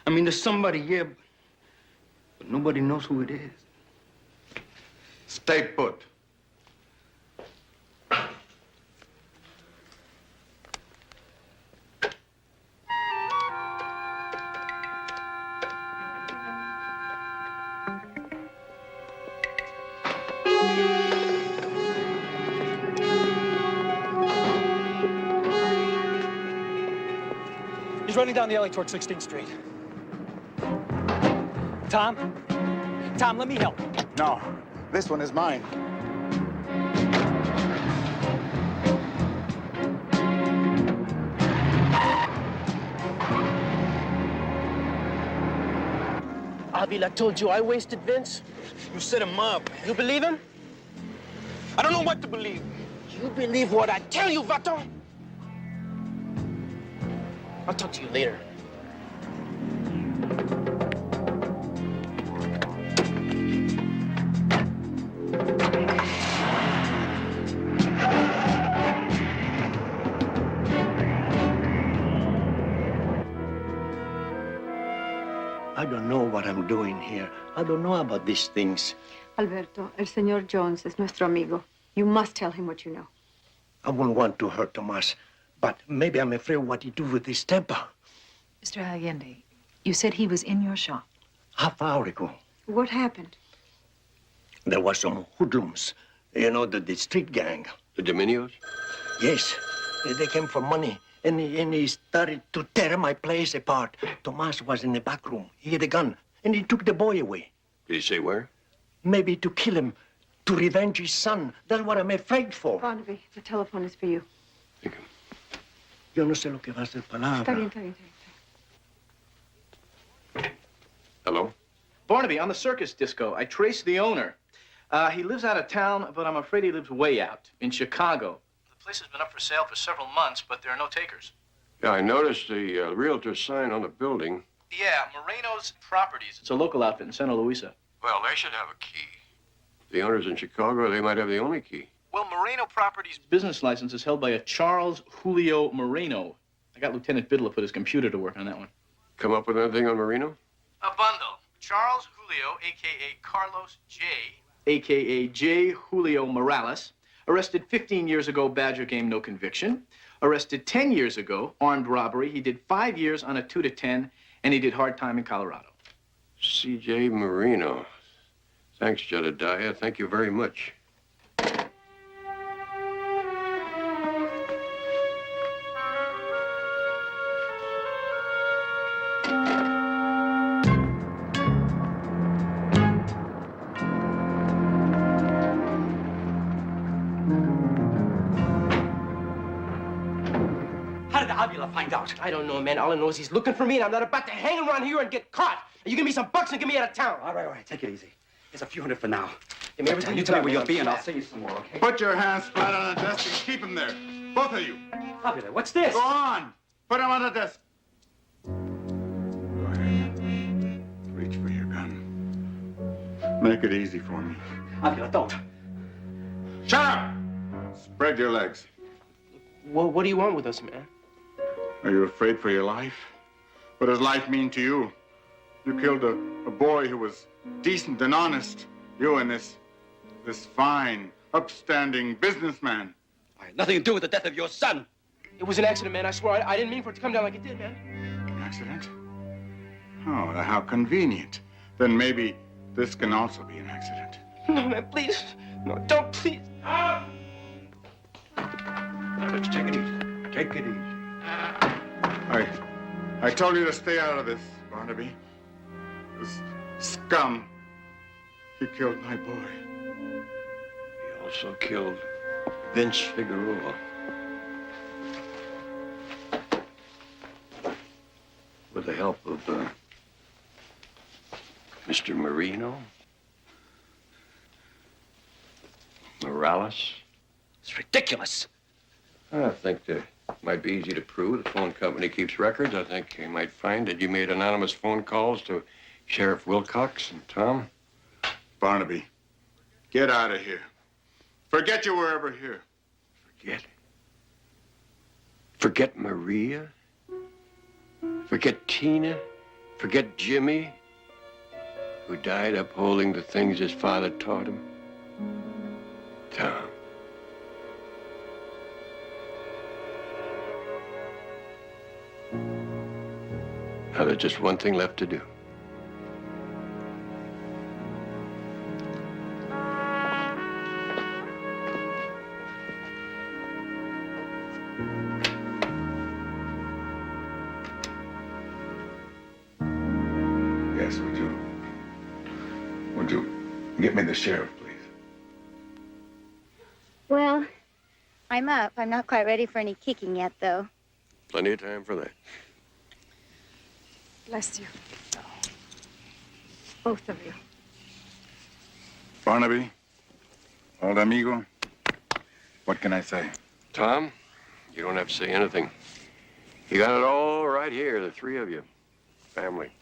Speaker 17: I mean, there's somebody here, but nobody knows who it is.
Speaker 20: Stay put.
Speaker 7: He's running down the alley toward 16th Street. Tom? Tom, let me help.
Speaker 20: No, this one is mine.
Speaker 17: Avila told you I wasted Vince. You set him up. You believe him? I don't know what to believe. You believe what I tell you, Vato? I'll talk to you later.
Speaker 14: I don't know what I'm doing here. I don't know about these things.
Speaker 21: Alberto, el señor Jones es nuestro amigo. You must tell him what you know.
Speaker 14: I wouldn't want to hurt Tomas, but maybe I'm afraid what he do with his temper.
Speaker 10: Mr. Allende, you said he was in your shop.
Speaker 14: Half hour ago,
Speaker 21: What happened?
Speaker 14: there was some hoodlums. You know, the street gang.
Speaker 8: The Dominios?
Speaker 14: Yes. They came for money, and he started to tear my place apart. Tomas was in the back room. He had a gun, and he took the boy away.
Speaker 8: Did he say where?
Speaker 14: Maybe to kill him, to revenge his son. That's what I'm afraid for.
Speaker 21: Barnaby, the telephone is for you.
Speaker 14: Yo no sé lo que va a ser palabra.
Speaker 21: Está bien, está bien, está bien.
Speaker 8: Hello?
Speaker 18: Barnaby, on the circus disco, I traced the owner. He lives out of town, but I'm afraid he lives way out, in Chicago. The place has been up for sale for several months, but there are no takers.
Speaker 8: Yeah, I noticed the realtor's sign on the building.
Speaker 18: Yeah, Moreno's Properties. It's a local outfit in Santa Luisa.
Speaker 8: Well, they should have a key. The owner's in Chicago, they might have the only key.
Speaker 18: Well, Moreno Properties' business license is held by a Charles Julio Moreno. I got Lieutenant Biddle to put his computer to work on that one.
Speaker 8: Come up with anything on Marino?
Speaker 18: A bundle. Charles Julio, a.k.a. Carlos J., a.k.a. J. Julio Morales, arrested 15 years ago, Badger game, no conviction. Arrested 10 years ago, armed robbery. He did 5 years on a 2 to 10, and he did hard time in Colorado.
Speaker 8: C.J. Marino. Thanks, Jedediah. Thank you very much.
Speaker 17: Avila find out? I don't know, man. All I know is he's looking for me, and I'm not about to hang around here and get caught. You give me some bucks and get me out of town.
Speaker 19: All right. Take it easy. Here's a few hundred for now.
Speaker 17: Give me everything
Speaker 19: You tell me where you'll be, and I'll send you some more, okay?
Speaker 20: Put your hands flat on the desk and keep them there. Both of you.
Speaker 19: Avila, what's this?
Speaker 20: Go on. Put them on the desk. Go ahead. Reach for your gun. Make it easy for me.
Speaker 19: Avila, don't.
Speaker 20: Shut up! Spread your legs.
Speaker 17: Well, what do you want with us, man?
Speaker 20: Are you afraid for your life? What does life mean to you? You killed a boy who was decent and honest. You and this fine, upstanding businessman.
Speaker 19: I had nothing to do with the death of your son.
Speaker 17: It was an accident, man. I swear. I didn't mean for it to come down like it did, man.
Speaker 20: An accident? Oh, how convenient. Then maybe this can also be an accident.
Speaker 17: No, man, please. No, don't, please.
Speaker 5: Now, let's take it easy. Take it easy.
Speaker 20: I told you to stay out of this, Barnaby. This scum. He killed my boy.
Speaker 8: He also killed Vince Figueroa. With the help of Mr. Marino. Morales.
Speaker 19: It's ridiculous.
Speaker 8: I think that might be easy to prove. The phone company keeps records. I think you might find that you made anonymous phone calls to Sheriff Wilcox and Tom.
Speaker 20: Barnaby, get out of here. Forget you were ever here.
Speaker 8: Forget? Forget Maria? Forget Tina? Forget Jimmy, who died upholding the things his father taught him? Tom. Now there's just one thing left to do.
Speaker 20: Yes, would you get me the sheriff, please?
Speaker 16: Well, I'm up. I'm not quite ready for any kicking yet, though.
Speaker 8: Plenty of time for that.
Speaker 21: Bless you. Both of you.
Speaker 20: Barnaby, old amigo, what can I say?
Speaker 8: Tom, you don't have to say anything. You got it all right here, the three of you. Family.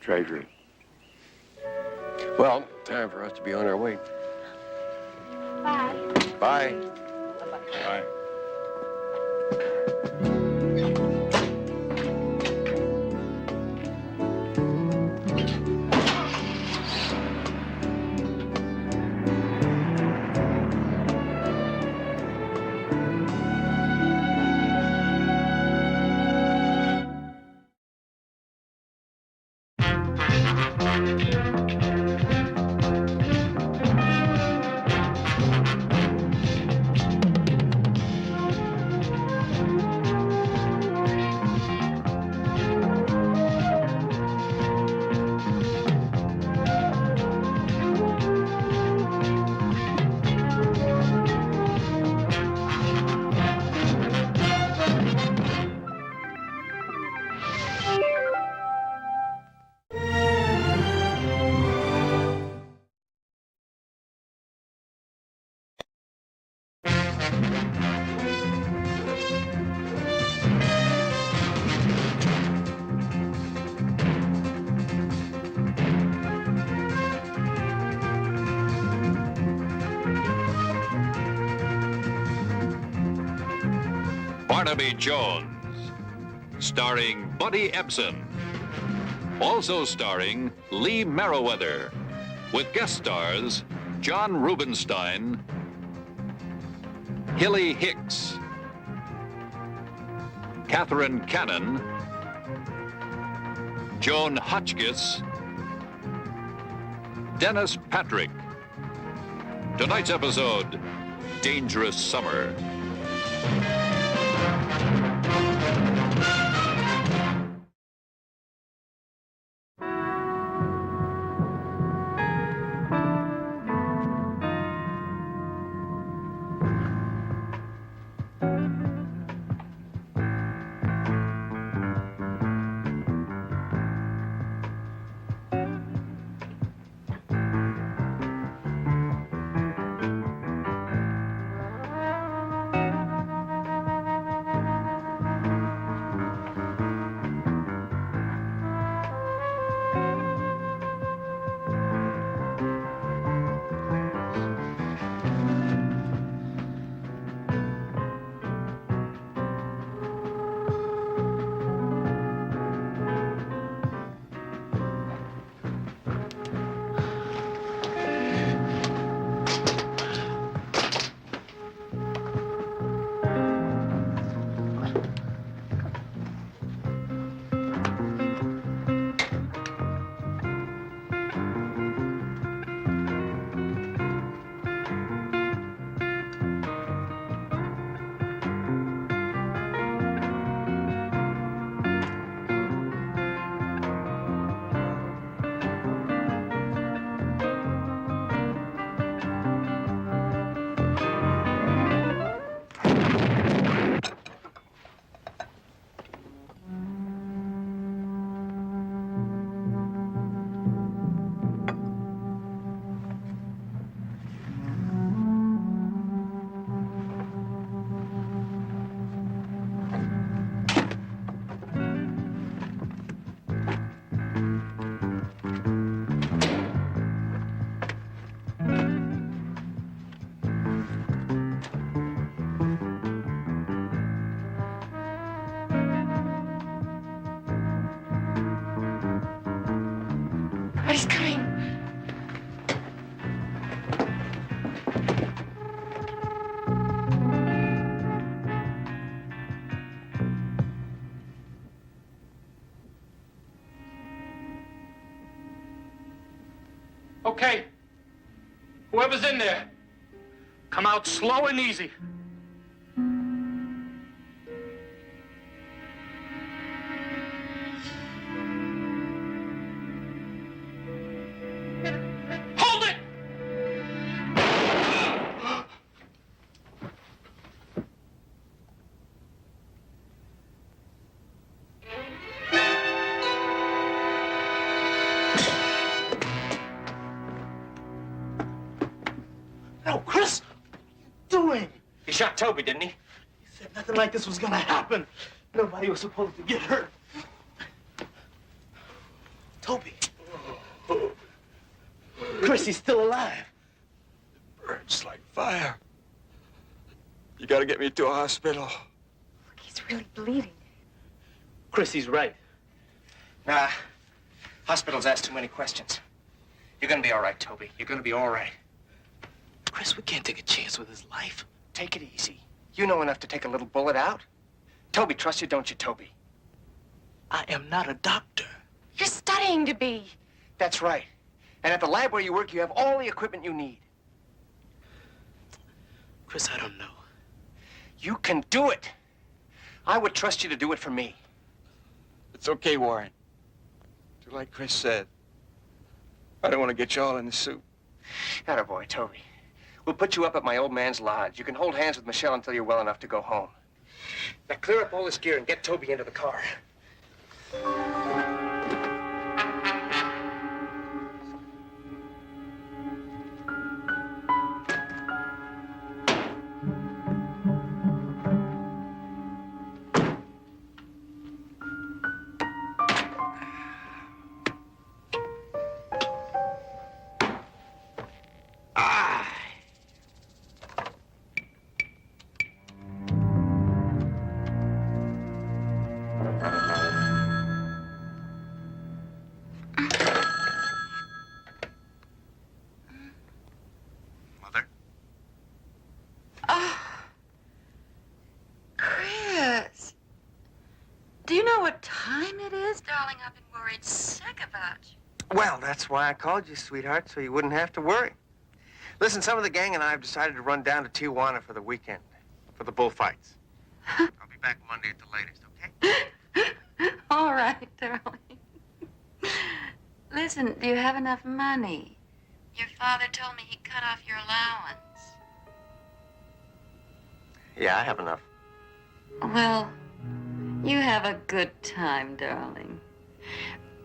Speaker 8: Treasure it. Well, time for us to be on our way.
Speaker 16: Bye.
Speaker 8: Bye.
Speaker 20: Bye.
Speaker 1: Barnaby Jones, starring Buddy Ebsen. Also starring Lee Merriweather, with guest stars John Rubinstein, Hilly Hicks, Catherine Cannon, Joan Hotchkiss, Dennis Patrick. Tonight's episode, Dangerous Summer.
Speaker 17: But he's coming. Okay. Whoever's in there, come out slow and easy. Hold it!
Speaker 11: No, Chris! What are you doing?
Speaker 17: He shot Toby, didn't he?
Speaker 11: He said nothing like this was gonna happen. Nobody was supposed to get hurt. Toby. Chris, he's still alive.
Speaker 2: Burns like fire. You gotta get me to a hospital.
Speaker 16: He's really bleeding.
Speaker 11: Chris, he's right.
Speaker 17: Nah. Hospitals ask too many questions. You're gonna be all right, Toby. You're gonna be all right.
Speaker 11: Chris, we can't take a chance with his life.
Speaker 17: Take it easy. You know enough to take a little bullet out. Toby, trust you, don't you, Toby?
Speaker 11: I am not a doctor.
Speaker 16: You're studying to be.
Speaker 17: That's right. And at the lab where you work, you have all the equipment you need.
Speaker 11: Chris, I don't know.
Speaker 17: You can do it. I would trust you to do it for me.
Speaker 2: It's okay, Warren. Do like Chris said. I don't want to get you all in the soup.
Speaker 17: Attaboy, Toby. We'll put you up at my old man's lodge. You can hold hands with Michelle until you're well enough to go home. Now clear up all this gear and get Toby into the car.
Speaker 10: Chris, do you know what time it is? Darling, I've been worried sick about you.
Speaker 17: Well, that's why I called you, sweetheart, so you wouldn't have to worry. Listen, some of the gang and I have decided to run down to Tijuana for the weekend, for the bullfights. I'll be back Monday at the latest, okay?
Speaker 10: All right, darling. Listen, do you have enough money? Your father told me he cut off your allowance.
Speaker 17: Yeah, I have enough.
Speaker 10: Well, you have a good time, darling.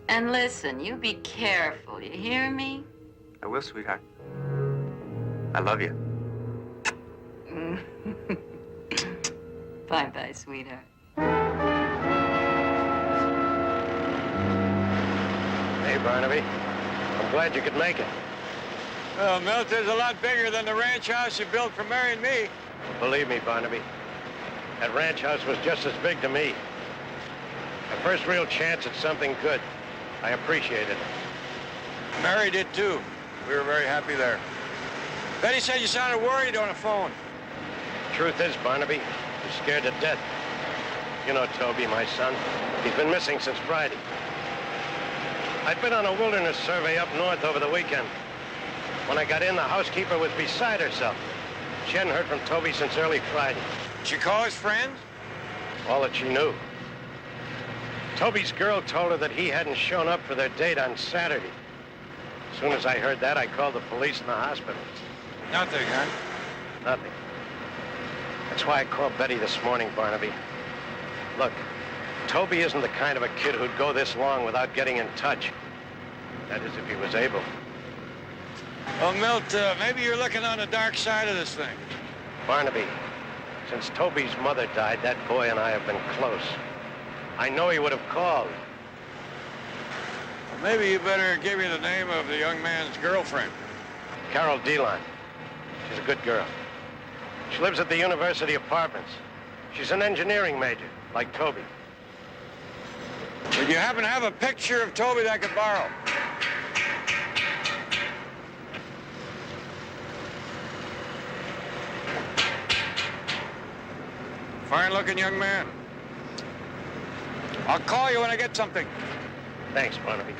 Speaker 10: And listen, you be careful, you hear me?
Speaker 17: I will, sweetheart. I love you.
Speaker 10: Bye-bye, sweetheart.
Speaker 14: Hey, Barnaby. I'm glad you could make it.
Speaker 5: Well, Milt is a lot bigger than the ranch house you built for marrying me.
Speaker 14: Believe me, Barnaby, that ranch house was just as big to me. My first real chance at something good. I appreciated it.
Speaker 5: Mary did too. We were very happy there. Betty said you sounded worried on the phone.
Speaker 14: Truth is, Barnaby, he's scared to death. You know Toby, my son. He's been missing since Friday. I'd been on a wilderness survey up north over the weekend. When I got in, the housekeeper was beside herself. She hadn't heard from Toby since early Friday.
Speaker 5: Did she call his friends?
Speaker 14: All that she knew. Toby's girl told her that he hadn't shown up for their date on Saturday. As soon as I heard that, I called the police and the hospital.
Speaker 5: Nothing, huh?
Speaker 14: Nothing. That's why I called Betty this morning, Barnaby. Look, Toby isn't the kind of a kid who'd go this long without getting in touch. That is, if he was able.
Speaker 5: Well, Milt, maybe you're looking on the dark side of this thing.
Speaker 14: Barnaby, since Toby's mother died, that boy and I have been close. I know he would have called.
Speaker 5: Well, maybe you better give me the name of the young man's girlfriend.
Speaker 14: Carol Delon. She's a good girl. She lives at the University Apartments. She's an engineering major, like Toby.
Speaker 5: Would you happen to have a picture of Toby that I could borrow? Fine-looking young man. I'll call you when I get something.
Speaker 14: Thanks, Barnaby.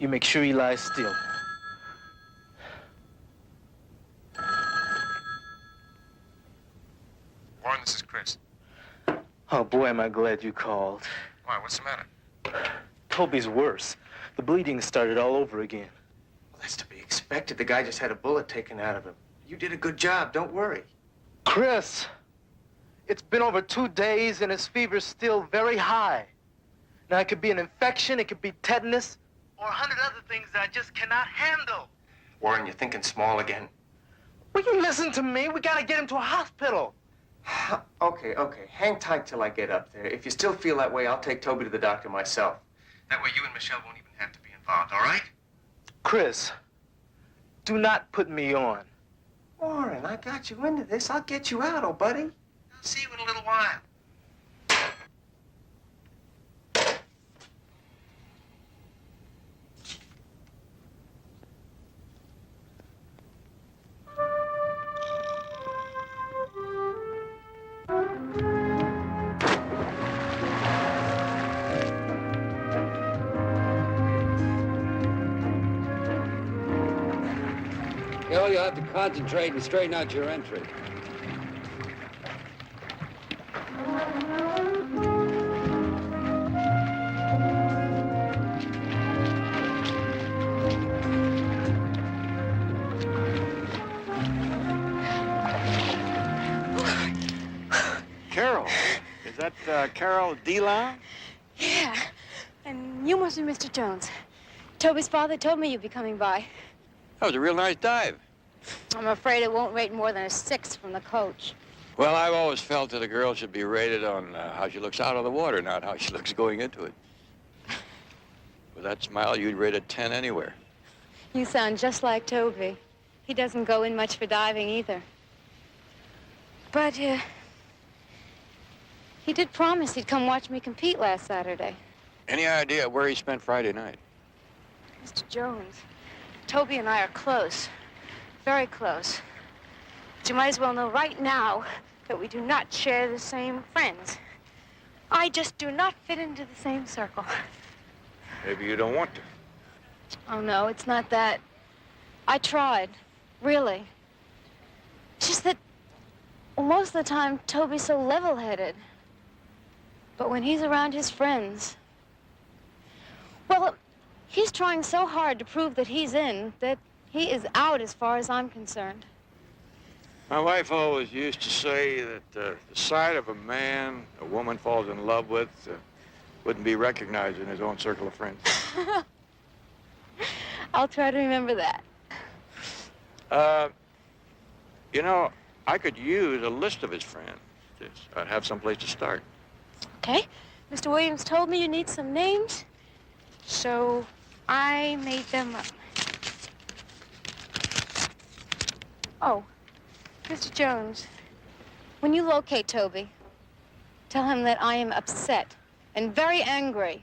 Speaker 17: You make sure he lies still.
Speaker 2: Warren, this is Chris.
Speaker 17: Oh, boy, am I glad you called.
Speaker 2: Why, what's the matter?
Speaker 17: Toby's worse. The bleeding started all over again.
Speaker 2: Well, that's to be expected. The guy just had a bullet taken out of him. You did a good job, don't worry.
Speaker 17: Chris, it's been over 2 days and his fever's still very high. Now, it could be an infection, it could be tetanus, or 100 other things that I just cannot handle.
Speaker 2: Warren, you're thinking small again.
Speaker 17: Will you listen to me? We gotta get him to a hospital.
Speaker 2: Okay. Hang tight till I get up there. If you still feel that way, I'll take Toby to the doctor myself. That way you and Michelle won't even have to be involved, all right?
Speaker 17: Chris, do not put me on.
Speaker 2: Warren, I got you into this. I'll get you out, old buddy. I'll see you in a little while.
Speaker 12: You'll have to concentrate and straighten out your entry.
Speaker 20: Carol. Is that Carol DeLon?
Speaker 15: Yeah. And you must be Mr. Jones. Toby's father told me you'd be coming by.
Speaker 5: That was a real nice dive.
Speaker 15: I'm afraid it won't rate more than a 6 from the coach.
Speaker 5: Well, I've always felt that a girl should be rated on how she looks out of the water, not how she looks going into it. With that smile, you'd rate a 10 anywhere.
Speaker 15: You sound just like Toby. He doesn't go in much for diving either. But, he did promise he'd come watch me compete last Saturday.
Speaker 5: Any idea where he spent Friday night?
Speaker 15: Mr. Jones, Toby and I are close. Very close. But you might as well know right now that we do not share the same friends. I just do not fit into the same circle.
Speaker 5: Maybe you don't want to.
Speaker 15: Oh, no, it's not that. I tried. Really. It's just that most of the time, Toby's so level-headed. But when he's around his friends, well, he's trying so hard to prove that he's in that he is out as far as I'm concerned.
Speaker 5: My wife always used to say that the sight of a man a woman falls in love with wouldn't be recognized in his own circle of friends.
Speaker 15: I'll try to remember that.
Speaker 5: You know, I could use a list of his friends. I'd have someplace to start.
Speaker 15: Okay. Mr. Williams told me you need some names, so I made them up. Oh, Mr. Jones, when you locate Toby, tell him that I am upset and very angry.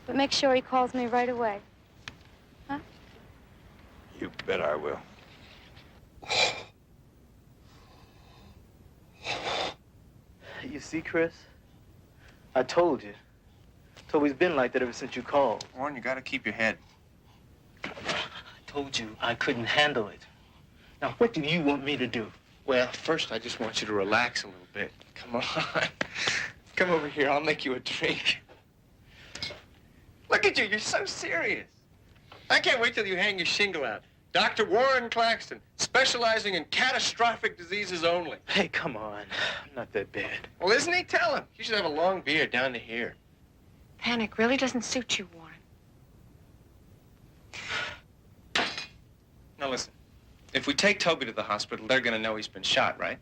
Speaker 15: But make sure he calls me right away. Huh?
Speaker 5: You bet I will.
Speaker 17: You see, Chris? I told you. Toby's been like that ever since you called.
Speaker 2: Warren, you gotta keep your head.
Speaker 17: I told you I couldn't handle it. Now, what do you want me to do?
Speaker 2: Well, first, I just want you to relax a little bit. Come on. Come over here. I'll make you a drink. Look at you. You're so serious. I can't wait till you hang your shingle out. Dr. Warren Claxton, specializing in catastrophic diseases only.
Speaker 17: Hey, come on. I'm not that bad.
Speaker 2: Well, isn't he? Tell him. You should have a long beard down to here.
Speaker 15: Panic really doesn't suit you, Warren.
Speaker 2: Now, listen. If we take Toby to the hospital, they're gonna know he's been shot, right?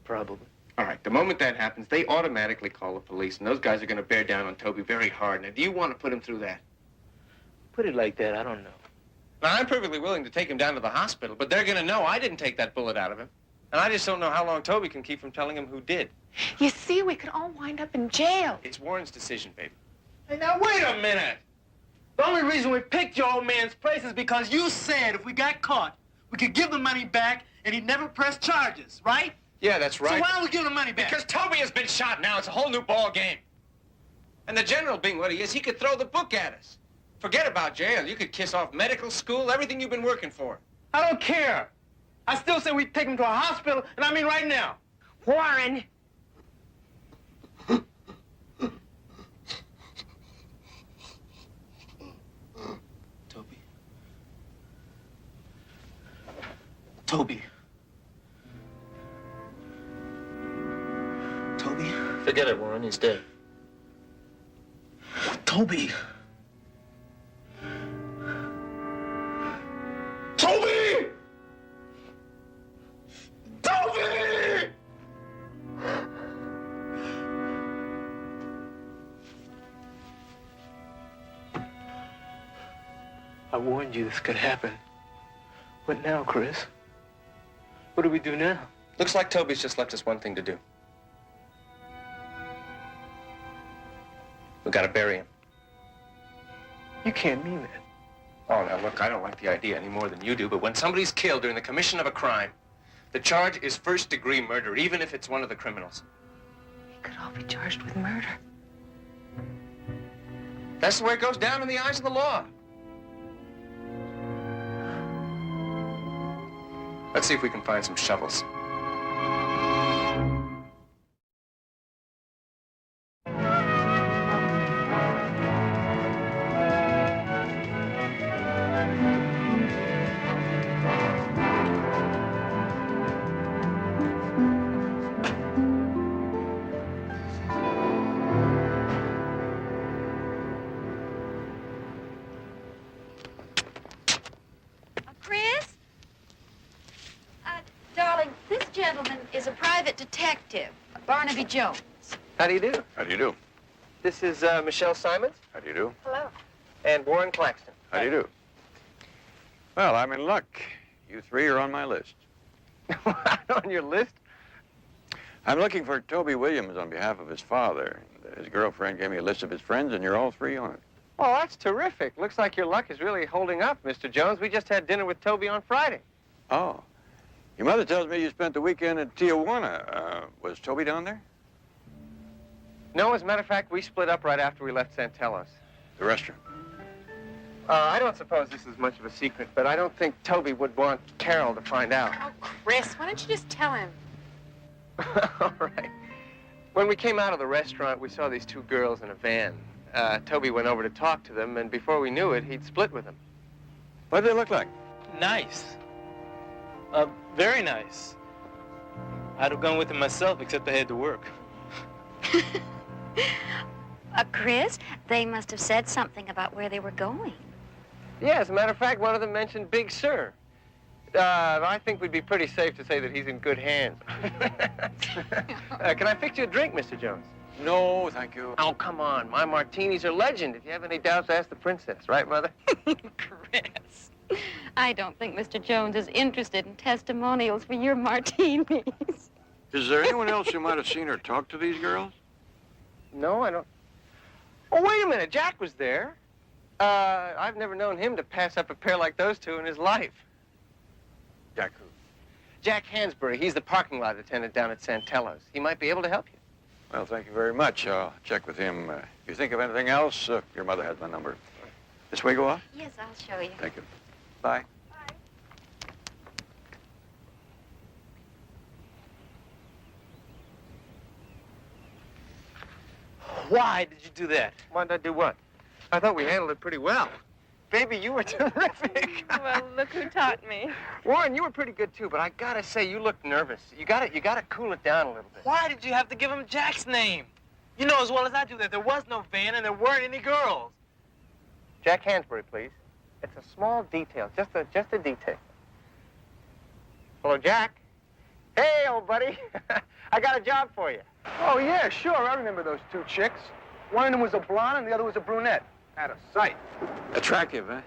Speaker 17: Probably.
Speaker 2: All right, the moment that happens, they automatically call the police, and those guys are going to bear down on Toby very hard. Now, do you want to put him through that?
Speaker 17: Put it like that, I don't know.
Speaker 2: Now, I'm perfectly willing to take him down to the hospital, but they're going to know I didn't take that bullet out of him. And I just don't know how long Toby can keep from telling him who did.
Speaker 3: You see, we could all wind up in jail.
Speaker 2: It's Warren's decision, baby.
Speaker 17: Hey, now, wait a minute. The only reason we picked your old man's place is because you said if we got caught, we could give the money back and he'd never press charges, right?
Speaker 2: Yeah, that's right.
Speaker 17: So why don't we give the money back?
Speaker 2: Because Toby has been shot now. It's a whole new ball game. And the general being what he is, he could throw the book at us. Forget about jail. You could kiss off medical school, everything you've been working for.
Speaker 17: I don't care. I still say we take him to a hospital, and I mean right now.
Speaker 3: Warren.
Speaker 17: Toby. Toby. Toby.
Speaker 6: Forget it, Warren. He's dead.
Speaker 17: Toby. Toby! Toby!
Speaker 2: I warned you this could happen. What now, Chris? What do we do now? Looks like Toby's just left us one thing to do. We gotta bury him. You can't mean that. Oh, now look, I don't like the idea any more than you do, but when somebody's killed during the commission of a crime, the charge is first-degree murder, even if it's one of the criminals.
Speaker 3: We could all be charged with murder.
Speaker 2: That's the way it goes down in the eyes of the law. Let's see if we can find some shovels.
Speaker 15: Chris? Darling, this gentleman is a private detective, Barnaby Jones.
Speaker 2: How do you do?
Speaker 5: How do you do?
Speaker 2: This is Michelle Simons.
Speaker 5: How do you do?
Speaker 15: Hello.
Speaker 2: And Warren Claxton.
Speaker 5: How do you do? Well, I'm in luck. You three are on my list.
Speaker 2: On your list?
Speaker 5: I'm looking for Toby Williams on behalf of his father. His girlfriend gave me a list of his friends, and you're all three on it.
Speaker 2: Oh, that's terrific. Looks like your luck is really holding up, Mr. Jones. We just had dinner with Toby on Friday.
Speaker 5: Oh. Your mother tells me you spent the weekend in Tijuana. Was Toby down there?
Speaker 2: No, as a matter of fact, we split up right after we left Santello's.
Speaker 5: The restaurant?
Speaker 2: I don't suppose this is much of a secret, but I don't think Toby would want Carol to find out.
Speaker 3: Oh, Chris, why don't you just tell him?
Speaker 2: All right. When we came out of the restaurant, we saw these two girls in a van. Toby went over to talk to them, and before we knew it, he'd split with them.
Speaker 5: What did they look like?
Speaker 6: Nice. Very nice. I'd have gone with him myself, except I had to work.
Speaker 16: Chris, they must have said something about where they were going.
Speaker 2: Yeah, as a matter of fact, one of them mentioned Big Sir. I think we'd be pretty safe to say that he's in good hands. Can I fix you a drink, Mr. Jones?
Speaker 5: No, thank you.
Speaker 2: Oh, come on. My martinis are legend. If you have any doubts, ask the princess. Right, Mother?
Speaker 15: Chris, I don't think Mr. Jones is interested in testimonials for your martinis.
Speaker 5: Is there anyone else who might have seen her talk to these girls?
Speaker 2: No, I don't. Oh, wait a minute. Jack was there. I've never known him to pass up a pair like those two in his life.
Speaker 5: Jack who?
Speaker 2: Jack Hansbury. He's the parking lot attendant down at Santello's. He might be able to help you.
Speaker 5: Well, thank you very much. I'll check with him. If you think of anything else, your mother has my number. This way go off?
Speaker 15: Yes, I'll show you.
Speaker 5: Thank you. Bye.
Speaker 6: Why did you do that?
Speaker 2: Why did I do what? I thought we handled it pretty well. Baby, you were terrific.
Speaker 3: Well, look who taught me.
Speaker 2: Warren, you were pretty good too, but I gotta say, you looked nervous. You gotta cool it down a little bit.
Speaker 6: Why did you have to give him Jack's name? You know as well as I do that there was no van and there weren't any girls.
Speaker 2: Jack Hansbury, please. It's a small detail, just a detail. Hello, Jack. Hey, old buddy. I got a job for you.
Speaker 4: Oh, yeah, sure. I remember those two chicks. One of them was a blonde and the other was a brunette. Out of sight.
Speaker 5: Attractive, huh?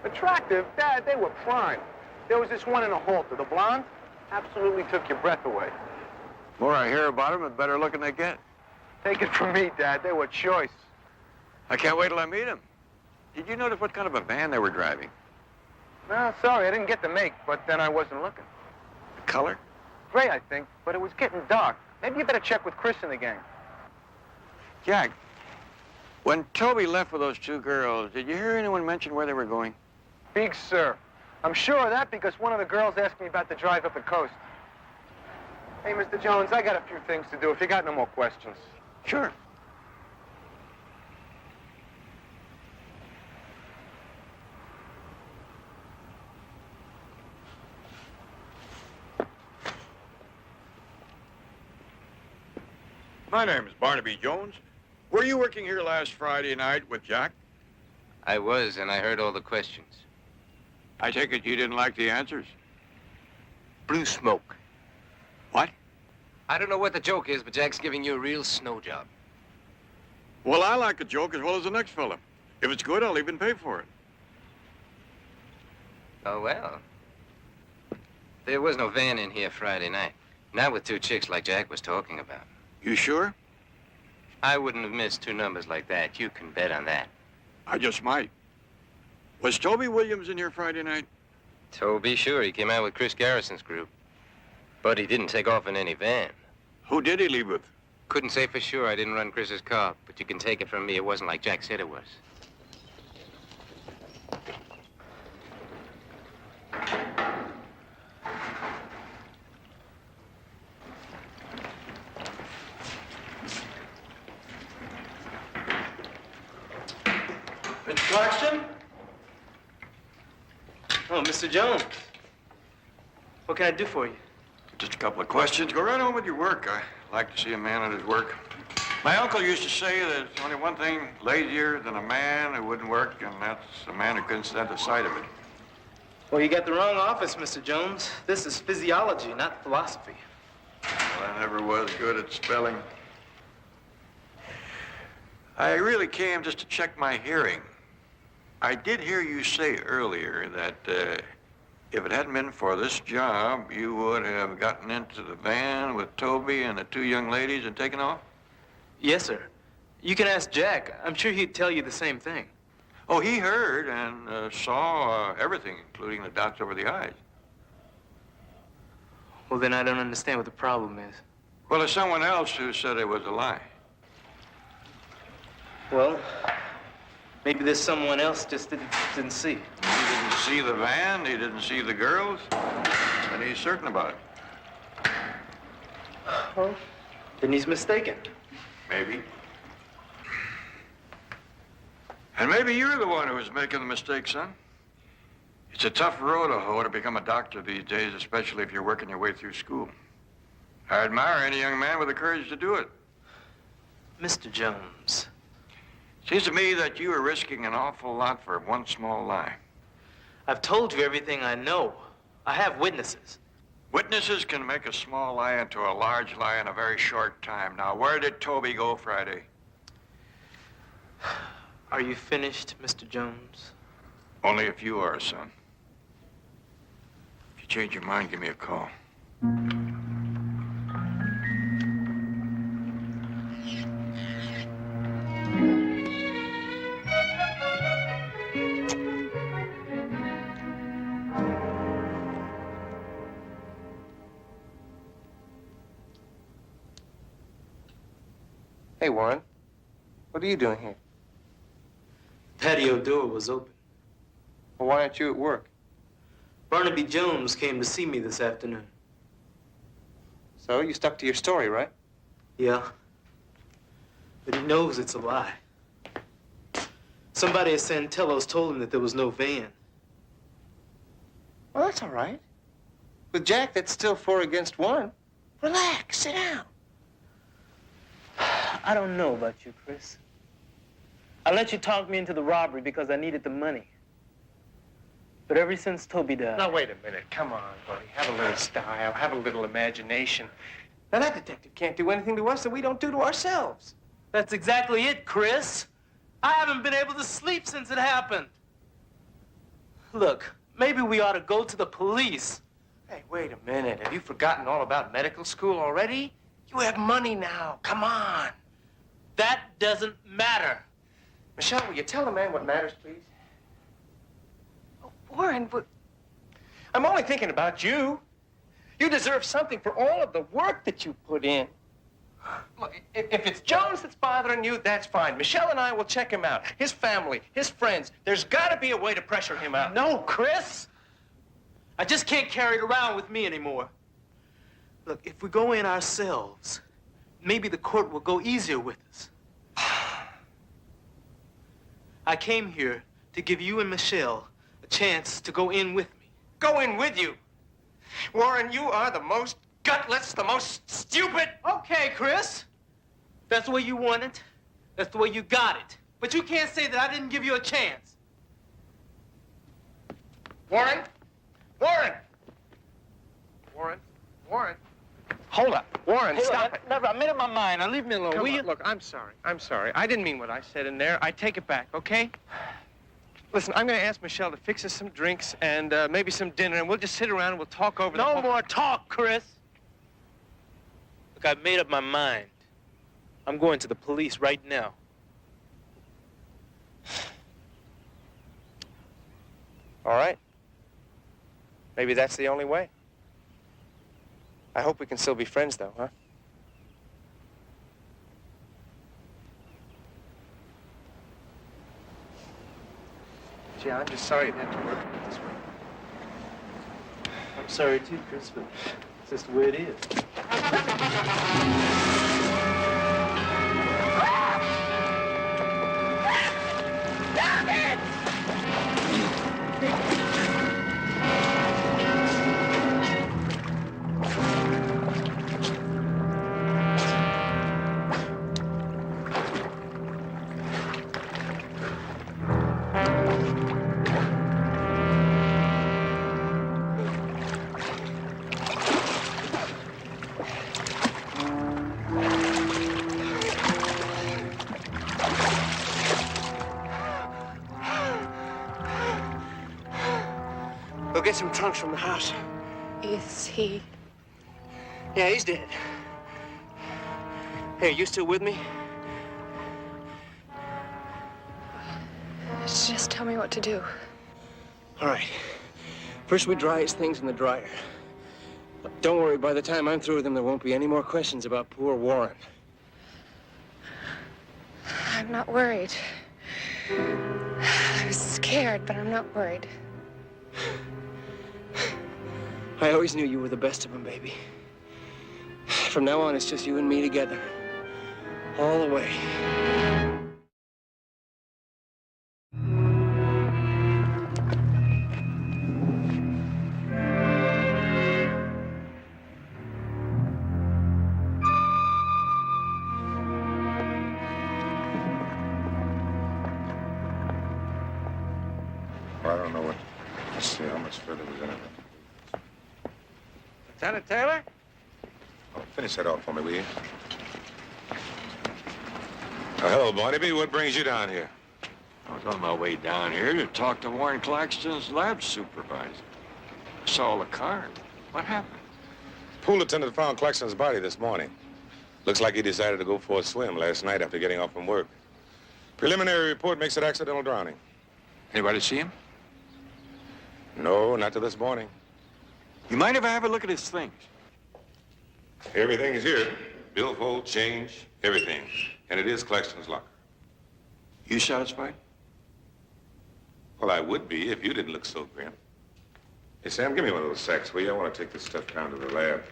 Speaker 4: Attractive? Dad, they were prime. There was this one in a halter. The blonde absolutely took your breath away.
Speaker 5: The more I hear about them, the better looking they get.
Speaker 4: Take it from me, Dad. They were choice.
Speaker 5: I can't wait till I meet them. Did you notice what kind of a van they were driving?
Speaker 4: No, sorry, I didn't get the make, but then I wasn't looking.
Speaker 5: The color?
Speaker 4: Gray, I think, but it was getting dark. Maybe you better check with Chris and the gang.
Speaker 5: Jack, when Toby left with those two girls, did you hear anyone mention where they were going?
Speaker 4: Big sir. I'm sure of that because one of the girls asked me about the drive up the coast. Hey, Mr. Jones, I got a few things to do if you got no more questions.
Speaker 5: Sure.
Speaker 9: My name is Barnaby Jones. Were you working here last Friday night with Jack?
Speaker 2: I was, and I heard all the questions.
Speaker 5: I take it you didn't like the answers?
Speaker 2: Blue smoke.
Speaker 5: What?
Speaker 2: I don't know what the joke is, but Jack's giving you a real snow job.
Speaker 9: Well, I like a joke as well as the next fella. If it's good, I'll even pay for it.
Speaker 2: Oh, well. There was no van in here Friday night. Not with two chicks like Jack was talking about.
Speaker 5: You sure?
Speaker 2: I wouldn't have missed two numbers like that. You can bet on that.
Speaker 9: I just might. Was Toby Williams in here Friday night?
Speaker 2: Toby, sure. He came out with Chris Garrison's group. But he didn't take off in any van.
Speaker 9: Who did he leave with?
Speaker 2: Couldn't say for sure. I didn't run Chris's car. But you can take it from me, it wasn't like Jack said it was.
Speaker 6: Mr. Clarkson? Oh, Mr. Jones. What can I do for you?
Speaker 5: Just a couple of questions. Go right on with your work. I like to see a man at his work. My uncle used to say that there's only one thing lazier than a man who wouldn't work, and that's a man who couldn't stand the sight of it.
Speaker 6: Well, you got the wrong office, Mr. Jones. This is physiology, not philosophy.
Speaker 5: Well, I never was good at spelling. I really came just to check my hearing. I did hear you say earlier that if it hadn't been for this job, you would have gotten into the van with Toby and the two young ladies and taken off?
Speaker 6: Yes, sir. You can ask Jack. I'm sure he'd tell you the same thing.
Speaker 5: Oh, he heard and saw everything, including the dots over the eyes.
Speaker 6: Well, then I don't understand what the problem is.
Speaker 5: Well, there's someone else who said it was a lie.
Speaker 6: Well, maybe there's someone else just didn't see.
Speaker 5: He didn't see the van, he didn't see the girls, and he's certain about it.
Speaker 6: Well, then he's mistaken.
Speaker 5: Maybe. And maybe you're the one who was making the mistake, son. It's a tough road to hoe to become a doctor these days, especially if you're working your way through school. I admire any young man with the courage to do it.
Speaker 6: Mr. Jones.
Speaker 5: Seems to me that you are risking an awful lot for one small lie.
Speaker 6: I've told you everything I know. I have witnesses.
Speaker 5: Witnesses can make a small lie into a large lie in a very short time. Now, where did Toby go Friday?
Speaker 6: Are you finished, Mr. Jones?
Speaker 5: Only if you are, son. If you change your mind, give me a call.
Speaker 2: Hey, Warren. What are you doing here?
Speaker 6: Patio door was open.
Speaker 2: Well, why aren't you at work?
Speaker 6: Barnaby Jones came to see me this afternoon.
Speaker 2: So, you stuck to your story, right?
Speaker 6: Yeah. But he knows it's a lie. Somebody at Santello's told him that there was no van.
Speaker 2: Well, that's all right. With Jack, that's still 4 against 1. Relax, sit down.
Speaker 6: I don't know about you, Chris. I let you talk me into the robbery because I needed the money. But ever since Toby died...
Speaker 2: Now, wait a minute. Come on, buddy. Have a little style. Have a little imagination. Now, that detective can't do anything to us that we don't do to ourselves.
Speaker 6: That's exactly it, Chris. I haven't been able to sleep since it happened. Look, maybe we ought to go to the police.
Speaker 2: Hey, wait a minute. Have you forgotten all about medical school already? You have money now. Come on.
Speaker 6: That doesn't matter.
Speaker 2: Michelle, will you tell the man what matters, please?
Speaker 3: Oh, Warren,
Speaker 2: I'm only thinking about you. You deserve something for all of the work that you put in. Look, if it's Jones that's bothering you, that's fine. Michelle and I will check him out. His family, his friends. There's got to be a way to pressure him out.
Speaker 6: No, Chris. I just can't carry it around with me anymore. Look, if we go in ourselves, maybe the court will go easier with us. I came here to give you and Michelle a chance to go in with me.
Speaker 2: Go in with you? Warren, you are the most gutless, the most stupid...
Speaker 6: Okay, Chris. That's the way you want it. That's the way you got it. But you can't say that I didn't give you a chance.
Speaker 2: Warren? Warren! Warren? Warren? Hold up. Warren,
Speaker 6: Hey,
Speaker 2: stop it.
Speaker 6: Never, I made up my mind. Now leave me alone,
Speaker 2: Come
Speaker 6: will
Speaker 2: on,
Speaker 6: you?
Speaker 2: look, I'm sorry. I'm sorry. I didn't mean what I said in there. I take it back, okay? Listen, I'm going to ask Michelle to fix us some drinks and maybe some dinner, and we'll just sit around and we'll talk over the...
Speaker 6: No more talk, Chris. Look, I've made up my mind. I'm going to the police right now.
Speaker 2: All right. Maybe that's the only way. I hope we can still be friends, though, huh? Gee, I'm just sorry it had to work out this way.
Speaker 6: I'm sorry too, Chris, but it's just the way it is.
Speaker 3: Stop it!
Speaker 2: Go get some trunks from the house.
Speaker 3: Is he?
Speaker 2: Yeah, he's dead. Hey, you still with me?
Speaker 3: Just tell me what to do.
Speaker 2: All right. First, we dry his things in the dryer. Don't worry, by the time I'm through with him, there won't be any more questions about poor Warren.
Speaker 3: I'm not worried. I was scared, but I'm not worried.
Speaker 2: I always knew you were the best of them, baby. From now on, it's just you and me together. All the way.
Speaker 20: Well, I don't know what... Let's see how much further was in it.
Speaker 2: Lieutenant Taylor?
Speaker 20: Oh, finish that off for me, will you? Hello, Barnaby. What brings you down here?
Speaker 5: I was on my way down here to talk to Warren Claxton's lab supervisor. I saw the car. What happened?
Speaker 20: Pool lieutenant found Claxton's body this morning. Looks like he decided to go for a swim last night after getting off from work. Preliminary report makes it accidental drowning.
Speaker 5: Anybody see him?
Speaker 20: No, not till this morning.
Speaker 5: You mind if I have a look at his things?
Speaker 20: Everything's here. Billfold, change, everything. And it is Claxton's locker.
Speaker 5: You satisfied?
Speaker 20: Well, I would be if you didn't look so grim. Hey, Sam, give me one of those sacks, will you? I want to take this stuff down to the lab.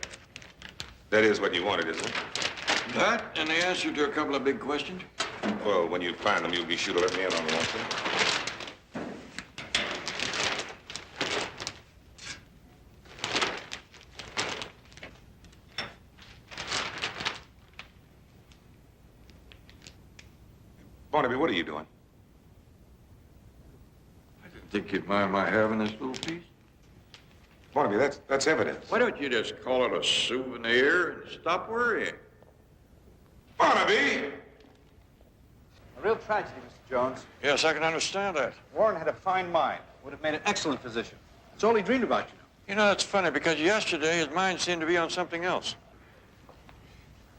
Speaker 20: That is what you wanted, isn't it?
Speaker 5: That and the answer to a couple of big questions.
Speaker 20: Well, when you find them, you'll be sure to let me in on them, won't you? Barnaby, what are you doing?
Speaker 5: Think you'd mind my having this little piece?
Speaker 13: Barnaby, that's evidence.
Speaker 5: Why don't you just call it a souvenir and stop worrying?
Speaker 13: Barnaby!
Speaker 22: A real tragedy, Mr. Jones.
Speaker 5: Yes, I can understand that.
Speaker 22: Warren had a fine mind. Would have made an excellent physician. It's all he dreamed about, you know.
Speaker 5: You know, that's funny, because yesterday his mind seemed to be on something else.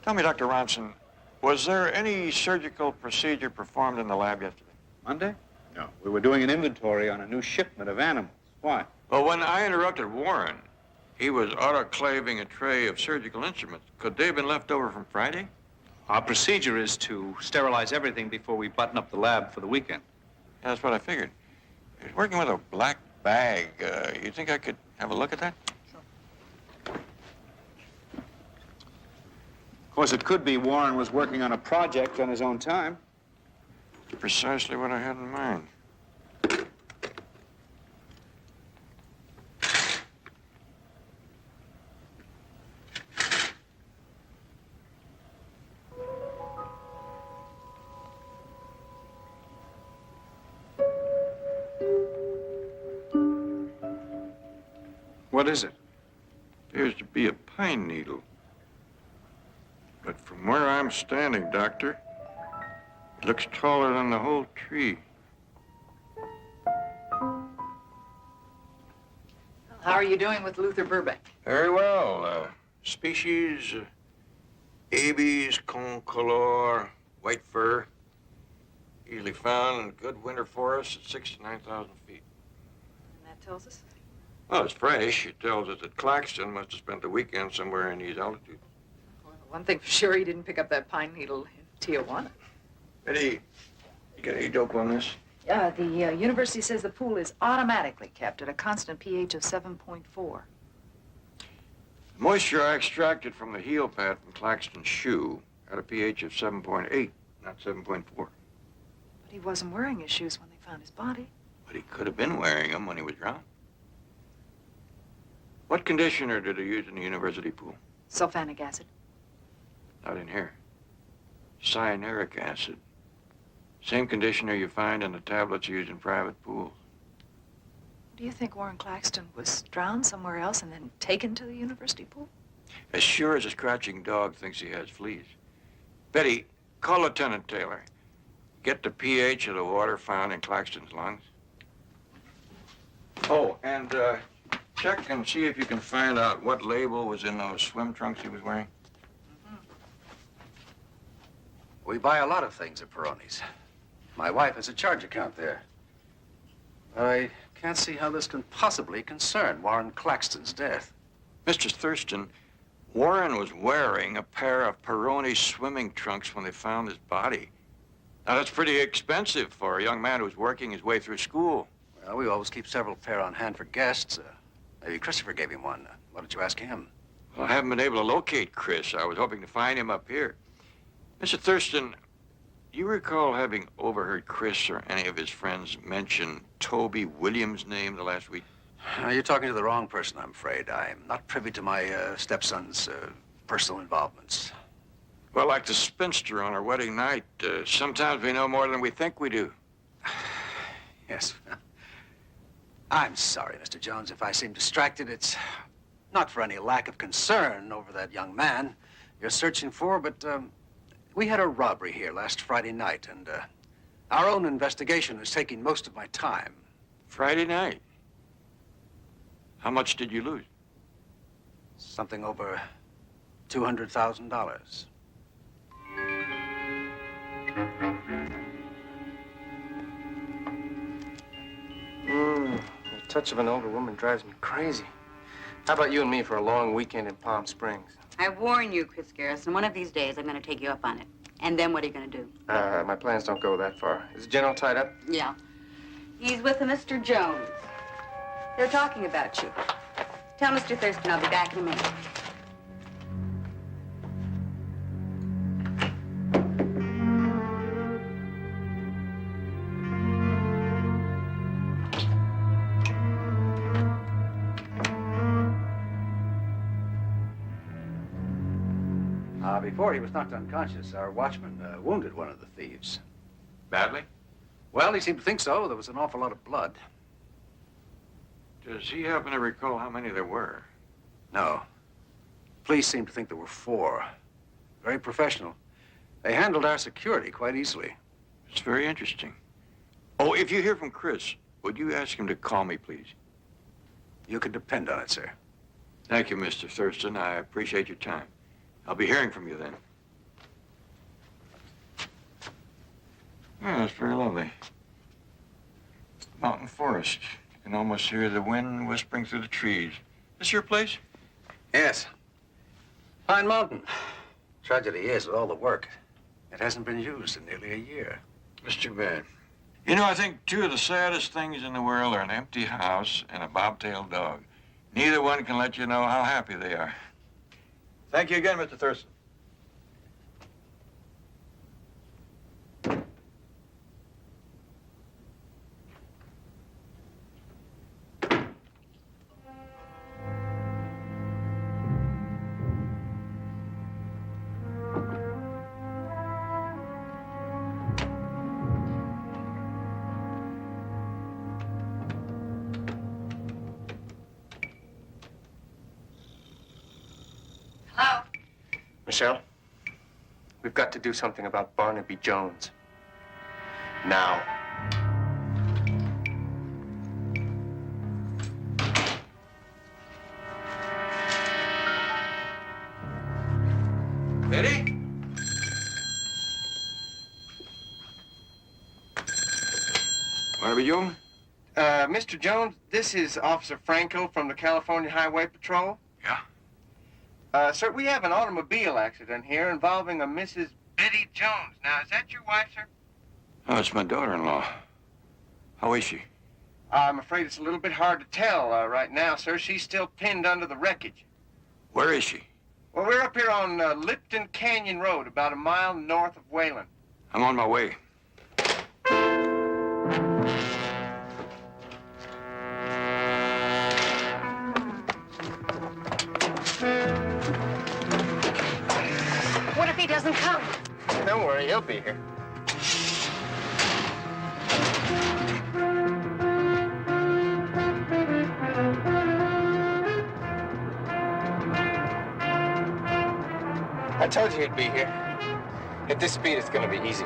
Speaker 5: Tell me, Dr. Ronson, was there any surgical procedure performed in the lab yesterday?
Speaker 22: Monday? No. We were doing an inventory on a new shipment of animals. Why?
Speaker 5: Well, when I interrupted Warren, he was autoclaving a tray of surgical instruments. Could they have been left over from Friday?
Speaker 22: Our procedure is to sterilize everything before we button up the lab for the weekend.
Speaker 5: Yeah, that's what I figured. He was working with a black bag. You think I could have a look at that?
Speaker 22: Of course, it could be Warren was working on a project on his own time.
Speaker 5: Precisely what I had in mind.
Speaker 22: What is it?
Speaker 5: Appears to be a pine needle. But from where I'm standing, Doctor, it looks taller than the whole tree.
Speaker 10: How are you doing with Luther Burbank?
Speaker 5: Very well. Species Abies concolor, white fur. Easily found in good winter forests at 6,000 to 9,000 feet.
Speaker 10: And that tells us?
Speaker 5: Well, it's fresh. It tells us that Claxton must have spent the weekend somewhere in these altitudes.
Speaker 10: Well, one thing for sure, he didn't pick up that pine needle in Tijuana.
Speaker 5: Betty, you got any dope on this?
Speaker 10: The university says the pool is automatically kept at a constant pH of 7.4.
Speaker 5: Moisture I extracted from the heel pad from Claxton's shoe had a pH of 7.8, not 7.4.
Speaker 10: But he wasn't wearing his shoes when they found his body.
Speaker 5: But he could have been wearing them when he was drowned. What conditioner did he use in the university pool?
Speaker 10: Sulfanic acid.
Speaker 5: Not in here. Cyanuric acid. Same conditioner you find in the tablets used in private pools.
Speaker 10: Do you think Warren Claxton was drowned somewhere else and then taken to the university pool?
Speaker 5: As sure as a scratching dog thinks he has fleas. Betty, call Lieutenant Taylor. Get the pH of the water found in Claxton's lungs. Oh, and check and see if you can find out what label was in those swim trunks he was wearing.
Speaker 12: We buy a lot of things at Peroni's. My wife has a charge account there. I can't see how this can possibly concern Warren Claxton's death.
Speaker 5: Mr. Thurston, Warren was wearing a pair of Peroni swimming trunks when they found his body. Now, that's pretty expensive for a young man who's working his way through school.
Speaker 12: Well, we always keep several pair on hand for guests. Maybe Christopher gave him one. Why don't you ask him?
Speaker 5: Well, I haven't been able to locate Chris. I was hoping to find him up here. Mr. Thurston, do you recall having overheard Chris or any of his friends mention Toby Williams' name the last week?
Speaker 12: You're talking to the wrong person, I'm afraid. I'm not privy to my stepson's personal involvements.
Speaker 5: Well, like the spinster on our wedding night, sometimes we know more than we think we do.
Speaker 12: Yes. I'm sorry, Mr. Jones, if I seem distracted. It's not for any lack of concern over that young man you're searching for, but we had a robbery here last Friday night, and our own investigation is taking most of my time.
Speaker 5: Friday night? How much did you lose?
Speaker 12: Something over $200,000.
Speaker 2: The touch of an older woman drives me crazy. How about you and me for a long weekend in Palm Springs?
Speaker 23: I warn you, Chris Garrison, one of these days I'm going to take you up on it. And then what are you going to do?
Speaker 2: My plans don't go that far. Is the general tied up?
Speaker 23: Yeah. He's with a Mr. Jones. They're talking about you. Tell Mr. Thurston I'll be back in a minute.
Speaker 12: Before he was knocked unconscious, our watchman wounded one of the thieves.
Speaker 5: Badly?
Speaker 12: Well, he seemed to think so. There was an awful lot of blood.
Speaker 5: Does he happen to recall how many there were?
Speaker 12: No. Police seem to think there were 4. Very professional. They handled our security quite easily.
Speaker 5: It's very interesting. Oh, if you hear from Chris, would you ask him to call me, please?
Speaker 12: You can depend on it, sir.
Speaker 5: Thank you, Mr. Thurston. I appreciate your time. I'll be hearing from you then. Yeah, that's very lovely. Mountain forest. You can almost hear the wind whispering through the trees. This your place?
Speaker 12: Yes. Pine Mountain. Tragedy is, with all the work, it hasn't been used in nearly a year.
Speaker 5: It's too bad. You know, I think 2 of the saddest things in the world are an empty house and a bobtailed dog. Neither one can let you know how happy they are. Thank you again, Mr. Thurston.
Speaker 2: Michelle, we've got to do something about Barnaby Jones. Now.
Speaker 5: Betty? Barnaby Jones?
Speaker 2: Mr. Jones, this is Officer Franco from the California Highway Patrol.
Speaker 5: Yeah?
Speaker 2: Sir, we have an automobile accident here involving a Mrs. Betty Jones. Now, is that your wife, sir?
Speaker 5: Oh, it's my daughter-in-law. How is she?
Speaker 2: I'm afraid it's a little bit hard to tell right now, sir. She's still pinned under the wreckage.
Speaker 5: Where is she?
Speaker 2: Well, we're up here on Lipton Canyon Road, about a mile north of Wayland.
Speaker 5: I'm on my way.
Speaker 3: What if he doesn't come?
Speaker 2: Don't worry, he'll be here. I told you he'd be here. At this speed, it's gonna be easy.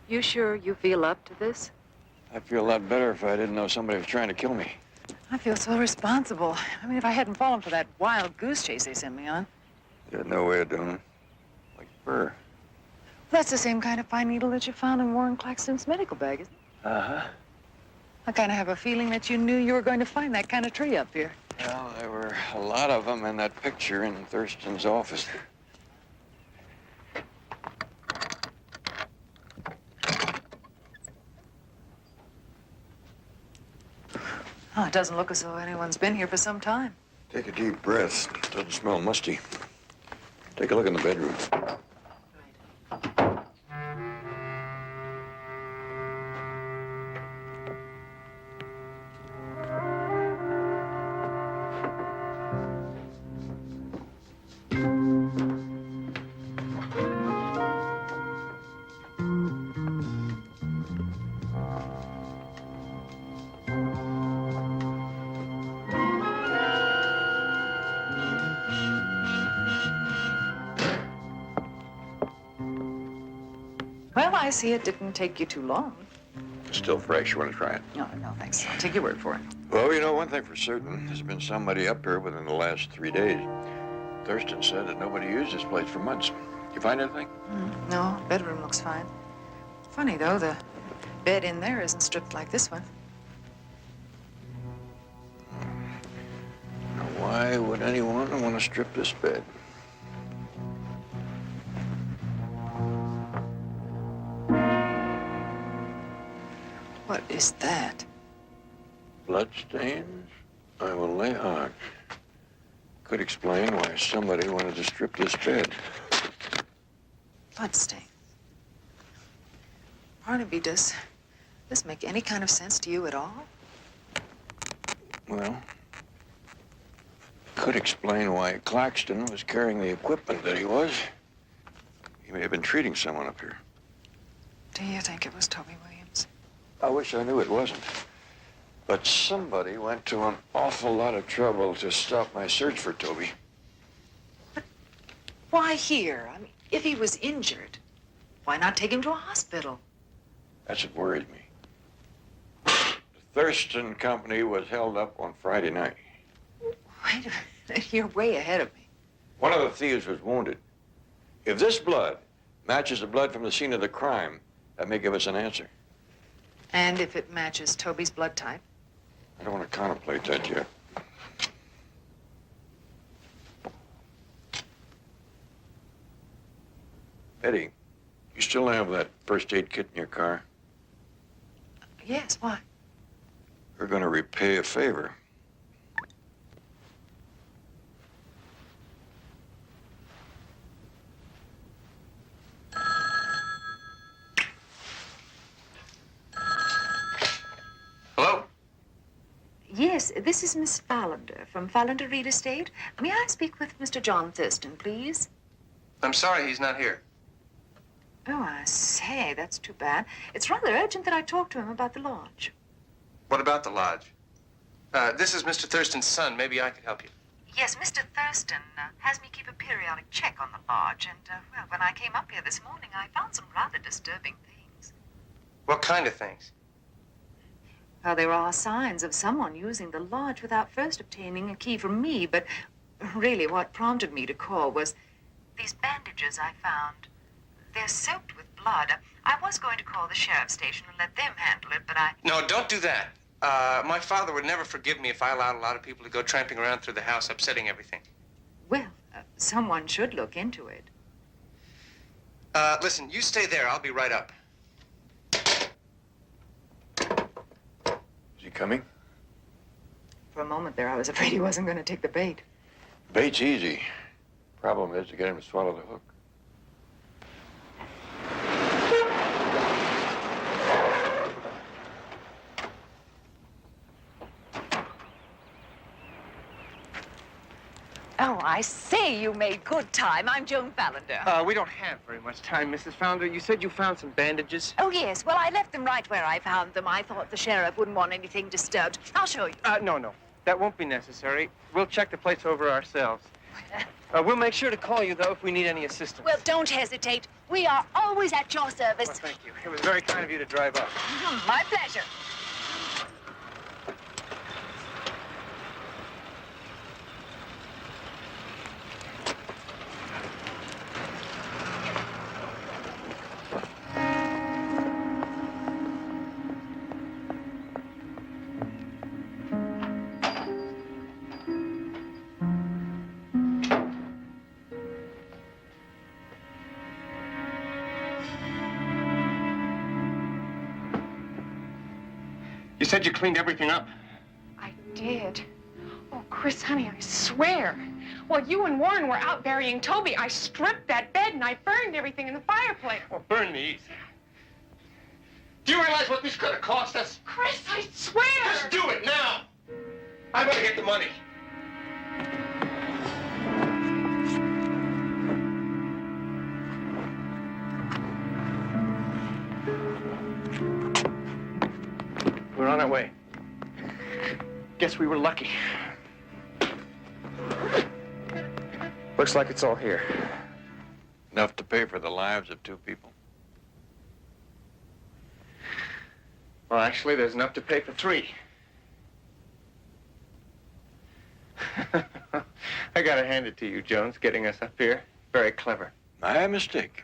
Speaker 10: You sure you feel up to this?
Speaker 5: I'd feel a lot better if I didn't know somebody was trying to kill me.
Speaker 10: I feel so responsible. I mean, if I hadn't fallen for that wild goose chase they sent me on.
Speaker 5: You had no way of doing it. Like fur.
Speaker 10: That's the same kind of fine needle that you found in Warren Claxton's medical bag, isn't it?
Speaker 5: Uh-huh.
Speaker 10: I kind of have a feeling that you knew you were going to find that kind of tree up here.
Speaker 5: Well, there were a lot of them in that picture in Thurston's office.
Speaker 10: Oh, it doesn't look as though anyone's been here for some time.
Speaker 5: Take a deep breath. Doesn't smell musty. Take a look in the bedroom.
Speaker 10: Well, I see it didn't take you too long.
Speaker 5: Still fresh. You want to try it?
Speaker 10: No, thanks. I'll take your word for it.
Speaker 5: Well, you know, one thing for certain. There's been somebody up here within the last 3 days. Thurston said that nobody used this place for months. You find anything?
Speaker 10: No, bedroom looks fine. Funny, though, the bed in there isn't stripped like this one.
Speaker 5: Now, why would anyone want to strip this bed?
Speaker 10: What is that?
Speaker 5: Bloodstains? I will lay odds. Could explain why somebody wanted to strip this bed.
Speaker 10: Bloodstain. Barnaby, does this make any kind of sense to you at all?
Speaker 5: Well, could explain why Claxton was carrying the equipment that he was. He may have been treating someone up here.
Speaker 10: Do you think it was Toby Williams?
Speaker 5: I wish I knew it wasn't. But somebody went to an awful lot of trouble to stop my search for Toby.
Speaker 10: Why here? I mean, if he was injured, why not take him to a hospital?
Speaker 5: That's what worried me. The Thurston Company was held up on Friday night.
Speaker 10: Wait a minute, you're way ahead of me.
Speaker 5: One of the thieves was wounded. If this blood matches the blood from the scene of the crime, that may give us an answer.
Speaker 10: And if it matches Toby's blood type?
Speaker 5: I don't want to contemplate that yet. Eddie, you still have that first aid kit in your car?
Speaker 10: Yes, why?
Speaker 5: We're going to repay a favor.
Speaker 2: Hello?
Speaker 10: Yes, this is Miss Fallender from Fallender Real Estate. May I speak with Mr. John Thurston, please?
Speaker 2: I'm sorry he's not here.
Speaker 10: Oh, I say, that's too bad. It's rather urgent that I talk to him about the lodge.
Speaker 2: What about the lodge? This is Mr. Thurston's son. Maybe I could help you.
Speaker 10: Yes, Mr. Thurston has me keep a periodic check on the lodge, and, well, when I came up here this morning, I found some rather disturbing things.
Speaker 2: What kind of things?
Speaker 10: Well, there are signs of someone using the lodge without first obtaining a key from me, but really what prompted me to call was these bandages I found. They're soaked with blood. I was going to call the sheriff's station and let them handle it, but I...
Speaker 2: No, don't do that. My father would never forgive me if I allowed a lot of people to go tramping around through the house, upsetting everything.
Speaker 10: Well, someone should look into it.
Speaker 2: Listen, you stay there. I'll be right up.
Speaker 5: Is he coming?
Speaker 10: For a moment there, I was afraid he wasn't going to take the bait.
Speaker 5: Bait's easy. Problem is to get him to swallow the hook.
Speaker 3: Oh, I say you made good time. I'm Joan Fallender.
Speaker 6: We don't have very much time, Mrs. Founder. You said you found some bandages.
Speaker 3: Oh, yes. Well, I left them right where I found them. I thought the sheriff wouldn't want anything disturbed. I'll show you.
Speaker 6: No. That won't be necessary. We'll check the place over ourselves. We'll make sure to call you, though, if we need any assistance.
Speaker 3: Well, don't hesitate. We are always at your service.
Speaker 6: Well, thank you. It was very kind of you to drive up.
Speaker 3: My pleasure.
Speaker 6: You said you cleaned everything up.
Speaker 7: I did. Oh, Chris, honey, I swear. While you and Warren were out burying Toby, I stripped that bed and I burned everything in the fireplace.
Speaker 6: Well, burn me easy. Do you realize what this could have cost us?
Speaker 7: Chris, I swear!
Speaker 6: Just do it now! I'm gonna get the money. We're on our way. Guess we were lucky. Looks like it's all here.
Speaker 5: Enough to pay for the lives of 2 people.
Speaker 6: Well, actually, there's enough to pay for 3.
Speaker 2: I gotta hand it to you, Jones, getting us up here. Very clever.
Speaker 5: My mistake.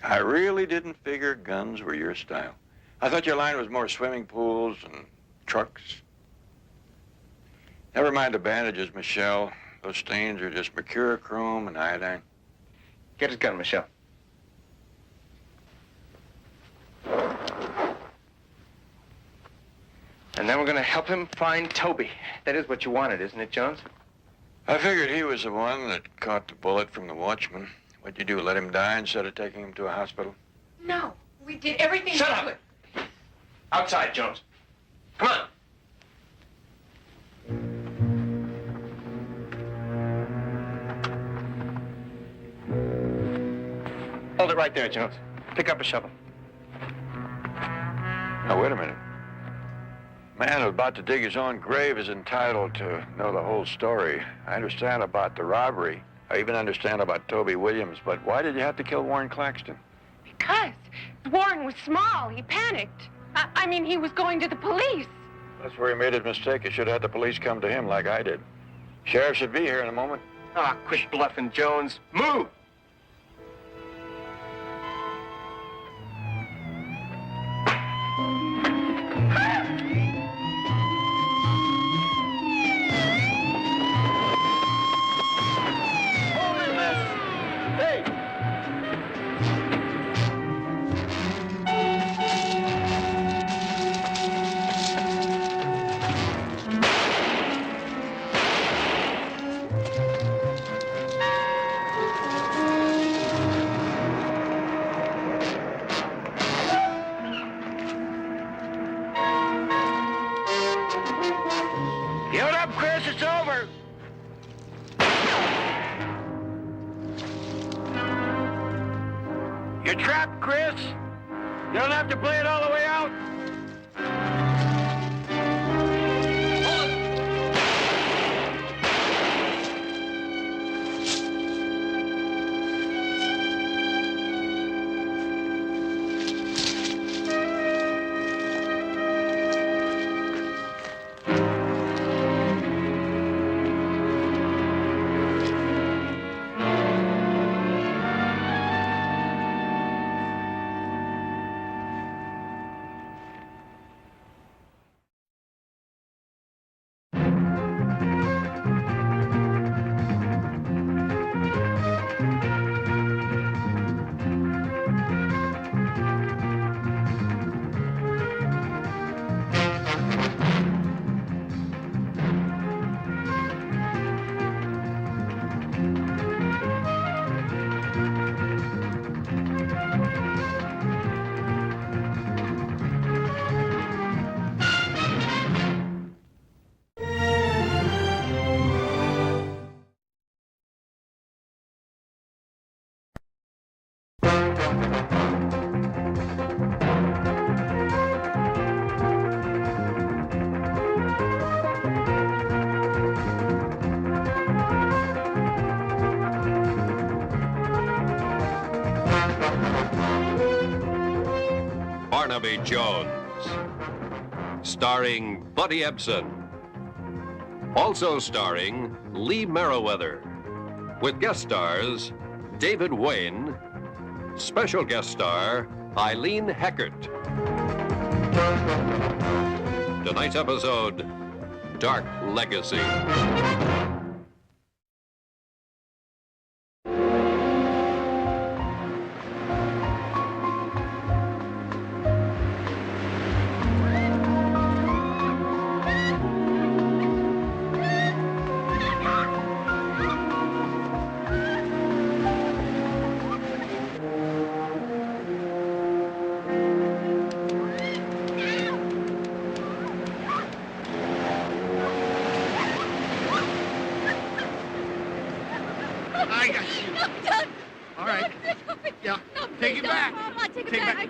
Speaker 5: I really didn't figure guns were your style. I thought your line was more swimming pools and trucks. Never mind the bandages, Michelle. Those stains are just mercurochrome and iodine.
Speaker 2: Get his gun, Michelle. And then we're gonna help him find Toby. That is what you wanted, isn't it, Jones?
Speaker 5: I figured he was the one that caught the bullet from the watchman. What'd you do, let him die instead of taking him to a hospital?
Speaker 7: No, we did everything
Speaker 2: Shut
Speaker 7: we
Speaker 2: up.
Speaker 7: could.
Speaker 2: Outside, Jones. Come on. Hold it right there, Jones. Pick up a shovel.
Speaker 5: Now, wait a minute. Man who's about to dig his own grave is entitled to know the whole story. I understand about the robbery. I even understand about Toby Williams, but why did you have to kill Warren Claxton?
Speaker 7: Because Warren was small. He panicked. I mean, he was going to the police.
Speaker 5: That's where he made his mistake. He should have had the police come to him like I did. Sheriff should be here in a moment.
Speaker 2: Ah, quit bluffing, Jones. Move!
Speaker 5: Give it up, Chris. It's over. You're trapped, Chris. You don't have to play it all the way out.
Speaker 1: Barnaby Jones, starring Buddy Ebsen. Also starring Lee Merriweather, with guest stars David Wayne, special guest star Eileen Heckert. Tonight's episode, Dark Legacy.
Speaker 4: I got you.
Speaker 3: No, don't.
Speaker 4: All right. Yeah.
Speaker 3: No,
Speaker 4: Take it back.
Speaker 3: I'll not take it
Speaker 4: Take
Speaker 3: back.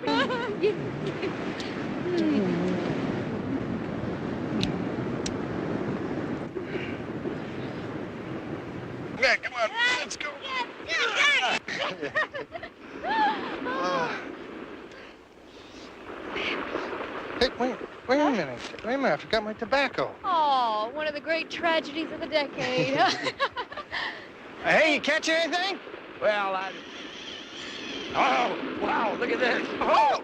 Speaker 4: Yeah, come on. Let's go. Hey, wait a minute. Wait a minute. I forgot my tobacco.
Speaker 15: Oh, one of the great tragedies of the decade.
Speaker 2: Hey, you catch anything?
Speaker 14: Well, oh, wow, look at this. Oh!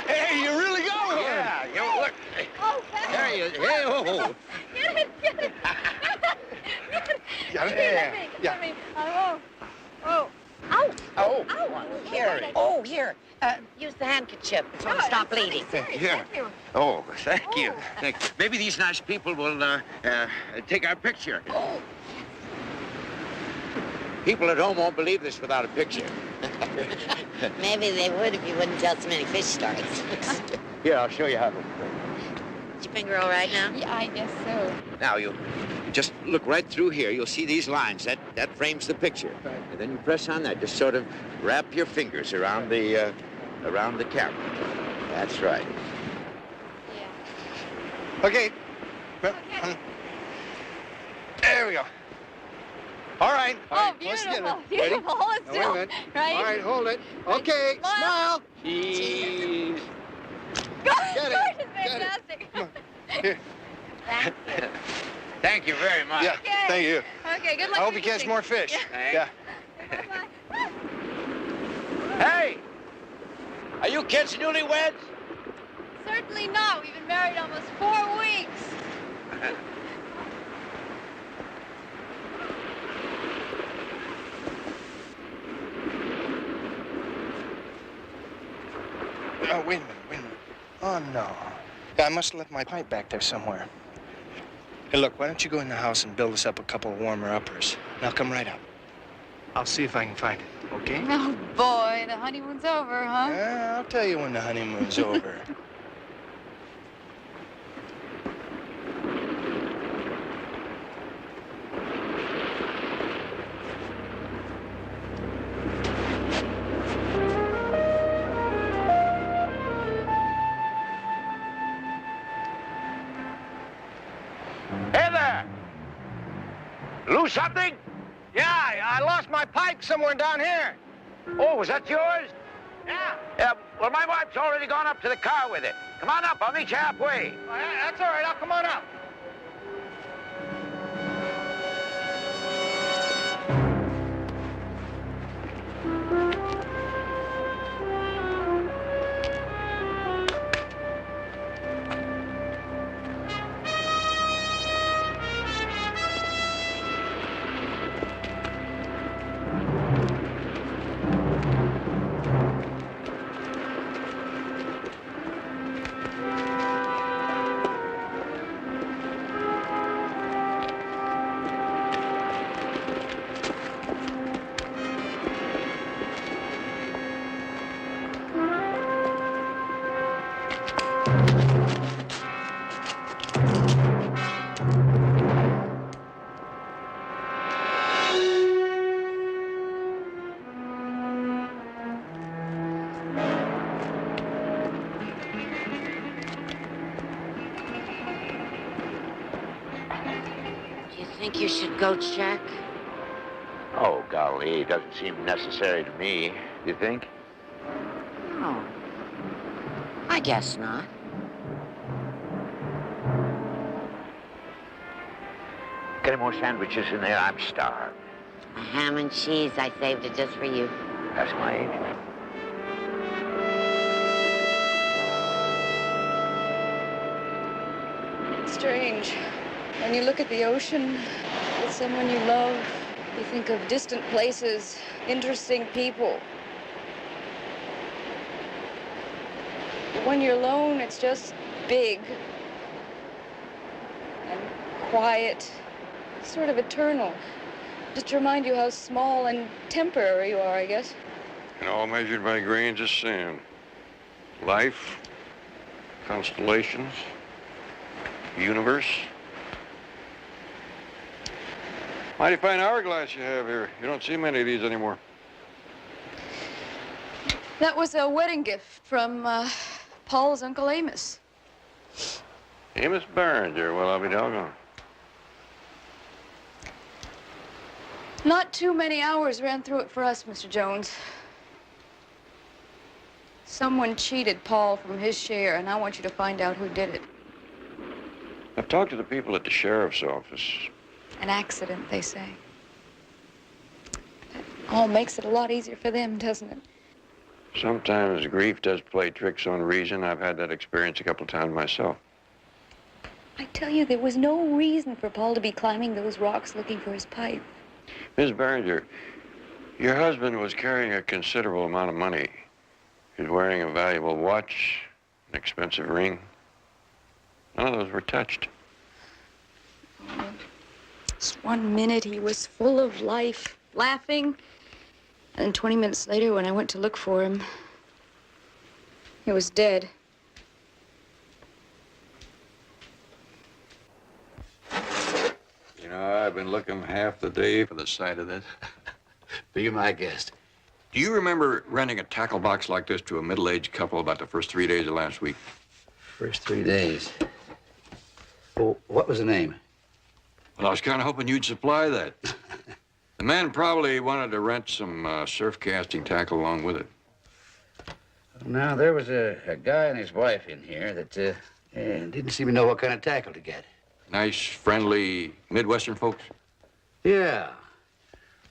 Speaker 2: Hey, you're really going.
Speaker 14: Yeah, you look.
Speaker 15: Oh,
Speaker 14: There he is. Hey, oh.
Speaker 15: Get it, get it.
Speaker 2: Yeah,
Speaker 15: Let me,
Speaker 2: yeah.
Speaker 15: let me. Oh, oh. Ow.
Speaker 18: Oh,
Speaker 15: Ow.
Speaker 18: here. Oh, here. Use the handkerchief. It's going to stop bleeding.
Speaker 14: Yeah. Oh, thank you. Maybe these nice people will take our picture.
Speaker 18: Oh.
Speaker 14: People at home won't believe this without a picture.
Speaker 18: Maybe they would if you wouldn't tell so many fish stories.
Speaker 14: Here, I'll show you how to.
Speaker 18: Is your finger all right now?
Speaker 15: Yeah, I guess so.
Speaker 14: Now, you just look right through here. You'll see these lines. That frames the picture. And then you press on that. Just sort of wrap your fingers around the camera. That's right.
Speaker 2: Okay. Well, there we go. All right.
Speaker 15: Oh,
Speaker 2: Let's get
Speaker 15: beautiful,
Speaker 2: it.
Speaker 15: beautiful. Hold it
Speaker 2: Now, wait a
Speaker 15: still.
Speaker 2: minute.
Speaker 15: Right?
Speaker 2: All right, hold it. Okay, smile.
Speaker 14: Cheese.
Speaker 15: Good. It's fantastic.
Speaker 2: Here.
Speaker 14: Thank you very much.
Speaker 2: Yeah,
Speaker 15: Okay.
Speaker 2: thank you.
Speaker 15: Okay, good luck.
Speaker 2: I hope you
Speaker 15: fishing.
Speaker 2: catch more fish.
Speaker 14: Thanks.
Speaker 2: Yeah.
Speaker 14: Hey! Are you kids newlyweds?
Speaker 15: Certainly not. We've been married almost 4 weeks.
Speaker 2: Oh, wait a minute. Oh, no. I must have left my pipe back there somewhere. Hey, look, why don't you go in the house and build us up a couple of warmer uppers, and I'll come right up. I'll see if I can find it, okay?
Speaker 15: Oh, boy, the honeymoon's over, huh?
Speaker 2: I'll tell you when the honeymoon's over.
Speaker 14: Hey there! Lose something?
Speaker 2: Yeah, I lost my pipe somewhere down here.
Speaker 14: Oh, was that yours? Yeah. Well, my wife's already gone up to the car with it. Come on up. I'll meet you halfway.
Speaker 2: That's all right. I'll come on up.
Speaker 18: Think you should go check?
Speaker 14: Oh, golly, it doesn't seem necessary to me. You think?
Speaker 18: No. I guess not.
Speaker 14: Get any more sandwiches in there? I'm starved.
Speaker 18: A ham and cheese. I saved it just for you.
Speaker 14: That's my age.
Speaker 7: Strange. When you look at the ocean with someone you love, you think of distant places, interesting people. But when you're alone, it's just big and quiet, sort of eternal. Just to remind you how small and temporary you are, I guess.
Speaker 5: And all measured by grains of sand. Life, constellations, universe. Mighty fine hourglass you have here. You don't see many of these anymore.
Speaker 7: That was a wedding gift from Paul's Uncle Amos.
Speaker 5: Amos Barringer. Well, I'll be doggone.
Speaker 7: Not too many hours ran through it for us, Mr. Jones. Someone cheated Paul from his share, and I want you to find out who did it.
Speaker 5: I've talked to the people at the sheriff's office.
Speaker 7: An accident, they say.
Speaker 15: all makes it a lot easier for them, doesn't it?
Speaker 5: Sometimes grief does play tricks on reason. I've had that experience a couple of times myself.
Speaker 15: I tell you, there was no reason for Paul to be climbing those rocks looking for his pipe.
Speaker 5: Miss Barringer, your husband was carrying a considerable amount of money. He was wearing a valuable watch, an expensive ring. None of those were touched.
Speaker 15: Just 1 minute, he was full of life, laughing. And then 20 minutes later, when I went to look for him, he was dead.
Speaker 5: You know, I've been looking half the day for the sight of this.
Speaker 8: Be my guest.
Speaker 5: Do you remember renting a tackle box like this to a middle-aged couple about the first 3 days of last week?
Speaker 8: First 3 days. Well, what was the name?
Speaker 5: Well, I was kind of hoping you'd supply that. The man probably wanted to rent some surf casting tackle along with it.
Speaker 8: Now, there was a guy and his wife in here that didn't seem to know what kind of tackle to get.
Speaker 5: Nice, friendly Midwestern folks?
Speaker 8: Yeah.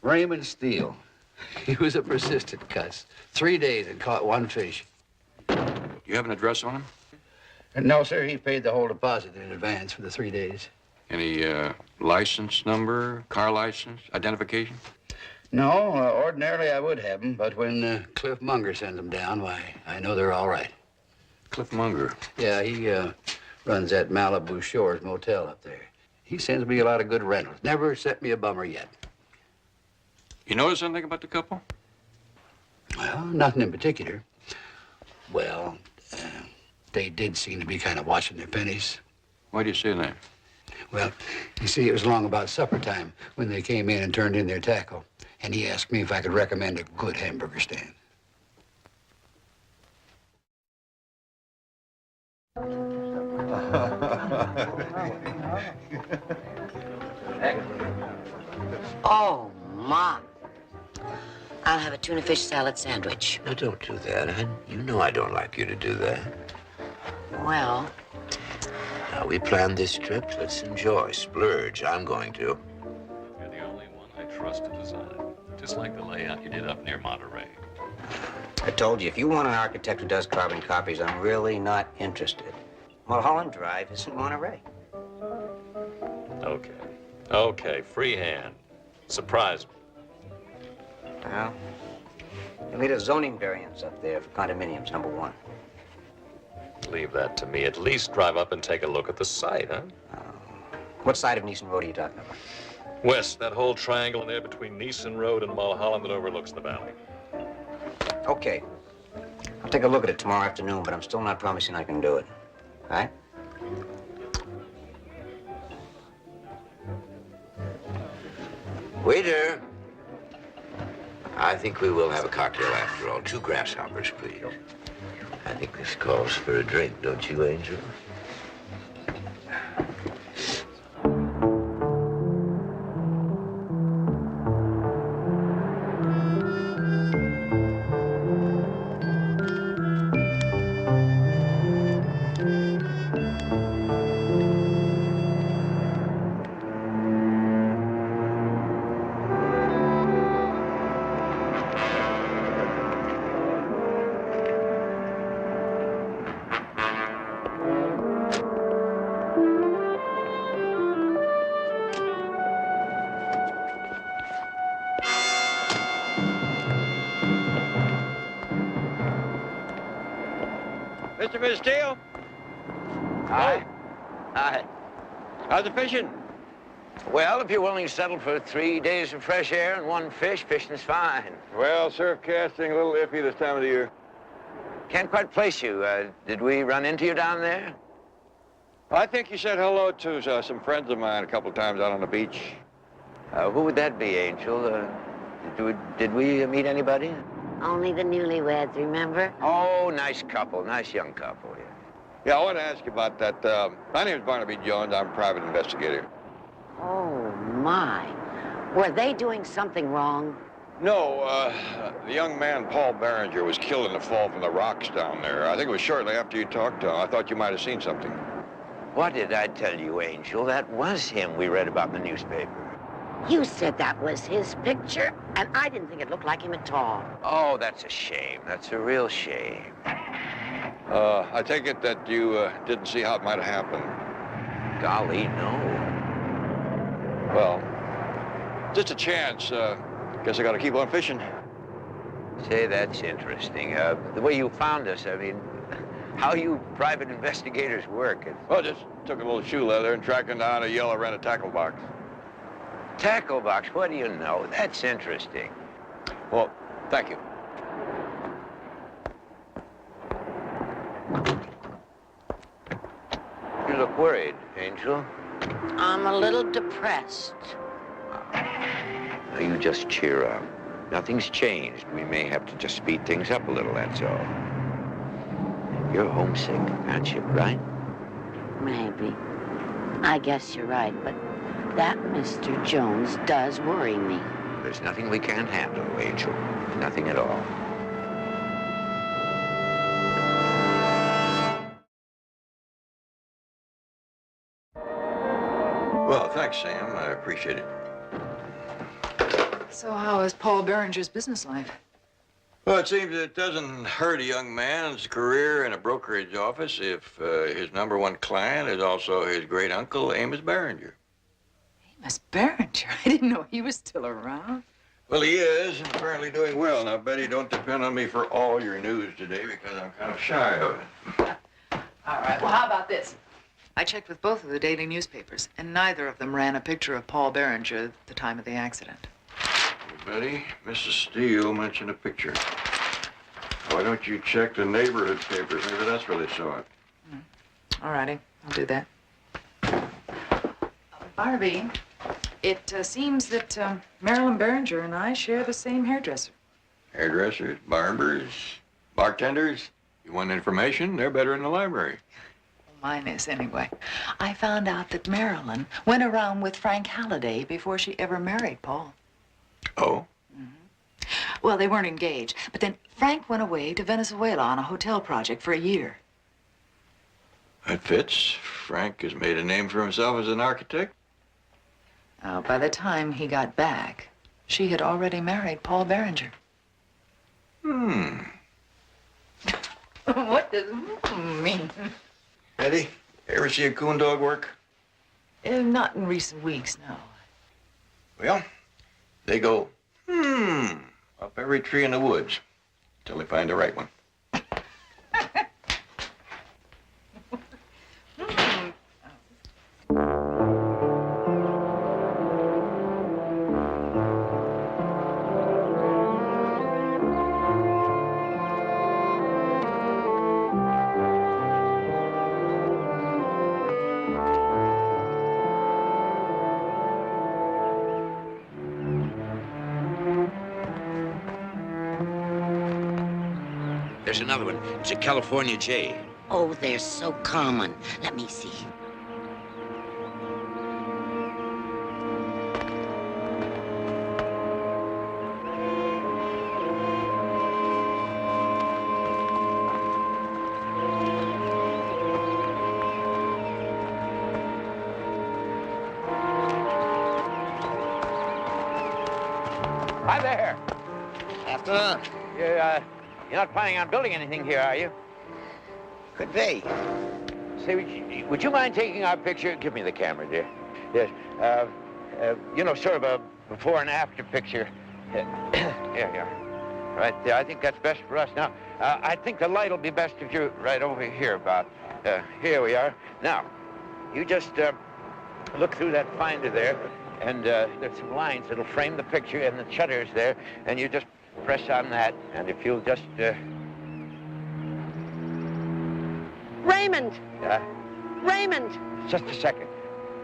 Speaker 8: Raymond Steele. He was a persistent cuss. 3 days and caught 1 fish.
Speaker 5: You have an address on him?
Speaker 8: No, sir. He paid the whole deposit in advance for the 3 days.
Speaker 5: Any license number, car license, identification?
Speaker 8: No, ordinarily I would have them, but when Cliff Munger sends them down, why, I know they're all right.
Speaker 5: Cliff Munger?
Speaker 8: Yeah, he runs that Malibu Shores motel up there. He sends me a lot of good rentals. Never sent me a bummer yet.
Speaker 5: You notice anything about the couple?
Speaker 8: Well, nothing in particular. Well, they did seem to be kind of watching their pennies.
Speaker 5: Why do you say that?
Speaker 8: Well, you see, it was along about supper time when they came in and turned in their tackle. And he asked me if I could recommend a good hamburger stand.
Speaker 18: Oh, Mom. I'll have a tuna fish salad sandwich.
Speaker 19: Now, don't do that, hon. You know I don't like you to do that.
Speaker 18: Well,
Speaker 19: Now, we planned this trip. Let's enjoy. Splurge. I'm going to.
Speaker 21: You're the only one I trust to design it. Just like the layout you did up near Monterey.
Speaker 12: I told you, if you want an architect who does carbon copies, I'm really not interested. Mulholland Drive isn't Monterey.
Speaker 21: Okay. Okay, freehand. Surprise me.
Speaker 12: Well, you made a zoning variance up there for condominiums, number 1.
Speaker 21: Leave that to me. At least drive up and take a look at the site, huh?
Speaker 12: What side of Neeson Road are you talking about?
Speaker 21: West, that whole triangle in there between Neeson Road and Mulholland that overlooks the valley.
Speaker 12: Okay. I'll take a look at it tomorrow afternoon, but I'm still not promising I can do it. All right?
Speaker 19: Waiter. I think we will have a cocktail after all. 2 grasshoppers, please. I think this calls for a drink, don't you, Angel?
Speaker 5: Mr. Steele?
Speaker 19: Hi.
Speaker 5: Hi. How's the fishing?
Speaker 19: Well, if you're willing to settle for 3 days of fresh air and 1 fish, fishing's fine.
Speaker 5: Well, surf casting a little iffy this time of the year.
Speaker 19: Can't quite place you. Did we run into you down there?
Speaker 5: I think you said hello to some friends of mine a couple of times out on the beach.
Speaker 19: Who would that be, Angel? Did we meet anybody?
Speaker 18: only the newlyweds, remember?
Speaker 19: Oh, nice couple, nice young couple, yeah.
Speaker 5: Yeah, I want to ask you about that. My name is Barnaby Jones. I'm a private investigator.
Speaker 18: Oh, my. Were they doing something wrong?
Speaker 5: No, the young man, Paul Barringer, was killed in the fall from the rocks down there. I think it was shortly after you talked to him. I thought you might have seen something.
Speaker 19: What did I tell you, Angel? That was him we read about in the newspaper.
Speaker 18: You said that was his picture, and I didn't think it looked like him at all.
Speaker 19: Oh, that's a shame. That's a real shame.
Speaker 5: I take it that you didn't see how it might have happened.
Speaker 19: Golly, no.
Speaker 5: Well, just a chance. Guess I gotta keep on fishing.
Speaker 19: Say, that's interesting. The way you found us, I mean, how you private investigators work.
Speaker 5: Well, just took a little shoe leather and tracking down a yellow rented tackle box.
Speaker 19: Tackle box, what do you know? That's interesting.
Speaker 5: Well, thank you.
Speaker 19: You look worried, Angel.
Speaker 18: I'm a little depressed.
Speaker 19: Now, you just cheer up. Nothing's changed. We may have to just speed things up a little, that's all. You're homesick, aren't you, right?
Speaker 18: Maybe. I guess you're right, but that Mr. Jones does worry me.
Speaker 19: There's nothing we can't handle, Angel. Nothing at all.
Speaker 5: Well, thanks, Sam. I appreciate it.
Speaker 10: So how is Paul Berenger's business life?
Speaker 5: Well, it seems it doesn't hurt a young man's career in a brokerage office if his number one client is also his great uncle, Amos Berenger.
Speaker 10: Amos Berenger? I didn't know he was still around.
Speaker 5: Well, he is, and apparently doing well. Now, Betty, don't depend on me for all your news today because I'm kind of shy of it.
Speaker 10: All right, well, how about this? I checked with both of the daily newspapers, and neither of them ran a picture of Paul Berenger at the time of the accident.
Speaker 5: Betty, Mrs. Steele mentioned a picture. Why don't you check the neighborhood papers? Maybe that's where they saw it.
Speaker 10: All righty, I'll do that. Barnaby, it seems that Marilyn Berenger and I share the same hairdresser.
Speaker 5: Hairdressers, barbers, bartenders. You want information? They're better in the library.
Speaker 10: Mine is, anyway. I found out that Marilyn went around with Frank Halliday before she ever married Paul.
Speaker 5: Oh?
Speaker 10: Well, they weren't engaged, but then Frank went away to Venezuela on a hotel project for a year.
Speaker 5: That fits. Frank has made a name for himself as an architect.
Speaker 10: By the time he got back, she had already married Paul Berenger. What does mean?
Speaker 5: Betty, ever see a coon dog work?
Speaker 10: Not in recent weeks, no.
Speaker 5: Well, they go, up every tree in the woods until they find the right one.
Speaker 19: There's another one. It's a California jay.
Speaker 18: Oh, they're so common. Let me see.
Speaker 19: Hi there.
Speaker 2: Afternoon.
Speaker 19: You're not planning on building anything here, are you?
Speaker 2: Could be.
Speaker 19: Say, would you mind taking our picture? Give me the camera, dear. Yes. You know, sort of a before and after picture. Yeah. Right there. I think that's best for us. Now, I think the light will be best if you're right over here about. Here we are. Now, you just look through that finder there, and there's some lines that'll frame the picture, and the shutter's there, and you just press on that, and if you'll just,
Speaker 18: Raymond!
Speaker 19: Yeah?
Speaker 18: Raymond!
Speaker 19: Just a second.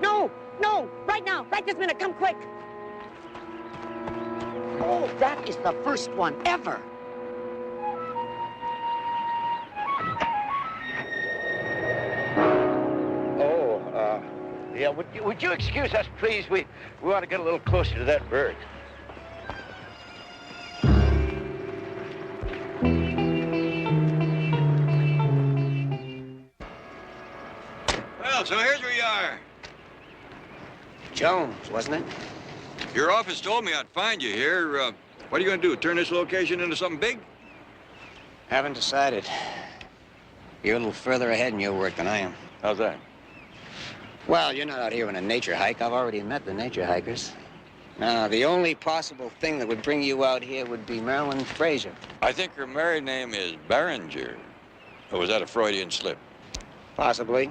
Speaker 18: No! Right now! Right this minute! Come quick! Oh, that is the first one ever!
Speaker 19: Yeah, would you excuse us, please? We want to get a little closer to that bird.
Speaker 5: Well, so here's where you are.
Speaker 2: Jones, wasn't it?
Speaker 5: Your office told me I'd find you here. What are you going to do, turn this location into something big?
Speaker 12: Haven't decided. You're a little further ahead in your work than I am.
Speaker 5: How's that?
Speaker 12: Well, you're not out here on a nature hike. I've already met the nature hikers. Now, the only possible thing that would bring you out here would be Marilyn Fraser.
Speaker 5: I think her married name is Barringer. Or was that a Freudian slip?
Speaker 12: Possibly.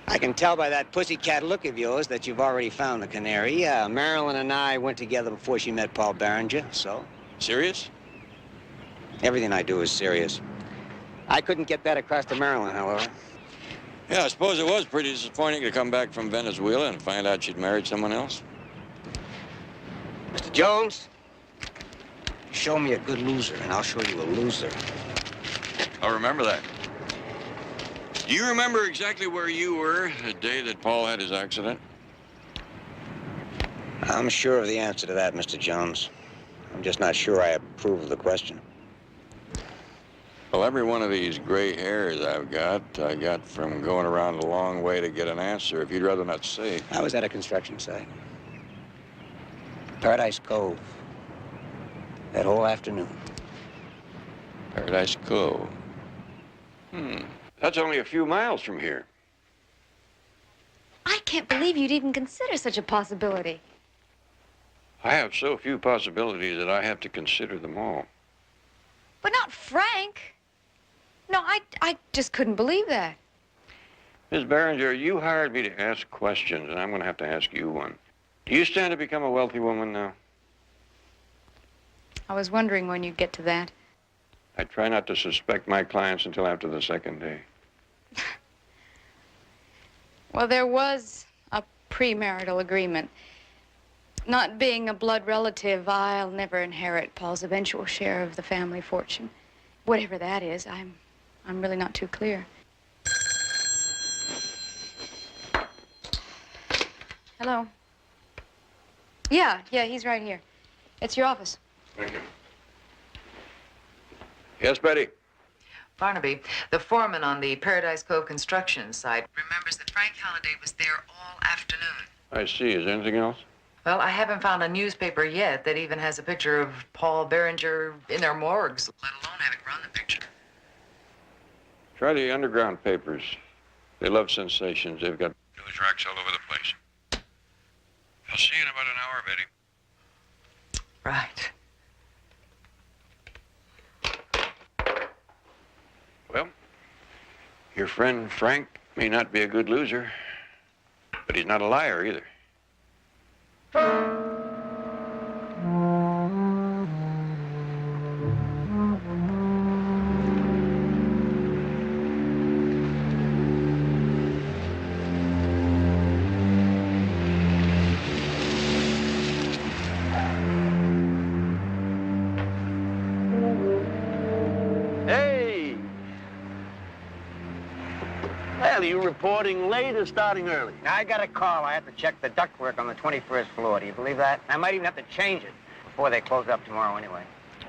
Speaker 12: I can tell by that pussycat look of yours that you've already found the canary. Yeah, Marilyn and I went together before she met Paul Barringer, so.
Speaker 5: Serious?
Speaker 12: Everything I do is serious. I couldn't get that across to Marilyn, however.
Speaker 5: Yeah, I suppose it was pretty disappointing to come back from Venezuela and find out she'd married someone else.
Speaker 12: Mr. Jones, show me a good loser, and I'll show you a loser.
Speaker 5: I'll remember that. Do you remember exactly where you were the day that Paul had his accident?
Speaker 12: I'm sure of the answer to that, Mr. Jones. I'm just not sure I approve of the question.
Speaker 5: Well, every one of these gray hairs I got from going around a long way to get an answer, if you'd rather not say.
Speaker 12: I was at a construction site. Paradise Cove. That whole afternoon.
Speaker 5: Paradise Cove. That's only a few miles from here.
Speaker 15: I can't believe you'd even consider such a possibility.
Speaker 5: I have so few possibilities that I have to consider them all.
Speaker 15: But not Frank. No, I just couldn't believe that.
Speaker 5: Miss Barringer, you hired me to ask questions, and I'm going to have to ask you one. Do you stand to become a wealthy woman now?
Speaker 15: I was wondering when you'd get to that.
Speaker 5: I try not to suspect my clients until after the second day.
Speaker 15: Well, there was a premarital agreement. Not being a blood relative, I'll never inherit Paul's eventual share of the family fortune. Whatever that is, I'm really not too clear. Hello. Yeah, he's right here. It's your office.
Speaker 5: Thank you. Yes, Betty?
Speaker 10: Barnaby, the foreman on the Paradise Cove construction site remembers that Frank Halliday was there all afternoon.
Speaker 5: I see. Is there anything else?
Speaker 10: Well, I haven't found a newspaper yet that even has a picture of Paul Barringer in their morgues, let alone having run the picture.
Speaker 5: Try the underground papers. They love sensations. They've got news racks all over the place. I'll see you in about an hour, Betty.
Speaker 10: Right.
Speaker 5: Well, your friend Frank may not be a good loser, but he's not a liar either.
Speaker 14: Hey! Well, are you reporting late or starting early?
Speaker 12: I got a call. I have to check the ductwork on the 21st floor. Do you believe that? I might even have to change it before they close up tomorrow anyway.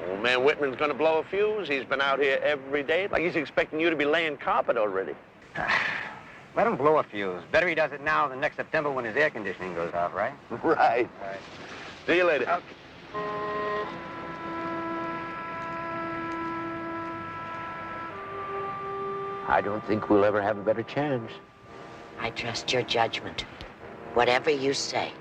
Speaker 14: Old man Whitman's gonna blow a fuse. He's been out here every day. Like he's expecting you to be laying carpet already.
Speaker 12: Let him blow a fuse. Better he does it now than next September when his air conditioning goes out, right?
Speaker 14: Right. See you later.
Speaker 12: Okay.
Speaker 19: I don't think we'll ever have a better chance.
Speaker 18: I trust your judgment. Whatever you say.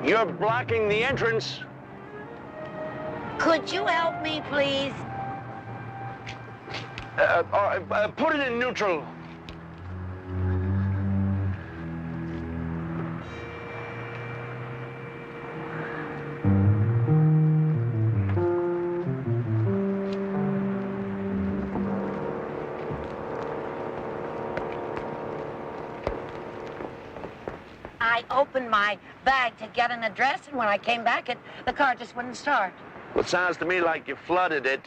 Speaker 14: You're blocking the entrance.
Speaker 18: Could you help me, please?
Speaker 14: Put it in neutral.
Speaker 18: I opened my bag to get an address, and when I came back, the car just wouldn't start.
Speaker 19: Well, it sounds to me like you flooded it.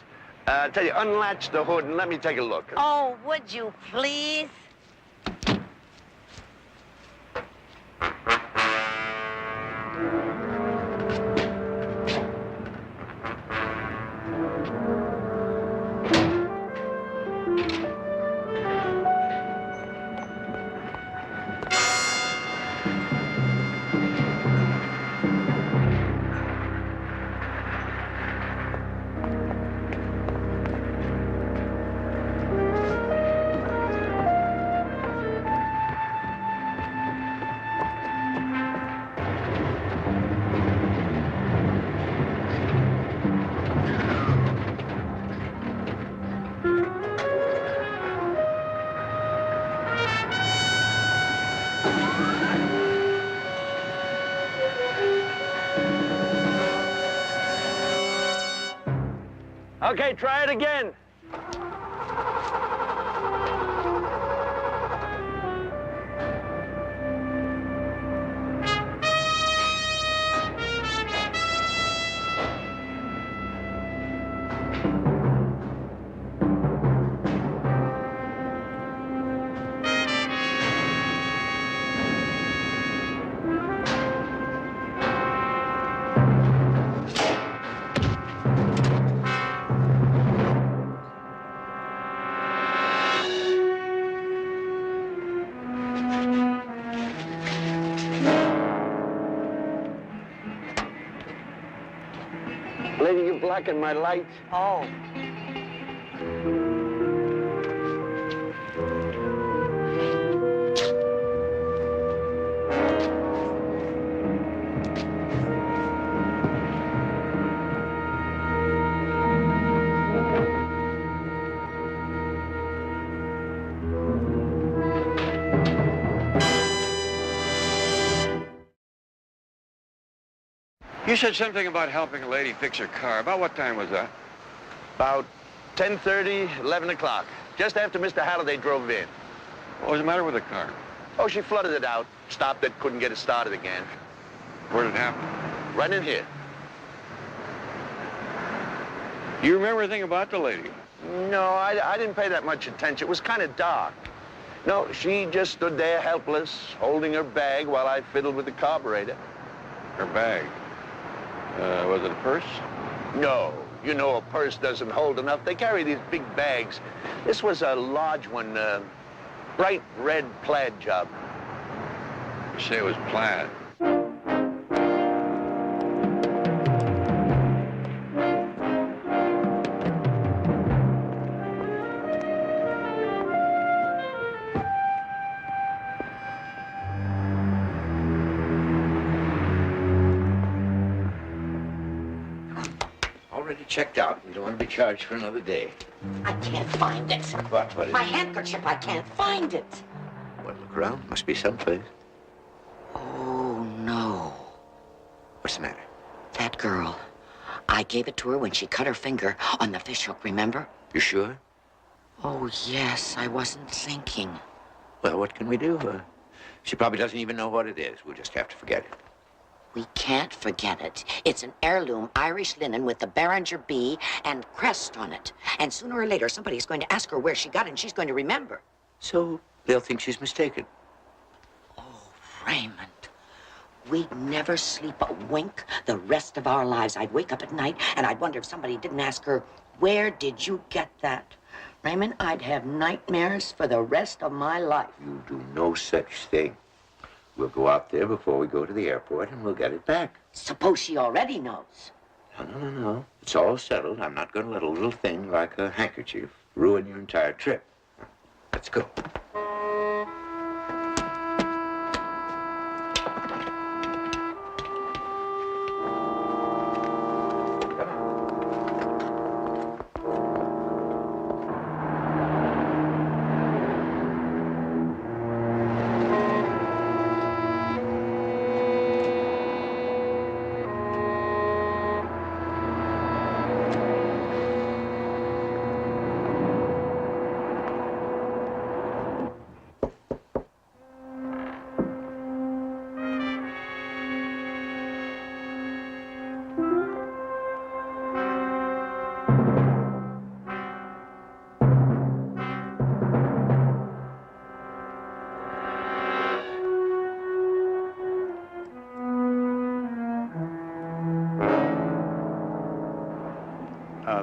Speaker 19: I tell you, unlatch the hood and let me take a look.
Speaker 18: Oh, would you please?
Speaker 19: Okay, try it again. Lady, you blackened my light.
Speaker 18: Oh.
Speaker 5: You said something about helping a lady fix her car. About what time was that?
Speaker 19: About 10:30, 11 o'clock, just after Mr. Halliday drove in.
Speaker 5: What was the matter with the car?
Speaker 19: Oh, she flooded it out, stopped it, couldn't get it started again.
Speaker 5: Where did it happen?
Speaker 19: Right in here.
Speaker 5: Do you remember anything about the lady?
Speaker 19: No, I didn't pay that much attention. It was kind of dark. No, she just stood there helpless, holding her bag while I fiddled with the carburetor.
Speaker 5: Her bag? Was it a purse?
Speaker 19: No. You know a purse doesn't hold enough. They carry these big bags. This was a large one, bright red plaid job.
Speaker 5: You say it was plaid?
Speaker 19: Already checked out. We don't want to be charged for another day.
Speaker 18: I can't find it.
Speaker 19: What is
Speaker 18: My
Speaker 19: it?
Speaker 18: handkerchief, I can't find it.
Speaker 19: Well, look around. Must be someplace.
Speaker 18: Oh, no.
Speaker 19: What's the matter?
Speaker 18: That girl. I gave it to her when she cut her finger on the fishhook, remember?
Speaker 19: You sure?
Speaker 18: Oh, yes, I wasn't thinking.
Speaker 19: Well, what can we do? She probably doesn't even know what it is. We'll just have to forget it.
Speaker 18: We can't forget it. It's an heirloom Irish linen with the Beringer B and crest on it. And sooner or later, somebody's going to ask her where she got it, and she's going to remember.
Speaker 19: So they'll think she's mistaken.
Speaker 18: Raymond, we'd never sleep a wink the rest of our lives. I'd wake up at night, and I'd wonder if somebody didn't ask her, where did you get that? Raymond, I'd have nightmares for the rest of my life.
Speaker 19: You do no such thing. We'll go out there before we go to the airport, and we'll get it back.
Speaker 18: Suppose she already knows.
Speaker 19: No. It's all settled. I'm not going to let a little thing like a handkerchief ruin your entire trip. Let's go.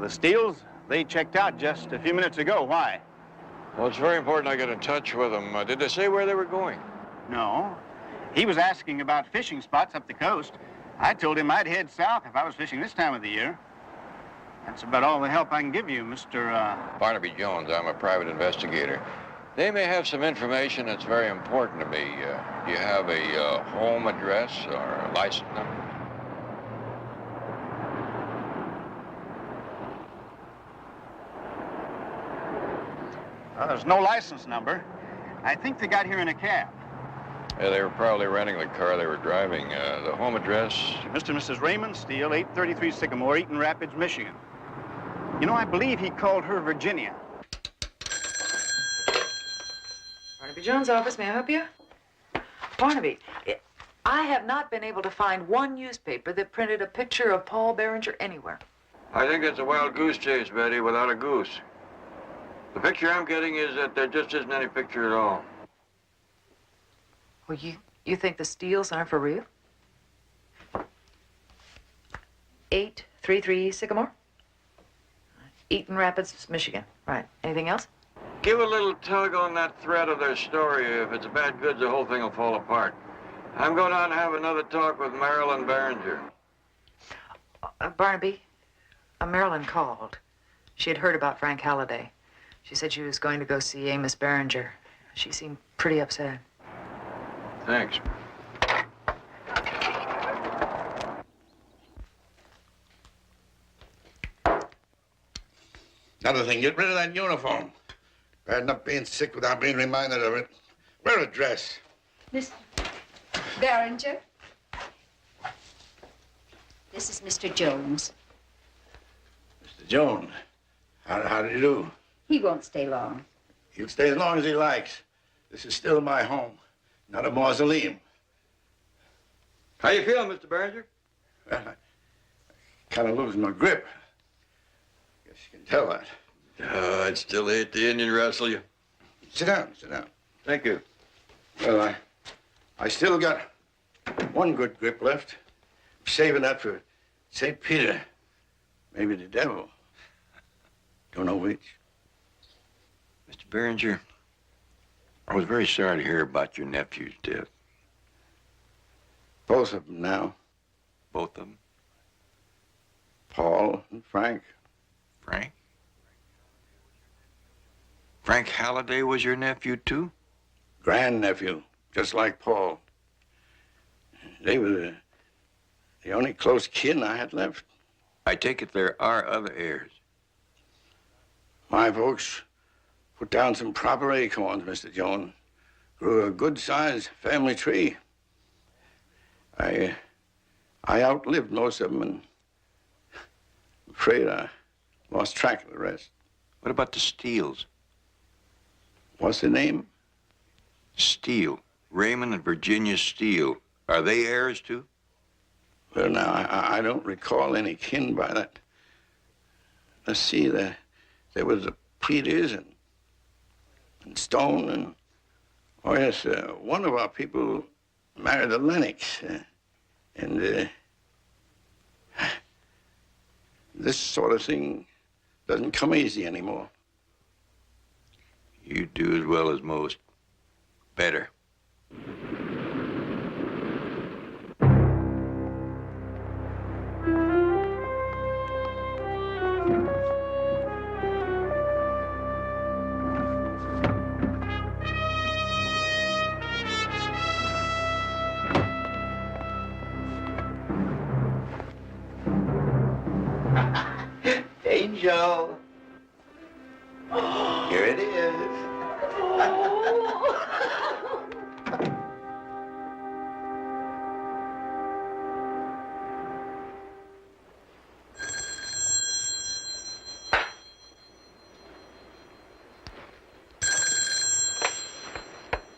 Speaker 4: The Steels, they checked out just a few minutes ago. Why?
Speaker 5: Well, it's very important I get in touch with them. Did they say where they were going?
Speaker 4: No. He was asking about fishing spots up the coast. I told him I'd head south if I was fishing this time of the year. That's about all the help I can give you, Mr.
Speaker 5: Barnaby Jones. I'm a private investigator. They may have some information that's very important to me. Do you have a home address or a license number?
Speaker 4: Well, there's no license number. I think they got here in a cab.
Speaker 5: Yeah, they were probably renting the car they were driving. The home address?
Speaker 4: Mr. and Mrs. Raymond Steele, 833 Sycamore, Eaton Rapids, Michigan. You know, I believe he called her Virginia.
Speaker 10: Barnaby Jones' office, may I help you? Barnaby, I have not been able to find one newspaper that printed a picture of Paul Berenger anywhere.
Speaker 5: I think it's a wild goose chase, Betty, without a goose. The picture I'm getting is that there just isn't any picture at all.
Speaker 10: Well, you think the Steels aren't for real? 833 Sycamore? Eaton Rapids, Michigan. Right. Anything else?
Speaker 5: Give a little tug on that thread of their story. If it's bad goods, the whole thing will fall apart. I'm going on to have another talk with Marilyn Berenger.
Speaker 10: Barnaby, Marilyn called. She had heard about Frank Halliday. She said she was going to go see Amos Berenger. She seemed pretty upset.
Speaker 5: Thanks.
Speaker 11: Another thing, get rid of that uniform. Bad enough being sick without being reminded of it. Wear a dress.
Speaker 23: Miss Berenger? This is Mr. Jones.
Speaker 11: Mr. Jones, how do you do?
Speaker 23: He won't stay long.
Speaker 11: He'll stay as long as he likes. This is still my home, not a mausoleum.
Speaker 5: How you feeling, Mr. Berenger?
Speaker 11: Well, I kind of losing my grip. Guess you can tell that.
Speaker 5: I'd still hate the Indian wrestle you.
Speaker 11: Sit down, sit down.
Speaker 5: Thank you.
Speaker 11: Well, I still got one good grip left. I'm saving that for St. Peter. Maybe the devil. Don't know which.
Speaker 5: Mr. Berenger, I was very sorry to hear about your nephew's death.
Speaker 11: Both of them now.
Speaker 5: Both of them?
Speaker 11: Paul and Frank.
Speaker 5: Frank? Frank Halliday was your nephew, too?
Speaker 11: Grandnephew, just like Paul. They were the only close kin I had left.
Speaker 5: I take it there are other heirs.
Speaker 11: My folks put down some proper acorns, Mr. Jones. Grew a good-sized family tree. I outlived most of them, and I'm afraid I lost track of the rest.
Speaker 5: What about the Steels?
Speaker 11: What's the name?
Speaker 5: Steele. Raymond and Virginia Steele. Are they heirs, too?
Speaker 11: Well, now, I don't recall any kin by that. Let's see, there was the Peters and Stone and... Oh, yes, one of our people married a Lennox. This sort of thing doesn't come easy anymore.
Speaker 5: You do as well as most. Better.
Speaker 11: Angel. Here it is.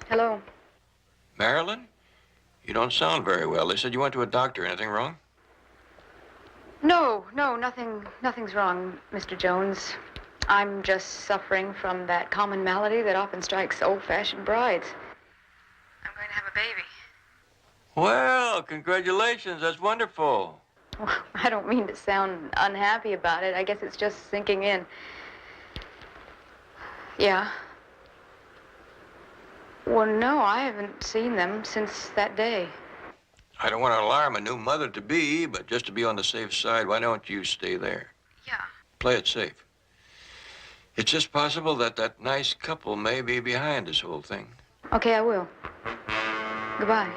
Speaker 15: Hello.
Speaker 5: Marilyn? You don't sound very well. They said you went to a doctor. Anything wrong?
Speaker 15: No, nothing's wrong, Mr. Jones. I'm just suffering from that common malady that often strikes old-fashioned brides. I'm going to have a baby.
Speaker 5: Well, congratulations. That's wonderful.
Speaker 15: Well, I don't mean to sound unhappy about it. I guess it's just sinking in. Yeah. Well, no, I haven't seen them since that day.
Speaker 5: I don't want to alarm a new mother-to-be, but just to be on the safe side, why don't you stay there?
Speaker 15: Yeah.
Speaker 5: Play it safe. It's just possible that that nice couple may be behind this whole thing.
Speaker 15: Okay, I will. Goodbye.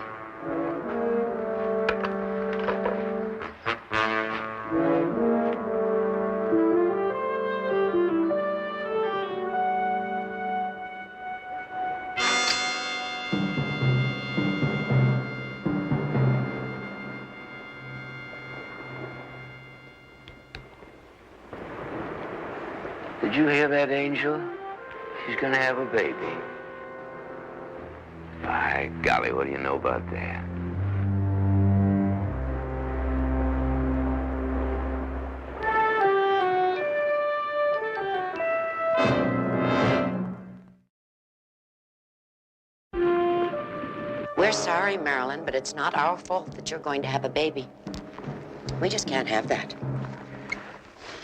Speaker 19: Did you hear that, Angel? She's gonna have a baby. By golly, what do you know about that?
Speaker 18: We're sorry, Marilyn, but it's not our fault that you're going to have a baby. We just can't have that.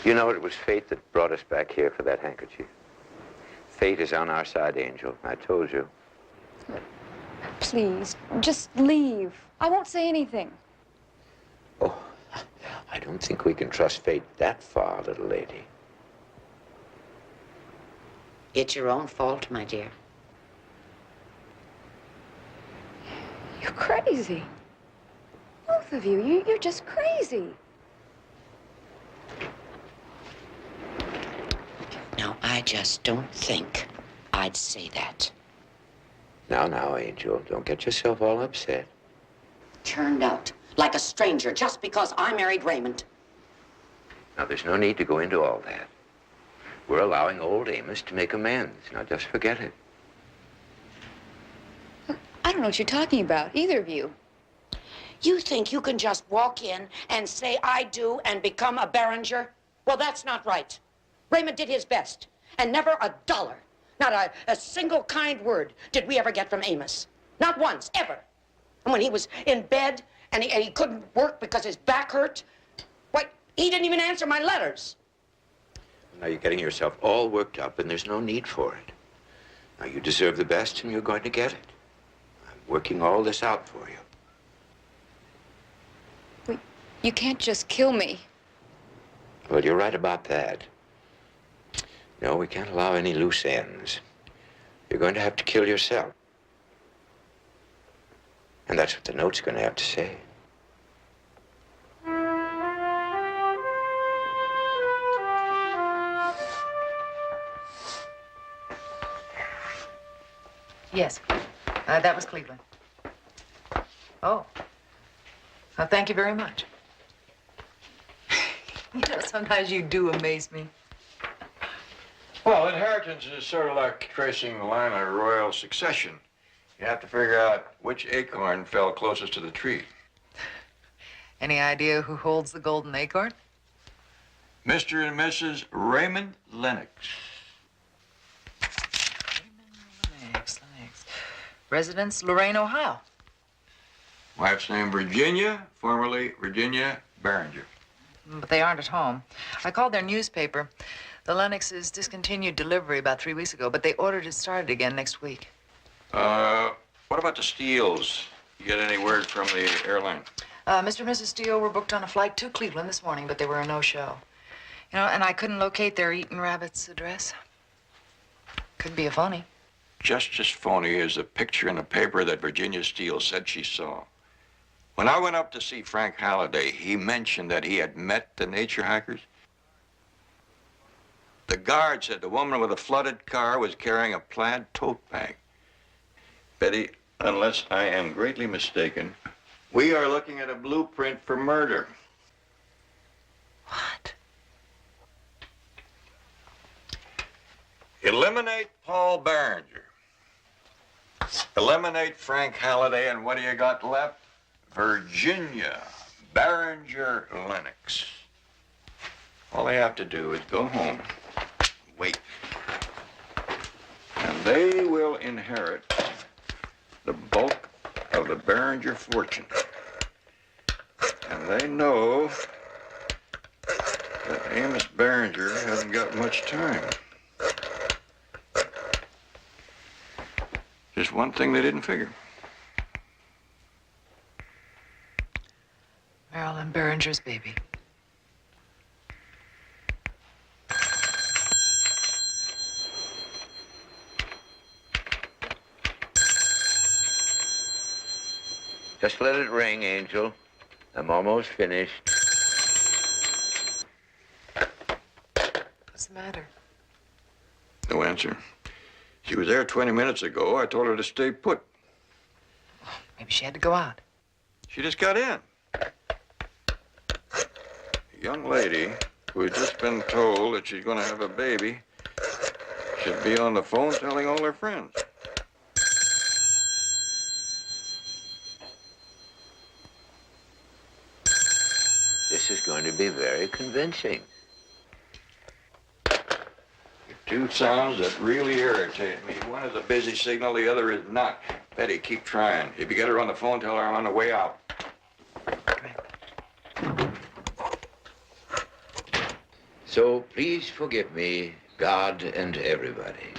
Speaker 19: You know, it was fate that brought us back here for that handkerchief. Fate is on our side, Angel. I told you.
Speaker 15: Please, just leave. I won't say anything.
Speaker 19: Oh, I don't think we can trust fate that far, little lady.
Speaker 18: It's your own fault, my dear.
Speaker 15: You're crazy. Both of you. You're just crazy.
Speaker 18: Now, I just don't think I'd say that.
Speaker 19: Now, Angel, don't get yourself all upset.
Speaker 18: Turned out like a stranger just because I married Raymond.
Speaker 19: Now, there's no need to go into all that. We're allowing old Amos to make amends. Now, just forget it.
Speaker 15: I don't know what you're talking about, either of you.
Speaker 18: You think you can just walk in and say I do and become a Behringer? Well, that's not right. Raymond did his best, and never a dollar, not a single kind word did we ever get from Amos. Not once, ever. And when he was in bed and he couldn't work because his back hurt, why, he didn't even answer my letters.
Speaker 19: Now, you're getting yourself all worked up, and there's no need for it. Now, you deserve the best, and you're going to get it. I'm working all this out for you.
Speaker 15: Wait, you can't just kill me.
Speaker 19: Well, you're right about that. No, we can't allow any loose ends. You're going to have to kill yourself. And that's what the note's going to have to say.
Speaker 10: Yes, that was Cleveland. Oh. Well, thank you very much. You know, sometimes you do amaze me.
Speaker 5: Well, inheritance is sort of like tracing the line of royal succession. You have to figure out which acorn fell closest to the tree.
Speaker 10: Any idea who holds the golden acorn?
Speaker 5: Mr. and Mrs. Raymond Lennox.
Speaker 10: Lennox. Residence, Lorain, Ohio.
Speaker 5: Wife's name Virginia, formerly Virginia Behringer.
Speaker 10: But they aren't at home. I called their newspaper. The Lennoxes discontinued delivery about 3 weeks ago, but they ordered it started again next week.
Speaker 5: What about the Steeles? You get any word from the airline?
Speaker 10: Mr. and Mrs. Steele were booked on a flight to Cleveland this morning, but they were a no-show. You know, and I couldn't locate their Eaton Rabbit's address. Could be a phony.
Speaker 5: Just as phony as the picture in the paper that Virginia Steele said she saw. When I went up to see Frank Halliday, he mentioned that he had met the nature hikers. The guard said the woman with a flooded car was carrying a plaid tote bag. Betty, unless I am greatly mistaken, we are looking at a blueprint for murder.
Speaker 10: What?
Speaker 5: Eliminate Paul Behringer. Eliminate Frank Halliday, and what do you got left? Virginia Behringer Lennox. All they have to do is go home, wait, and they will inherit the bulk of the Behringer fortune. And they know that Amos Barringer hasn't got much time. Just one thing they didn't figure.
Speaker 10: Marilyn Barringer's baby.
Speaker 19: Just let it ring, Angel. I'm almost finished.
Speaker 10: What's the matter?
Speaker 5: No answer. She was there 20 minutes ago. I told her to stay put.
Speaker 10: Maybe she had to go out.
Speaker 5: She just got in. A young lady who had just been told that she's going to have a baby should be on the phone telling all her friends.
Speaker 19: This is going to be very convincing.
Speaker 5: Two sounds that really irritate me. One is a busy signal, the other is not. Betty, keep trying. If you get her on the phone, tell her I'm on the way out.
Speaker 19: So please forgive me, God and everybody.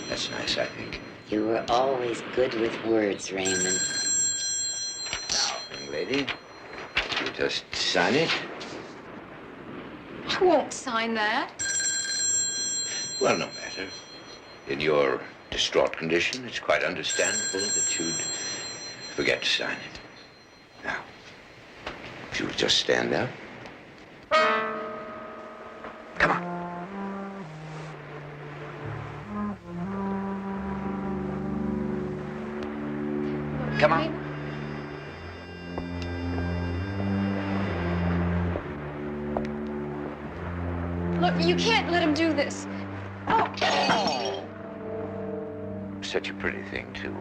Speaker 19: That's nice, I think.
Speaker 18: You were always good with words, Raymond.
Speaker 19: Now, young lady, you just sign it.
Speaker 7: I won't sign that.
Speaker 19: Well, no matter. In your distraught condition, it's quite understandable that you'd forget to sign it. Now, if you would just stand up. Come on. Come on.
Speaker 7: Look, you can't let him do this. Oh.
Speaker 19: Such a pretty thing, too.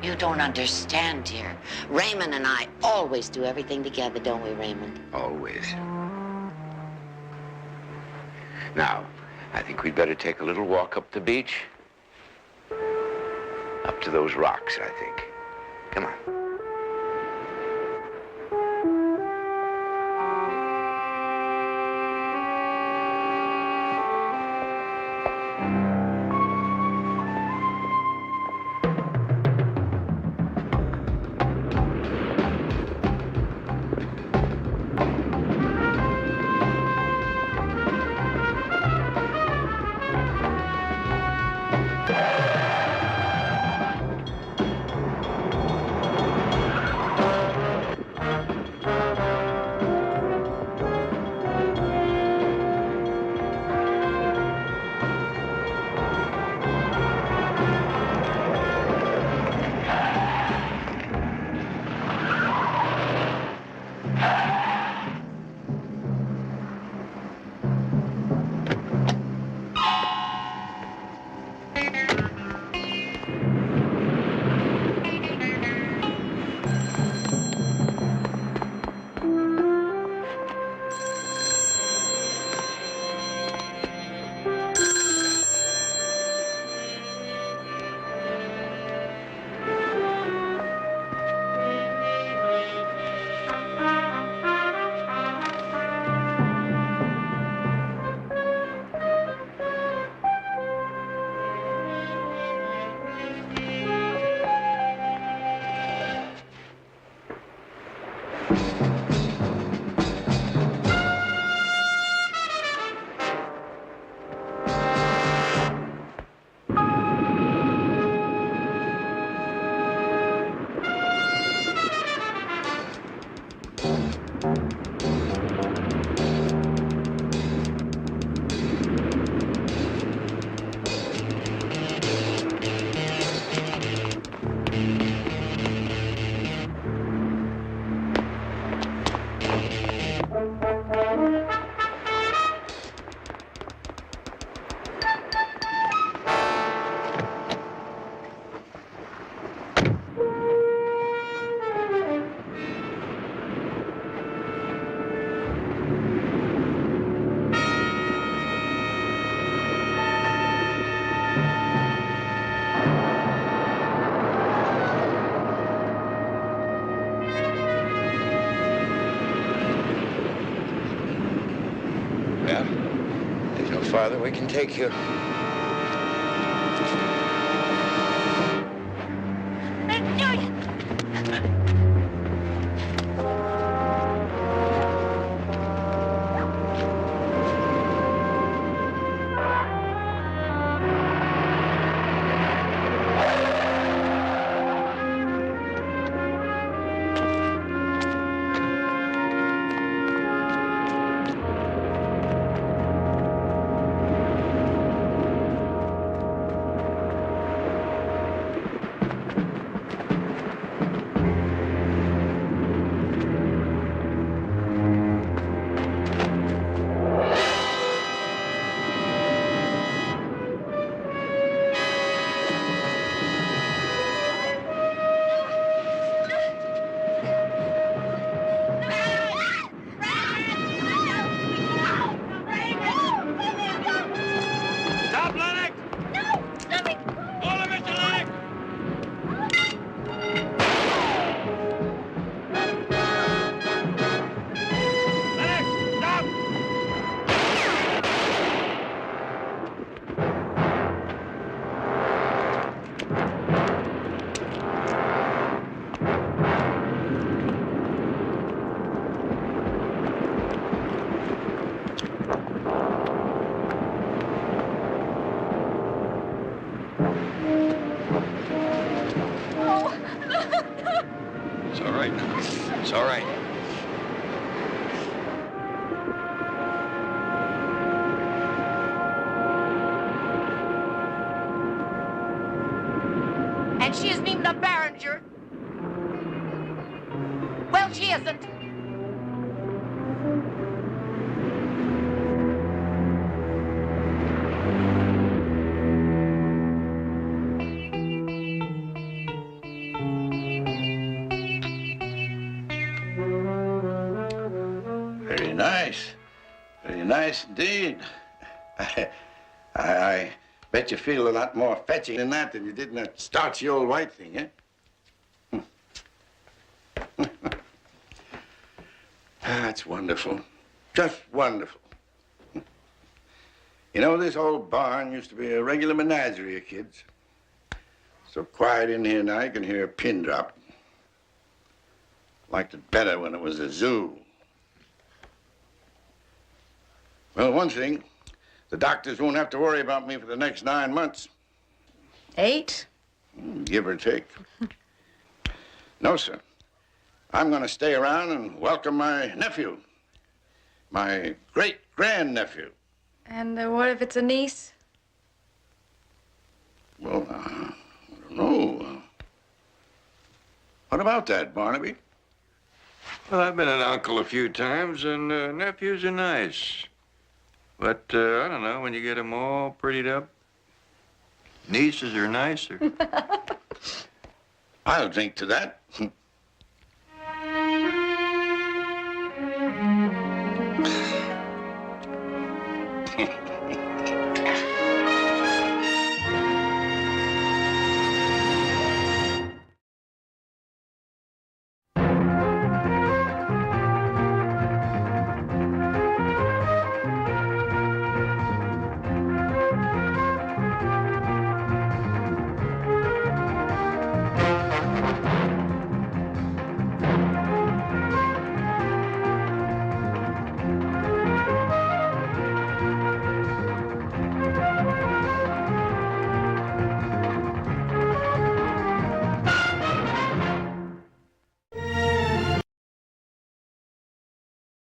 Speaker 18: You don't understand, dear. Raymond and I always do everything together, don't we, Raymond?
Speaker 19: Always. Now, I think we'd better take a little walk up the beach. Up to those rocks, I think. Come on. farther, we can take you.
Speaker 5: It's all right. It's all right.
Speaker 9: And she isn't even a Barringer. Well, she isn't.
Speaker 11: Very nice. Very nice indeed. I bet you feel a lot more fetching in that than you did in that starchy old white thing, eh? That's wonderful. Just wonderful. You know, this old barn used to be a regular menagerie of kids. So quiet in here now, you can hear a pin drop. Liked it better when it was a zoo. Well, one thing, the doctors won't have to worry about me for the next 9 months.
Speaker 15: 8?
Speaker 11: Give or take. No, sir. I'm going to stay around and welcome my nephew. My great-grandnephew.
Speaker 15: And what if it's a niece?
Speaker 11: Well, I don't know. What about that, Barnaby?
Speaker 5: Well, I've been an uncle a few times, and nephews are nice. But, I don't know, when you get them all prettied up, nieces are nicer.
Speaker 11: I'll drink to that.